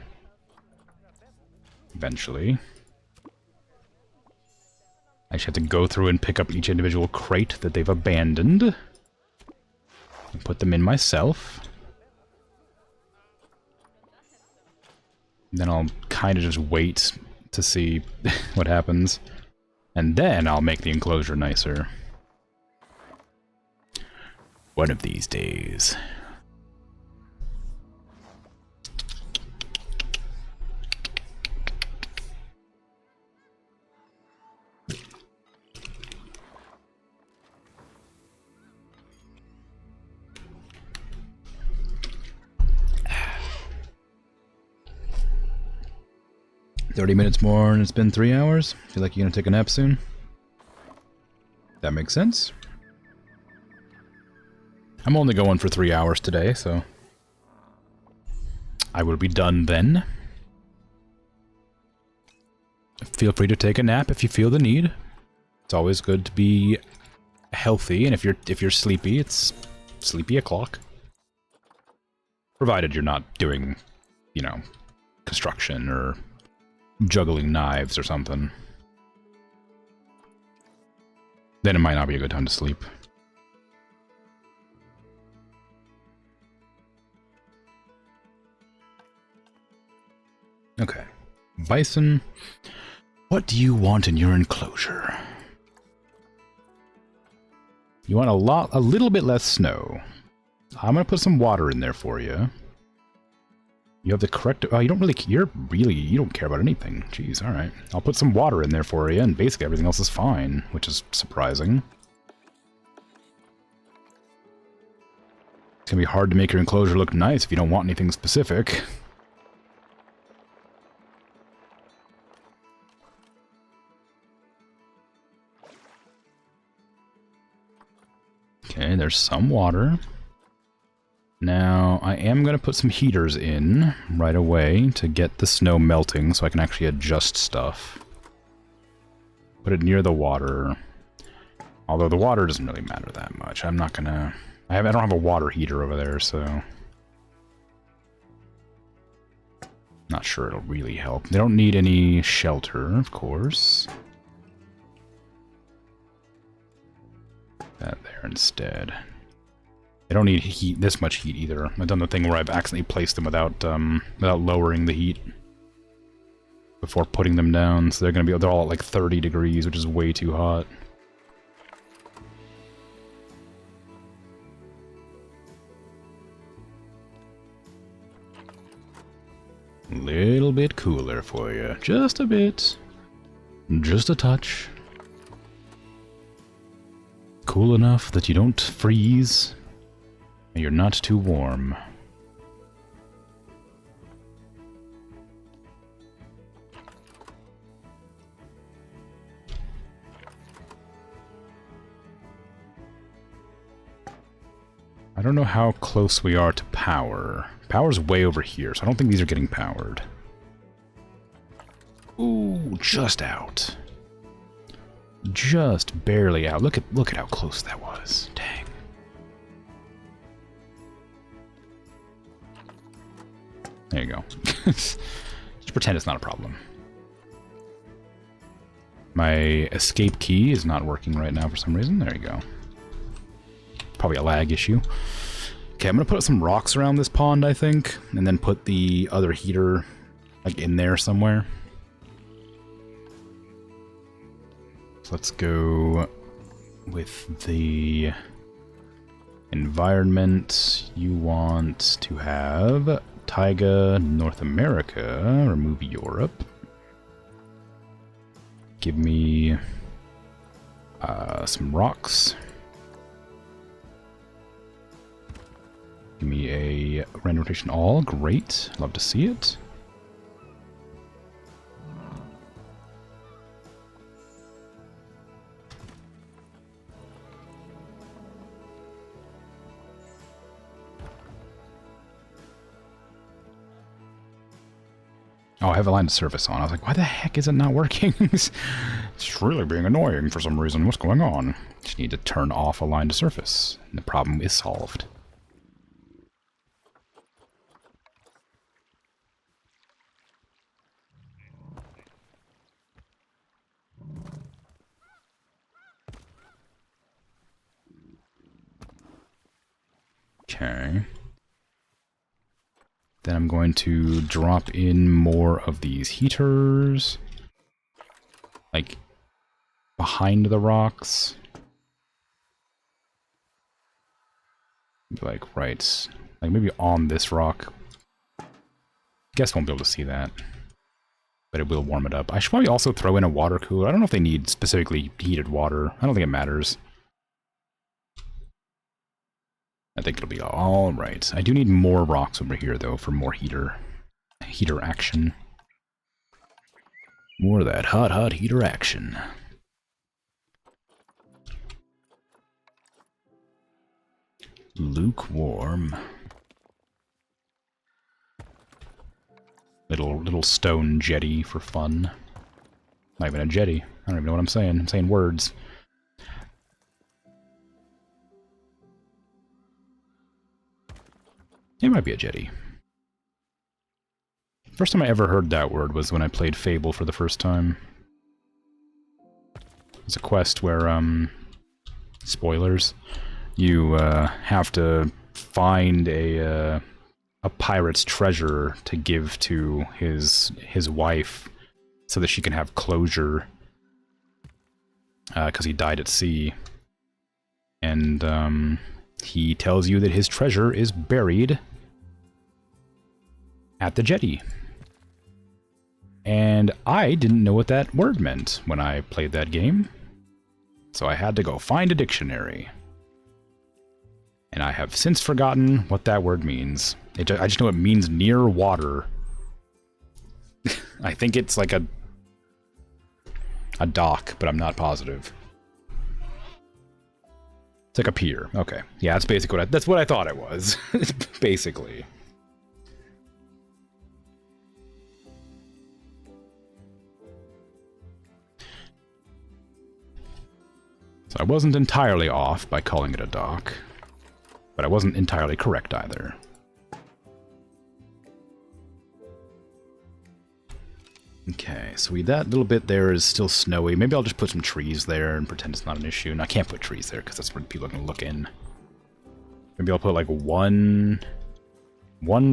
[SPEAKER 1] Eventually. I just have to go through and pick up each individual crate that they've abandoned. And put them in myself. Then I'll kind of just wait to see what happens. And then I'll make the enclosure nicer. One of these days. "30 minutes more and it's been 3 hours? Feel like you're gonna take a nap soon?" That makes sense. I'm only going for 3 hours today, so I will be done then. Feel free to take a nap if you feel the need. It's always good to be healthy, and if you're sleepy, it's sleepy o'clock. Provided you're not doing, you know, construction or juggling knives or something. Then it might not be a good time to sleep. Okay. Bison, what do you want in your enclosure? You want a little bit less snow. I'm gonna put some water in there for you. You have the correct... Oh, you don't care about anything. Jeez, alright. I'll put some water in there for you, and basically everything else is fine, which is surprising. It's gonna be hard to make your enclosure look nice if you don't want anything specific. Okay, there's some water. Now, I am going to put some heaters in right away to get the snow melting so I can actually adjust stuff. Put it near the water. Although the water doesn't really matter that much. I'm not gonna... I don't have a water heater over there, so... Not sure it'll really help. They don't need any shelter, of course. That there instead. They don't need heat, this much heat either. I've done the thing where I've accidentally placed them without lowering the heat before putting them down. So they're all at like 30 degrees, which is way too hot. Little bit cooler for you. Just a bit. Just a touch. Cool enough that you don't freeze. And you're not too warm. I don't know how close we are to power. Power's way over here, so I don't think these are getting powered. Ooh, just out. Just barely out. Look at how close that was. Dang. There you go. Just pretend it's not a problem. My escape key is not working right now for some reason. There you go. Probably a lag issue. Okay, I'm gonna put some rocks around this pond, I think, and then put the other heater like in there somewhere. So let's go with the environment. You want to have Taiga, North America, remove Europe. Give me some rocks. Give me a random rotation all. Great. Love to see it. Oh, I have a line of service on. I was like, why the heck is it not working? It's really being annoying for some reason. What's going on? Just need to turn off a line to surface, and the problem is solved. Okay. Then I'm going to drop in more of these heaters. Like, behind the rocks. Like, right. Like, maybe on this rock. Guess won't be able to see that. But it will warm it up. I should probably also throw in a water cooler. I don't know if they need specifically heated water. I don't think it matters. I think it'll be all right. I do need more rocks over here, though, for more heater action. More of that hot heater action. Lukewarm. Little stone jetty for fun. Not even a jetty. I don't even know what I'm saying. I'm saying words. It might be a jetty. First time I ever heard that word was when I played Fable for the first time. It's a quest where, spoilers, you have to find a pirate's treasure to give to his wife so that she can have closure, because he died at sea. And he tells you that his treasure is buried at the jetty. And I didn't know what that word meant when I played that game. So I had to go find a dictionary. And I have since forgotten what that word means. I just know it means near water. I think it's like a dock, but I'm not positive. It's like a pier. Okay. Yeah, that's basically that's what I thought it was. Basically. So I wasn't entirely off by calling it a dock, but I wasn't entirely correct either. Okay, so that little bit there is still snowy. Maybe I'll just put some trees there and pretend it's not an issue. And I can't put trees there because that's where people are going to look in. Maybe I'll put like one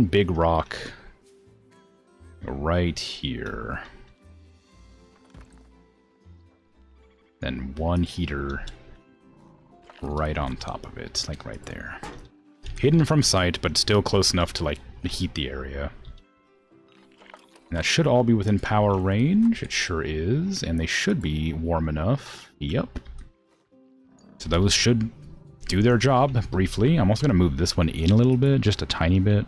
[SPEAKER 1] big rock right here. Then one heater right on top of it, like right there. Hidden from sight, but still close enough to like heat the area. And that should all be within power range. It sure is, and they should be warm enough. Yep. So those should do their job briefly. I'm also going to move this one in a little bit, just a tiny bit,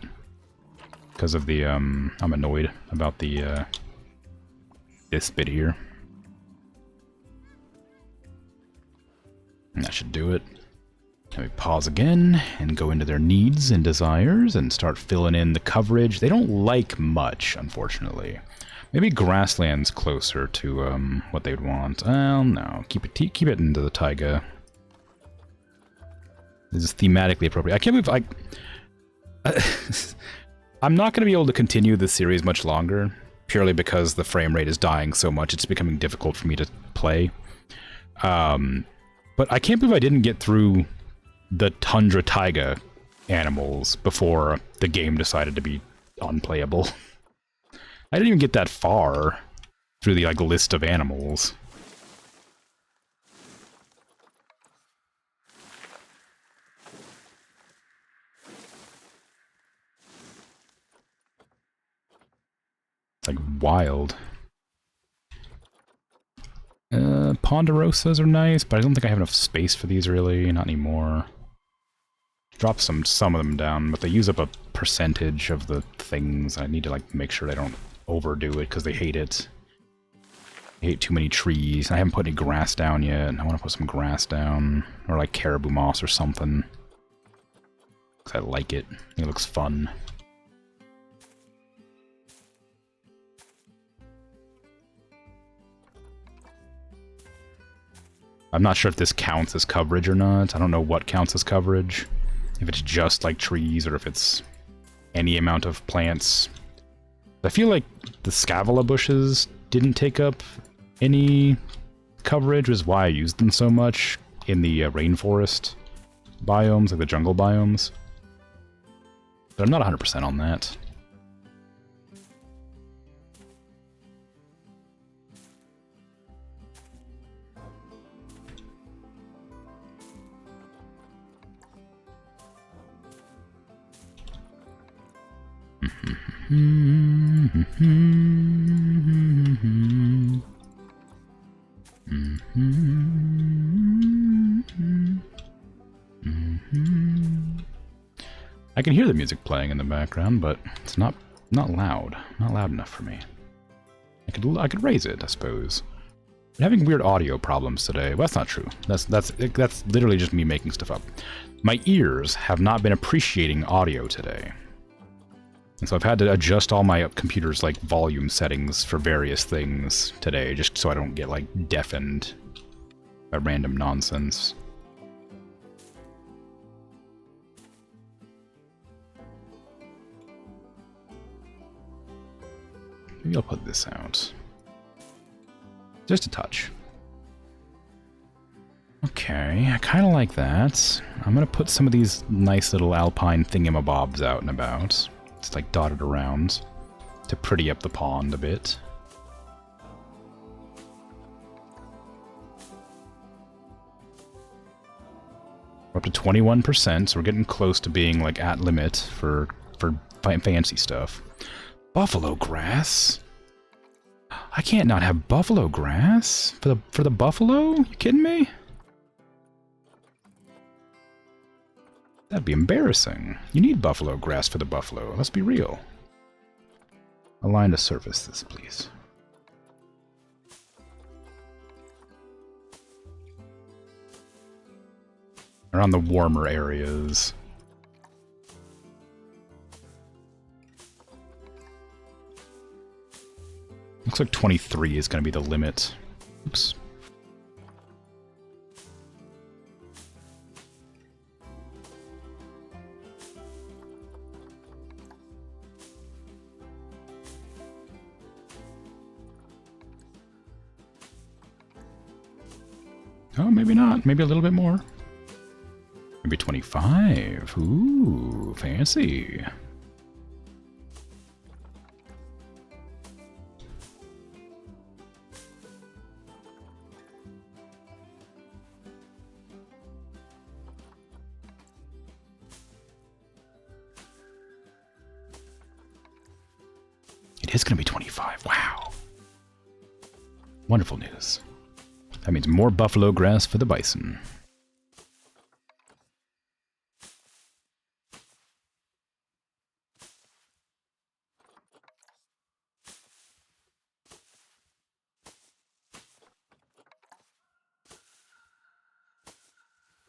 [SPEAKER 1] because of the I'm annoyed about the this bit here. And that should do it. Let me pause again and go into their needs and desires and start filling in the coverage. They don't like much, unfortunately. Maybe grassland's closer to what they'd want. Well, no, keep it into the taiga. This is thematically appropriate. I can't believe I'm not going to be able to continue this series much longer, purely because the frame rate is dying so much. It's becoming difficult for me to play. But I can't believe I didn't get through the tundra taiga animals before the game decided to be unplayable. I didn't even get that far through the list of animals. It's like wild. Ponderosas are nice, but I don't think I have enough space for these really, not anymore. Drop some of them down, but they use up a percentage of the things. I need to make sure they don't overdo it because they hate it. They hate too many trees. I haven't put any grass down yet. I want to put some grass down, or like caribou moss or something. Because I like it. It looks fun. I'm not sure if this counts as coverage or not. I don't know what counts as coverage. If it's just like trees or if it's any amount of plants. I feel like the Scavala bushes didn't take up any coverage, which is why I used them so much in the rainforest biomes, like the jungle biomes. But I'm not 100% on that. I can hear the music playing in the background, but it's not loud. Not loud enough for me. I could raise it, I suppose. I'm having weird audio problems today. Well, that's not true. That's literally just me making stuff up. My ears have not been appreciating audio today. And so I've had to adjust all my computer's like volume settings for various things today, just so I don't get like deafened by random nonsense. Maybe I'll put this out. Just a touch. Okay, I kind of like that. I'm going to put some of these nice little alpine thingamabobs out and about. It's like dotted around to pretty up the pond a bit. We're up to 21%, so we're getting close to being like at limit for fancy stuff. Buffalo grass? I can't not have buffalo grass for the buffalo? You kidding me? That'd be embarrassing. You need buffalo grass for the buffalo. Let's be real. Align to surface this, please. Around the warmer areas. Looks like 23 is going to be the limit. Oops. Oh, maybe not. Maybe a little bit more. Maybe 25. Ooh, fancy. It is going to be 25. Wow. Wonderful news. That means more buffalo grass for the bison.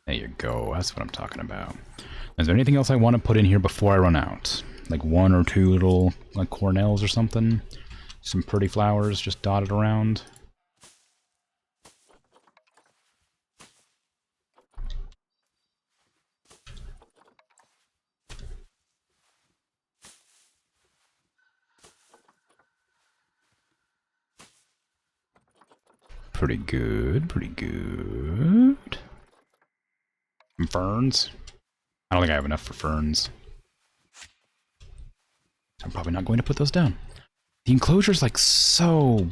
[SPEAKER 1] There you go. That's what I'm talking about. Is there anything else I want to put in here before I run out? Like one or two little like cornels or something? Some pretty flowers just dotted around? Pretty good, pretty good. Some ferns. I don't think I have enough for ferns. I'm probably not going to put those down. The enclosure's like so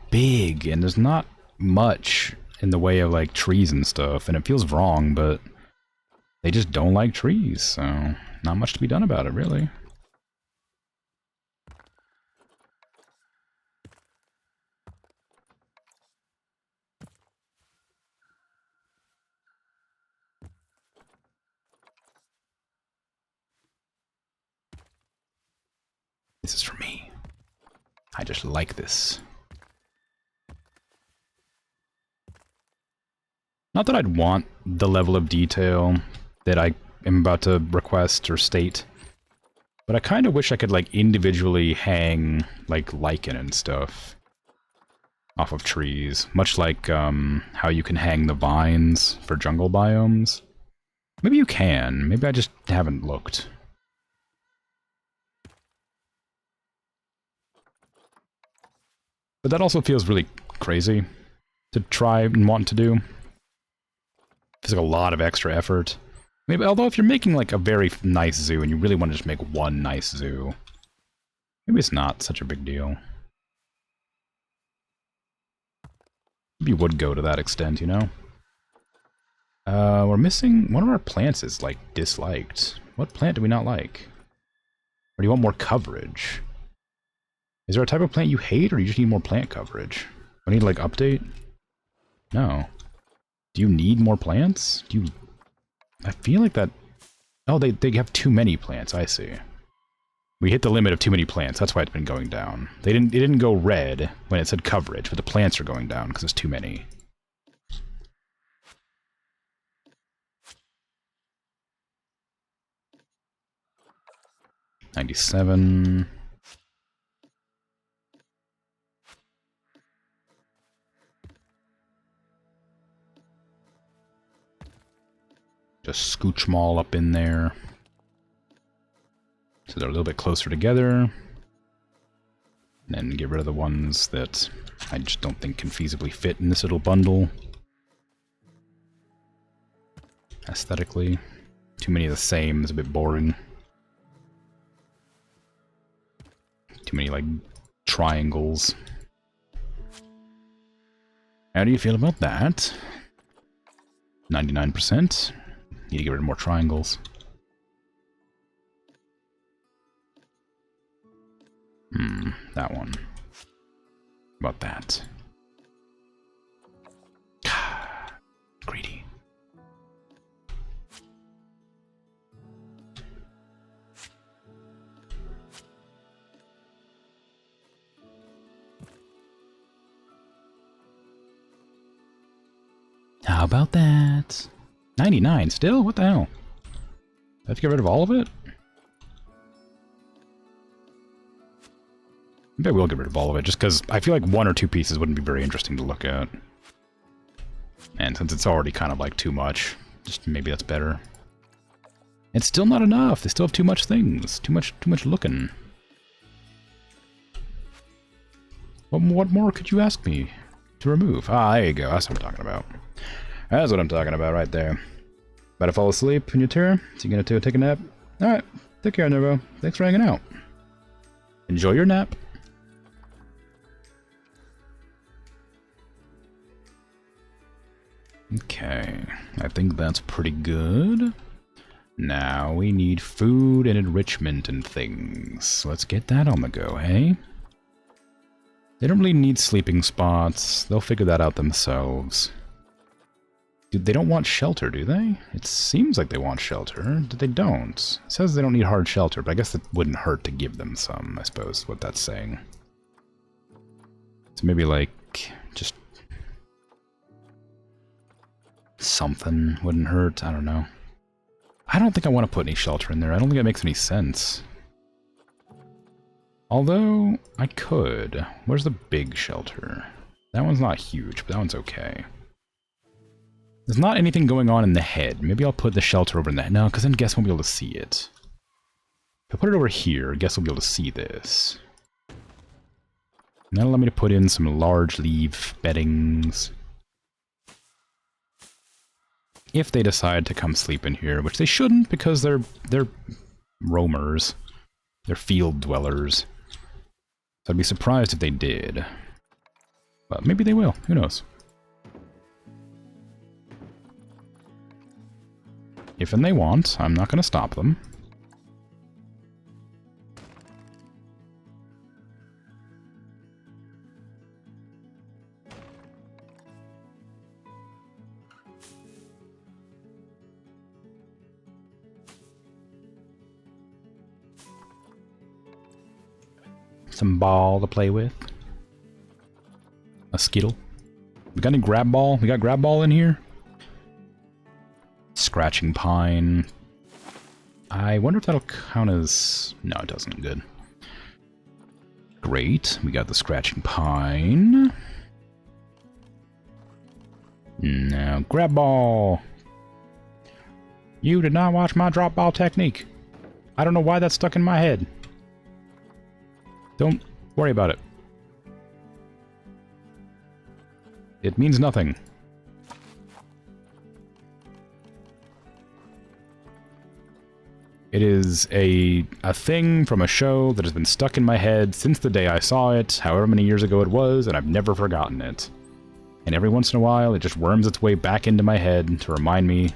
[SPEAKER 1] big and there's not much in the way of like trees and stuff, and it feels wrong, but they just don't like trees, so not much to be done about it, really. This is for me. I just like this. Not that I'd want the level of detail that I am about to request or state, but I kind of wish I could like individually hang like lichen and stuff. off of trees, much like how you can hang the vines for jungle biomes. Maybe you can. Maybe I just haven't looked. But that also feels really crazy to try and want to do. Feels like a lot of extra effort. Maybe, although if you're making like a very nice zoo and you really want to just make one nice zoo, maybe it's not such a big deal. Maybe you would go to that extent, you know? We're missing... one of our plants is, like, disliked. What plant do we not like? Or do you want more coverage? Is there a type of plant you hate, or you just need more plant coverage? Do I need to, like, update? No. Do you need more plants? Do you... I feel like that... oh, they have too many plants, I see. We hit the limit of too many plants, that's why it's been going down. It didn't go red when it said coverage, but the plants are going down because it's too many. $97. Just scooch them all up in there. So they're a little bit closer together. And then get rid of the ones that I just don't think can feasibly fit in this little bundle. Aesthetically. Too many of the same is a bit boring. Too many, like, triangles. How do you feel about that? 99%. Need to get rid of more triangles. That one. How about that? Greedy. How about that? 99 still? What the hell? Do I have to get rid of all of it? Maybe I will get rid of all of it, just because I feel like one or two pieces wouldn't be very interesting to look at. And since it's already kind of like too much, just maybe that's better. It's still not enough. They still have too much things. Too much looking. What more could you ask me to remove? Ah, there you go. That's what I'm talking about. That's what I'm talking about right there. About to fall asleep in your chair? So you're gonna take a nap? Alright. Take care, Nervo. Thanks for hanging out. Enjoy your nap. Okay, I think that's pretty good. Now we need food and enrichment and things. Let's get that on the go, hey? They don't really need sleeping spots. They'll figure that out themselves. Dude, they don't want shelter, do they? It seems like they want shelter, but they don't. It says they don't need hard shelter, but I guess it wouldn't hurt to give them some, I suppose, what that's saying. So maybe, like, just... something wouldn't hurt, I don't know. I don't think I want to put any shelter in there. I don't think it makes any sense. Although, I could. Where's the big shelter? That one's not huge, but that one's okay. There's not anything going on in the head. Maybe I'll put the shelter over in that. No, because then guess won't be able to see it. If I put it over here, guess we'll be able to see this. And that'll allow me to put in some large leaf beddings. If they decide to come sleep in here, which they shouldn't because they're roamers. They're field dwellers. So I'd be surprised if they did. But maybe they will. Who knows? If and they want, I'm not going to stop them. Some ball to play with. A skittle. We got any grab ball? We got grab ball in here? Scratching pine. I wonder if that'll count as... no, it doesn't. Good. Great. We got the scratching pine. Now, grab ball! You did not watch my drop ball technique. I don't know why that's stuck in my head. Don't worry about it. It means nothing. It is a thing from a show that has been stuck in my head since the day I saw it, however many years ago it was, and I've never forgotten it. And every once in a while, it just worms its way back into my head to remind me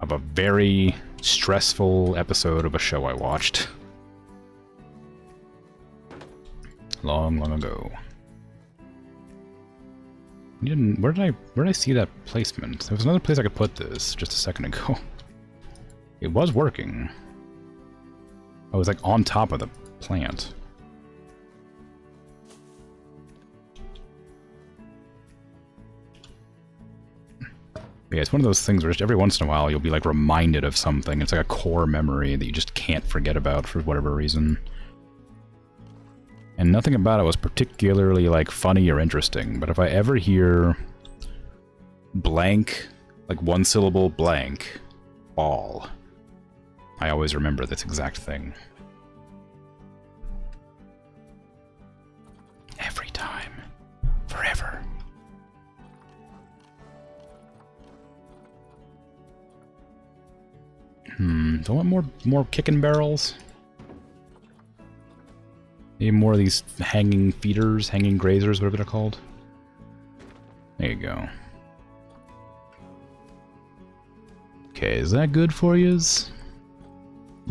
[SPEAKER 1] of a very stressful episode of a show I watched. Long, long ago. Where did I see that placement? There was another place I could put this just a second ago. It was working. I was like on top of the plant. Yeah, it's one of those things where just every once in a while you'll be like reminded of something. It's like a core memory that you just can't forget about for whatever reason. And nothing about it was particularly like funny or interesting, but if I ever hear blank, like one syllable blank, ball, I always remember this exact thing. Every time. Forever. Do I want more kicking barrels? Maybe more of these hanging feeders, hanging grazers, whatever they're called. There you go. Okay, is that good for yous?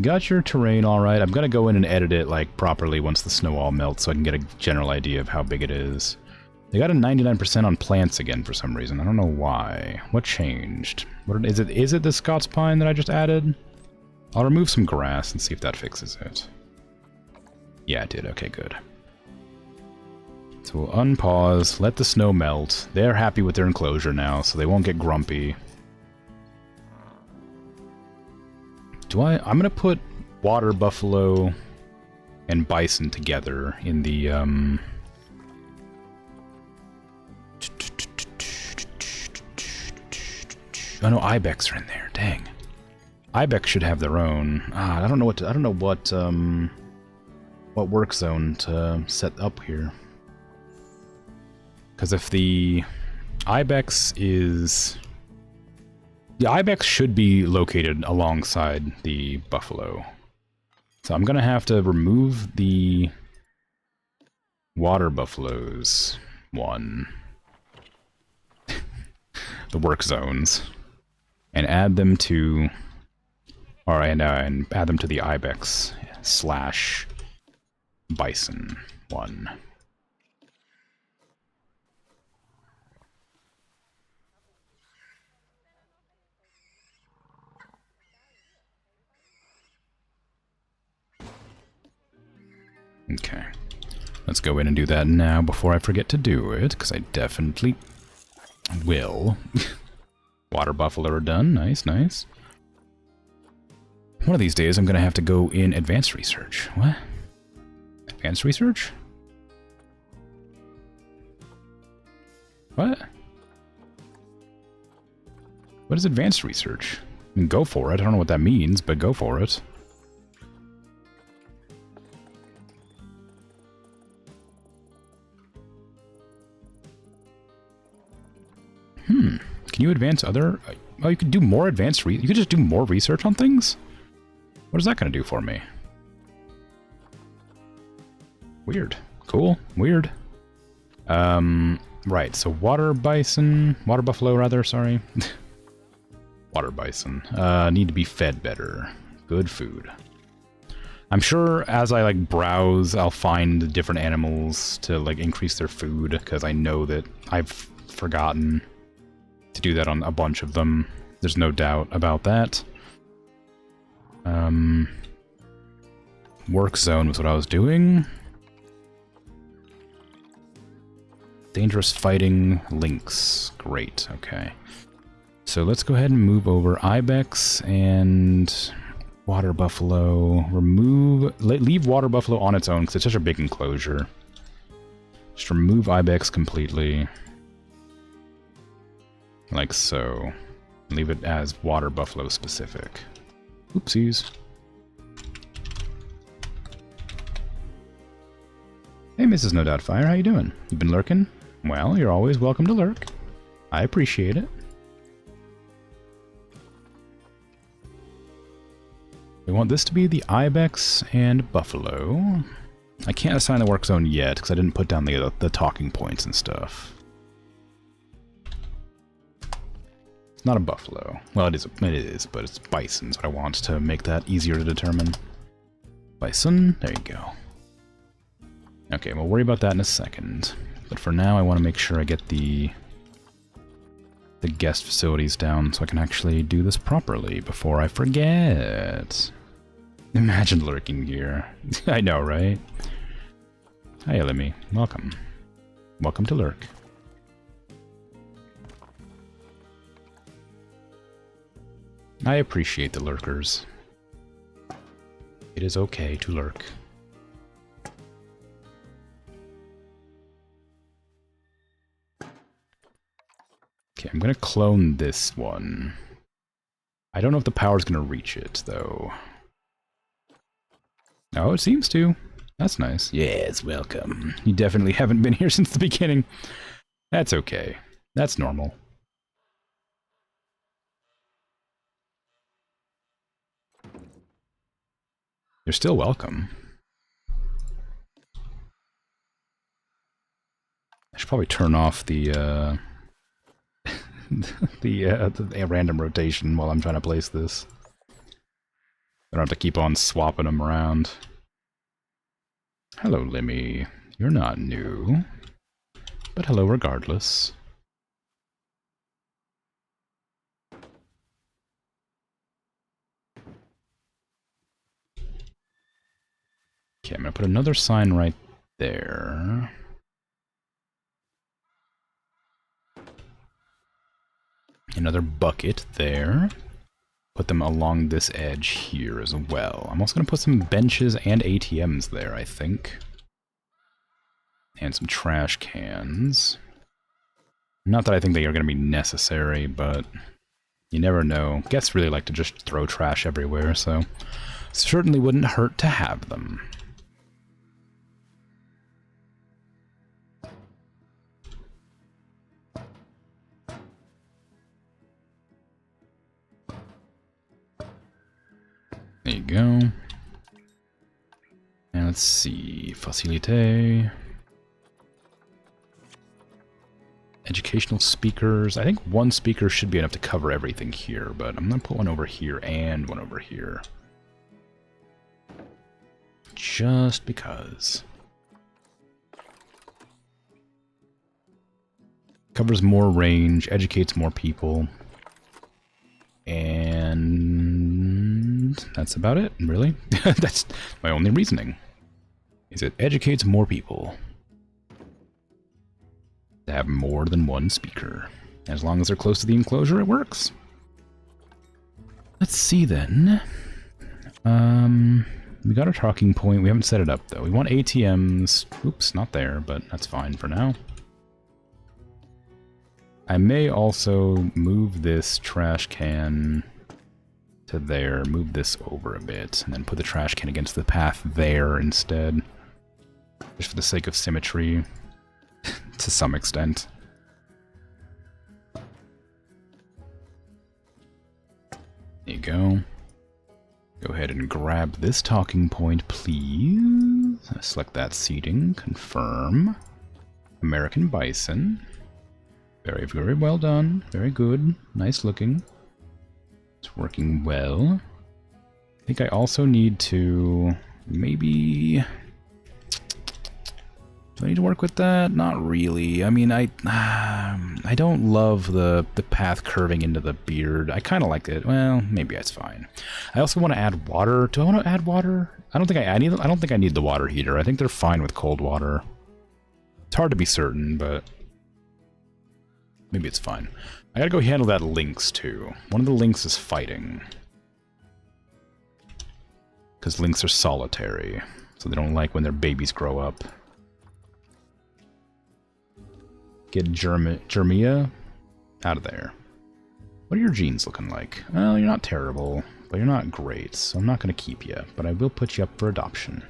[SPEAKER 1] Got your terrain alright. I'm gonna go in and edit it like properly once the snow all melts so I can get a general idea of how big it is. They got a 99% on plants again for some reason. I don't know why. What changed? Is it the Scots pine that I just added? I'll remove some grass and see if that fixes it. Yeah, it did. Okay, good. So we'll unpause, let the snow melt. They're happy with their enclosure now, so they won't get grumpy. I'm gonna put water buffalo and bison together in the, Oh no, ibex are in there. Dang. Ibex should have their own. I don't know what work zone to set up here. Because if the ibex is... The ibex should be located alongside the buffalo. So I'm gonna have to remove the water buffaloes one. The work zones. And add them to... Alright, and add them to the ibex / bison one. Okay. Let's go in and do that now before I forget to do it, because I definitely will. Water buffalo are done. Nice, nice. One of these days I'm going to have to go in advanced research. What? Advanced research? What? What is advanced research? I mean, go for it. I don't know what that means, but go for it. Can you advance other... Oh, you could do more advanced you could just do more research on things? What is that going to do for me? Weird. Cool. Weird. Right, so water buffalo rather, sorry. Water bison. Need to be fed better. Good food. I'm sure as I like browse, I'll find different animals to like increase their food, because I know that I've forgotten to do that on a bunch of them. There's no doubt about that. Work zone was what I was doing. Dangerous fighting lynx. Great, okay. So let's go ahead and move over ibex and water buffalo. Leave water buffalo on its own because it's such a big enclosure. Just remove ibex completely. Like so. Leave it as water buffalo specific. Oopsies. Hey, Mrs. No Doubt Fire, how you doing? You been lurking? Well, you're always welcome to lurk. I appreciate it. We want this to be the ibex and buffalo. I can't assign the work zone yet because I didn't put down the talking points and stuff. It's not a buffalo. Well, it is, but it's bison, so I want to make that easier to determine. Bison, there you go. Okay, we'll worry about that in a second. But for now, I want to make sure I get the guest facilities down so I can actually do this properly before I forget. Imagine lurking here. I know, right? Hi, Lemmy. Welcome. Welcome to lurk. I appreciate the lurkers. It is okay to lurk. Okay, I'm gonna clone this one. I don't know if the power's gonna reach it, though. Oh, it seems to. That's nice. Yes, welcome. You definitely haven't been here since the beginning. That's okay. That's normal. You're still welcome. I should probably turn off the the random rotation while I'm trying to place this. I don't have to keep on swapping them around. Hello, Lemmy. You're not new. But hello regardless. Okay, I'm gonna put another sign right there. Another bucket there. Put them along this edge here as well. I'm also going to put some benches and ATMs there, I think. And some trash cans. Not that I think they are going to be necessary, but you never know. Guests really like to just throw trash everywhere, so certainly wouldn't hurt to have them. There you go. And let's see, facilité. Educational speakers. I think one speaker should be enough to cover everything here, but I'm going to put one over here and one over here. Just because. Covers more range, educates more people. And that's about it, really. That's my only reasoning. Is it educates more people. To have more than one speaker. As long as they're close to the enclosure, it works. Let's see then. We got our talking point. We haven't set it up though. We want ATMs. Oops, not there, but that's fine for now. I may also move this trash can to there, move this over a bit, and then put the trash can against the path there instead. Just for the sake of symmetry, to some extent. There you go. Go ahead and grab this talking point, please. Select that seating, confirm. American Bison. Very, very well done. Very good. Nice looking. It's working well. I think I also need to maybe... Do I need to work with that? Not really. I mean, I don't love the path curving into the beard. I kind of like it. Well, maybe that's fine. I also want to add water. Do I want to add water? I don't think I need the water heater. I think they're fine with cold water. It's hard to be certain, but maybe it's fine. I gotta go handle that lynx too. One of the lynx is fighting. Because lynx are solitary, so they don't like when their babies grow up. Get Germia Out of there. What are your genes looking like? Well, you're not terrible, but you're not great, so I'm not going to keep you, but I will put you up for adoption.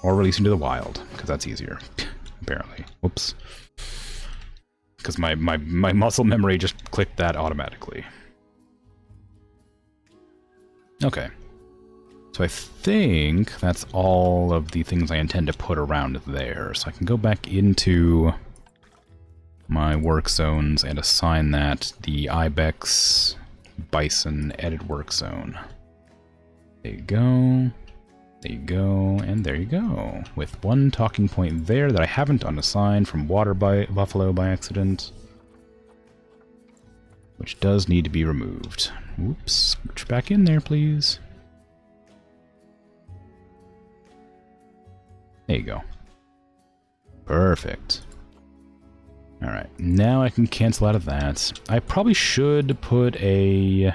[SPEAKER 1] Or release into the wild, because that's easier, apparently. Whoops. Because my muscle memory just clicked that automatically. Okay. So I think that's all of the things I intend to put around there. So I can go back into my work zones and assign that the Ibex Bison edit work zone. There you go. There you go, and there you go. With one talking point there that I haven't unassigned from Water Buffalo by accident. Which does need to be removed. Oops, scooch back in there, please. There you go. Perfect. Alright, now I can cancel out of that. I probably should put a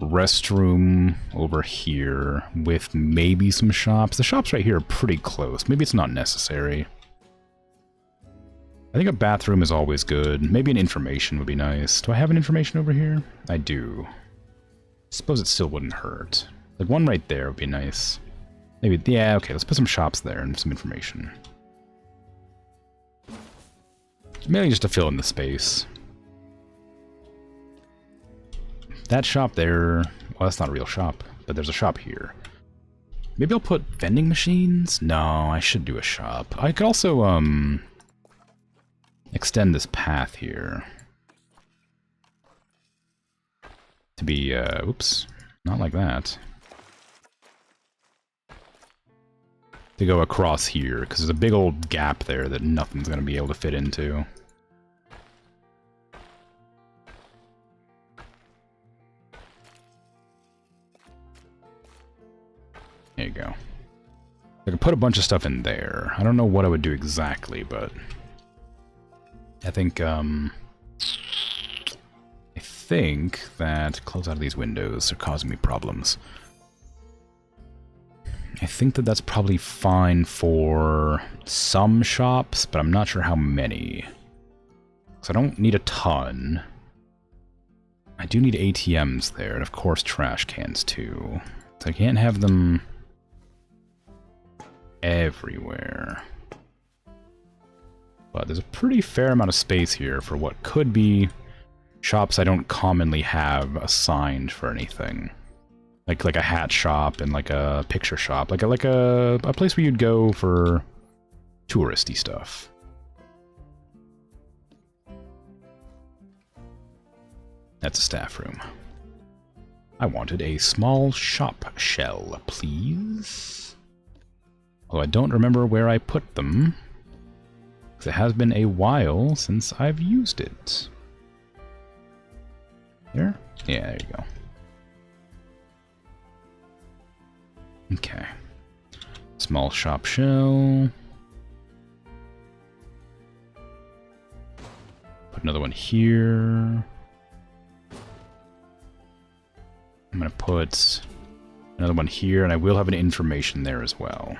[SPEAKER 1] restroom over here with maybe some shops. The shops right here are pretty close. Maybe it's not necessary. I think a bathroom is always good. Maybe an information would be nice. Do I have an information over here? I do. Suppose it still wouldn't hurt. Like one right there would be nice. Maybe, yeah, okay, let's put some shops there and some information. Mainly just to fill in the space. That shop there, well, that's not a real shop, but there's a shop here. Maybe I'll put vending machines? No, I should do a shop. I could also, extend this path here. To be, oops, not like that. To go across here, because there's a big old gap there that nothing's going to be able to fit into. There you go. I could put a bunch of stuff in there. I don't know what I would do exactly, but I think that close out of these windows are causing me problems. I think that that's probably fine for some shops, but I'm not sure how many. So I don't need a ton. I do need ATMs there, and of course trash cans too. So I can't have them everywhere. But there's a pretty fair amount of space here for what could be shops I don't commonly have assigned for anything. Like a hat shop and like a picture shop. Like a place where you'd go for touristy stuff. That's a staff room. I wanted a small shop shell, please. Although I don't remember where I put them. Because it has been a while since I've used it. Here? Yeah, there you go. Okay. Small shop shell. Put another one here. I'm going to put another one here, and I will have an information there as well.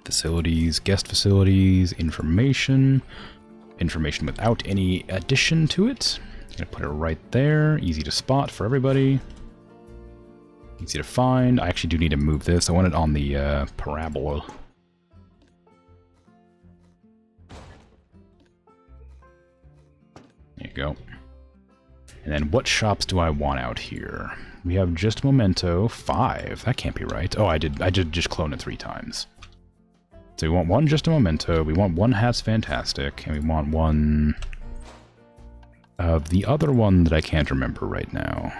[SPEAKER 1] Facilities, guest facilities, information. Information without any addition to it. I'm going to put it right there. Easy to spot for everybody. Easy to find. I actually do need to move this. I want it on the parabola. There you go. And then what shops do I want out here? We have just Memento. 5. That can't be right. Oh, I did just clone it 3 times. So we want one just a Memento, we want one Hat's Fantastic, and we want one of the other one that I can't remember right now.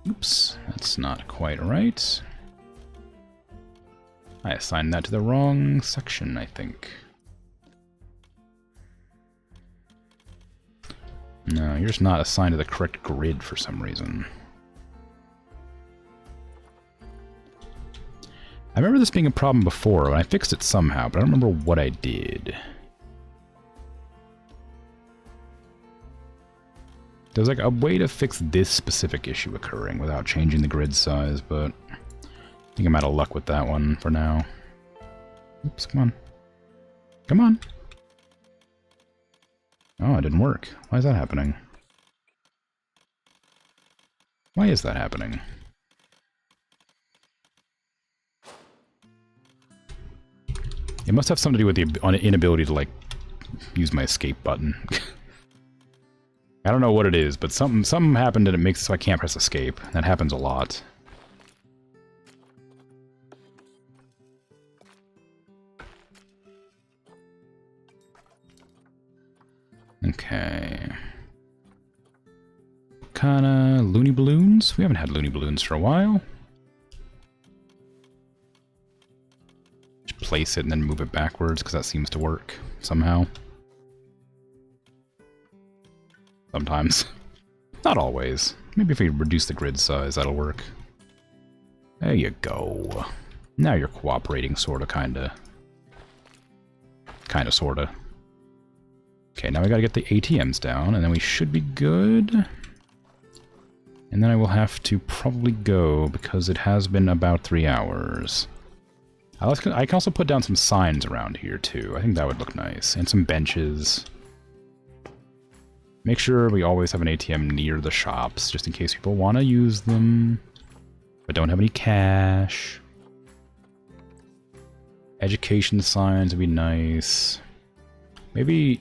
[SPEAKER 1] Oops, that's not quite right. I assigned that to the wrong section, I think. No, you're just not assigned to the correct grid for some reason. I remember this being a problem before, and I fixed it somehow, but I don't remember what I did. There's like a way to fix this specific issue occurring without changing the grid size, but I think I'm out of luck with that one for now. Oops, come on. Come on! Oh, it didn't work. Why is that happening? Why is that happening? It must have something to do with the inability to, like, use my escape button. I don't know what it is, but something happened and it makes it so I can't press escape. That happens a lot. Okay. Kinda loony balloons? We haven't had loony balloons for a while. Just place it and then move it backwards, because that seems to work somehow. Sometimes. Not always. Maybe if we reduce the grid size, that'll work. There you go. Now you're cooperating, sorta, kinda. Kinda, sorta. Okay, now we gotta get the ATMs down, and then we should be good. And then I will have to probably go, because it has been about 3 hours. I can also put down some signs around here, too. I think that would look nice. And some benches. Make sure we always have an ATM near the shops, just in case people want to use them, but don't have any cash. Education signs would be nice. Maybe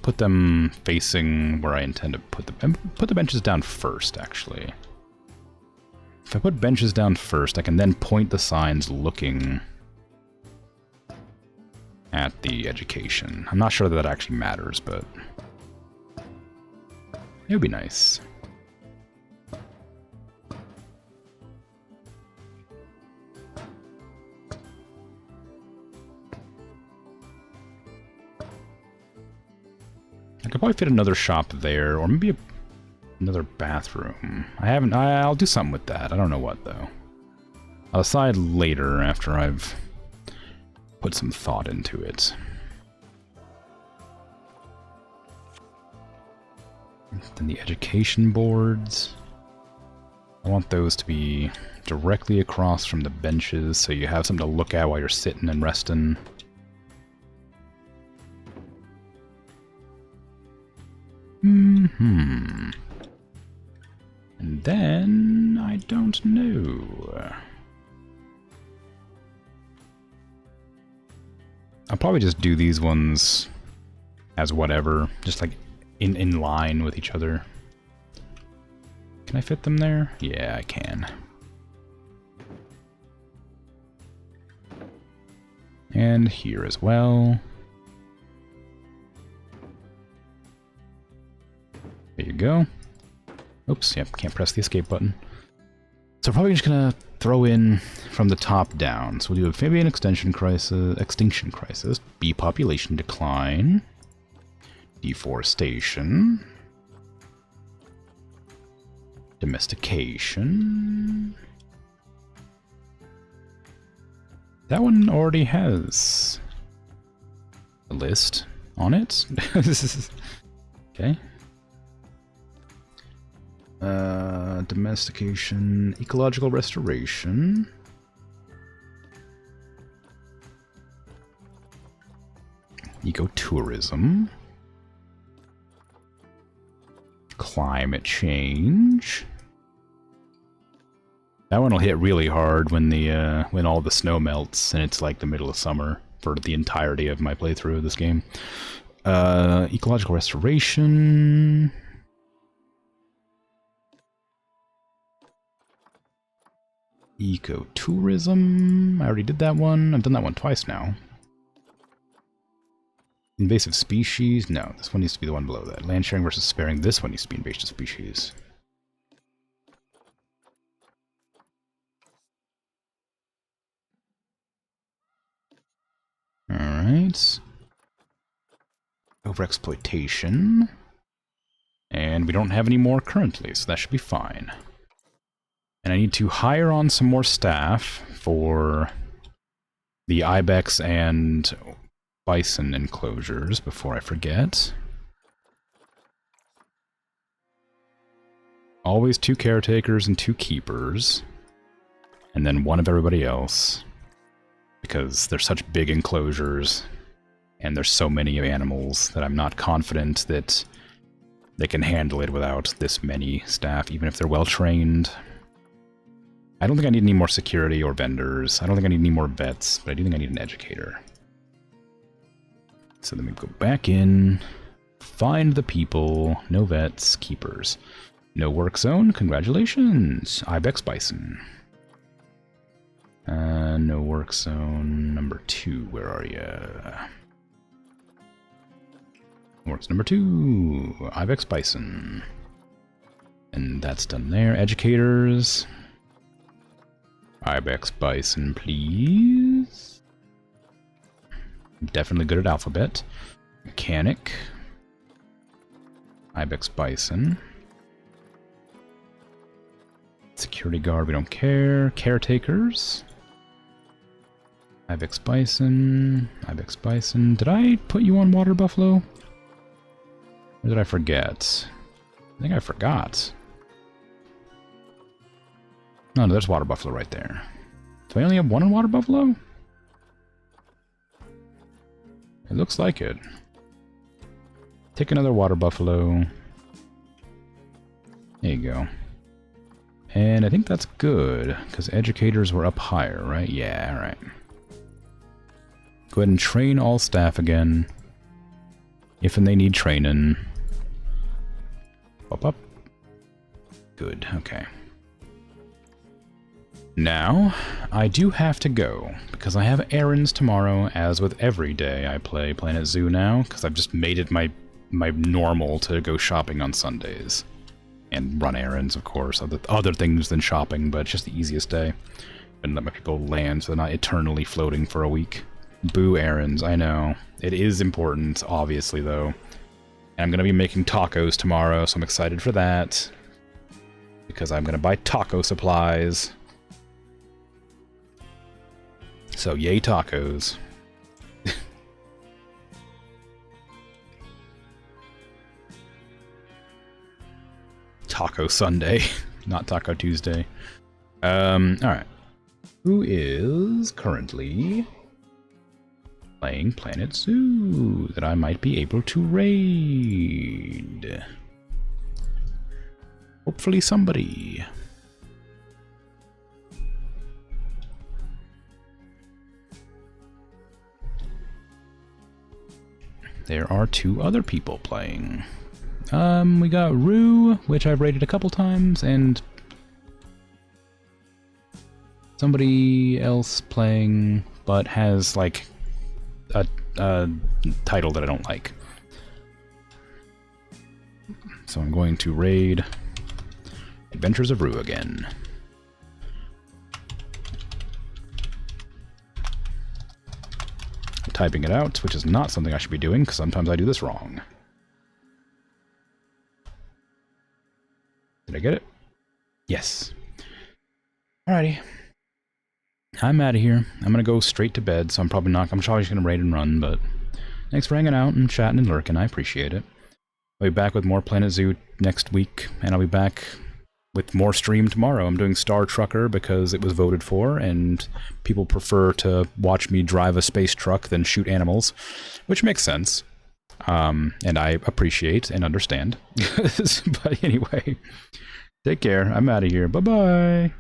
[SPEAKER 1] put them facing where I intend to put them. Put the benches down first, actually. If I put benches down first, I can then point the signs looking at the education. I'm not sure that actually matters, but it would be nice. I could probably fit another shop there, or maybe another bathroom. I'll do something with that. I don't know what, though. I'll decide later after I've put some thought into it. Then the education boards. I want those to be directly across from the benches, so you have something to look at while you're sitting and resting. And then I don't know. I'll probably just do these ones as whatever, just like in line with each other. Can I fit them there? Yeah, I can. And here as well. There you go. Oops, yep, can't press the escape button. So probably just gonna throw in from the top down. So we'll do amphibian extinction crisis, bee population decline, deforestation, domestication. That one already has a list on it. Okay. Domestication, ecological restoration. Ecotourism. Climate change. That one will hit really hard when when all the snow melts and it's like the middle of summer for the entirety of my playthrough of this game. Ecological restoration. Ecotourism. I already did that one. I've done that one twice now. Invasive species. No, this one needs to be the one below that. Land sharing versus sparing. This one needs to be invasive species. Alright. Overexploitation. And we don't have any more currently, so that should be fine. And I need to hire on some more staff for the ibex and bison enclosures before I forget. Always 2 caretakers and 2 keepers. And then 1 of everybody else. Because they're such big enclosures. And there's so many animals that I'm not confident that they can handle it without this many staff, even if they're well trained. I don't think I need any more security or vendors. I don't think I need any more vets, but I do think I need an educator. So then we go back in, find the people, no vets, keepers. No work zone, congratulations, Ibex Bison. No work zone number 2, where are you? Works number 2, Ibex Bison. And that's done there. Educators. Ibex Bison, please. Definitely good at alphabet. Mechanic. Ibex Bison. Security guard, we don't care. Caretakers. Ibex Bison. Ibex Bison. Did I put you on Water Buffalo? Or did I forget? I think I forgot. No, there's Water Buffalo right there. Do I only have 1 on Water Buffalo? It looks like it. Take another Water Buffalo. There you go. And I think that's good, because educators were up higher, right? Yeah, alright. Go ahead and train all staff again. If and they need training. Up. Good, okay. Now, I do have to go, because I have errands tomorrow, as with every day I play Planet Zoo now, because I've just made it my normal to go shopping on Sundays. And run errands, of course, other things than shopping, but it's just the easiest day. And let my people land so they're not eternally floating for a week. Boo errands, I know. It is important, obviously, though. And I'm going to be making tacos tomorrow, so I'm excited for that. Because I'm going to buy taco supplies. So, yay tacos. Taco Sunday, not Taco Tuesday. Alright. Who is currently playing Planet Zoo that I might be able to raid? Hopefully somebody. There are 2 other people playing. We got Rue, which I've raided a couple times, and somebody else playing, but has, like, a title that I don't like. So I'm going to raid Adventures of Rue again. I'm typing it out, which is not something I should be doing, because sometimes I do this wrong. Did I get it? Yes. Alrighty. I'm out of here. I'm gonna go straight to bed, so I'm probably just gonna raid and run, but thanks for hanging out and chatting and lurking. I appreciate it. I'll be back with more Planet Zoo next week, and I'll be back with more stream tomorrow. I'm doing Star Trucker because it was voted for, and people prefer to watch me drive a space truck than shoot animals, which makes sense. And I appreciate and understand. But anyway, take care. I'm out of here. Bye-bye.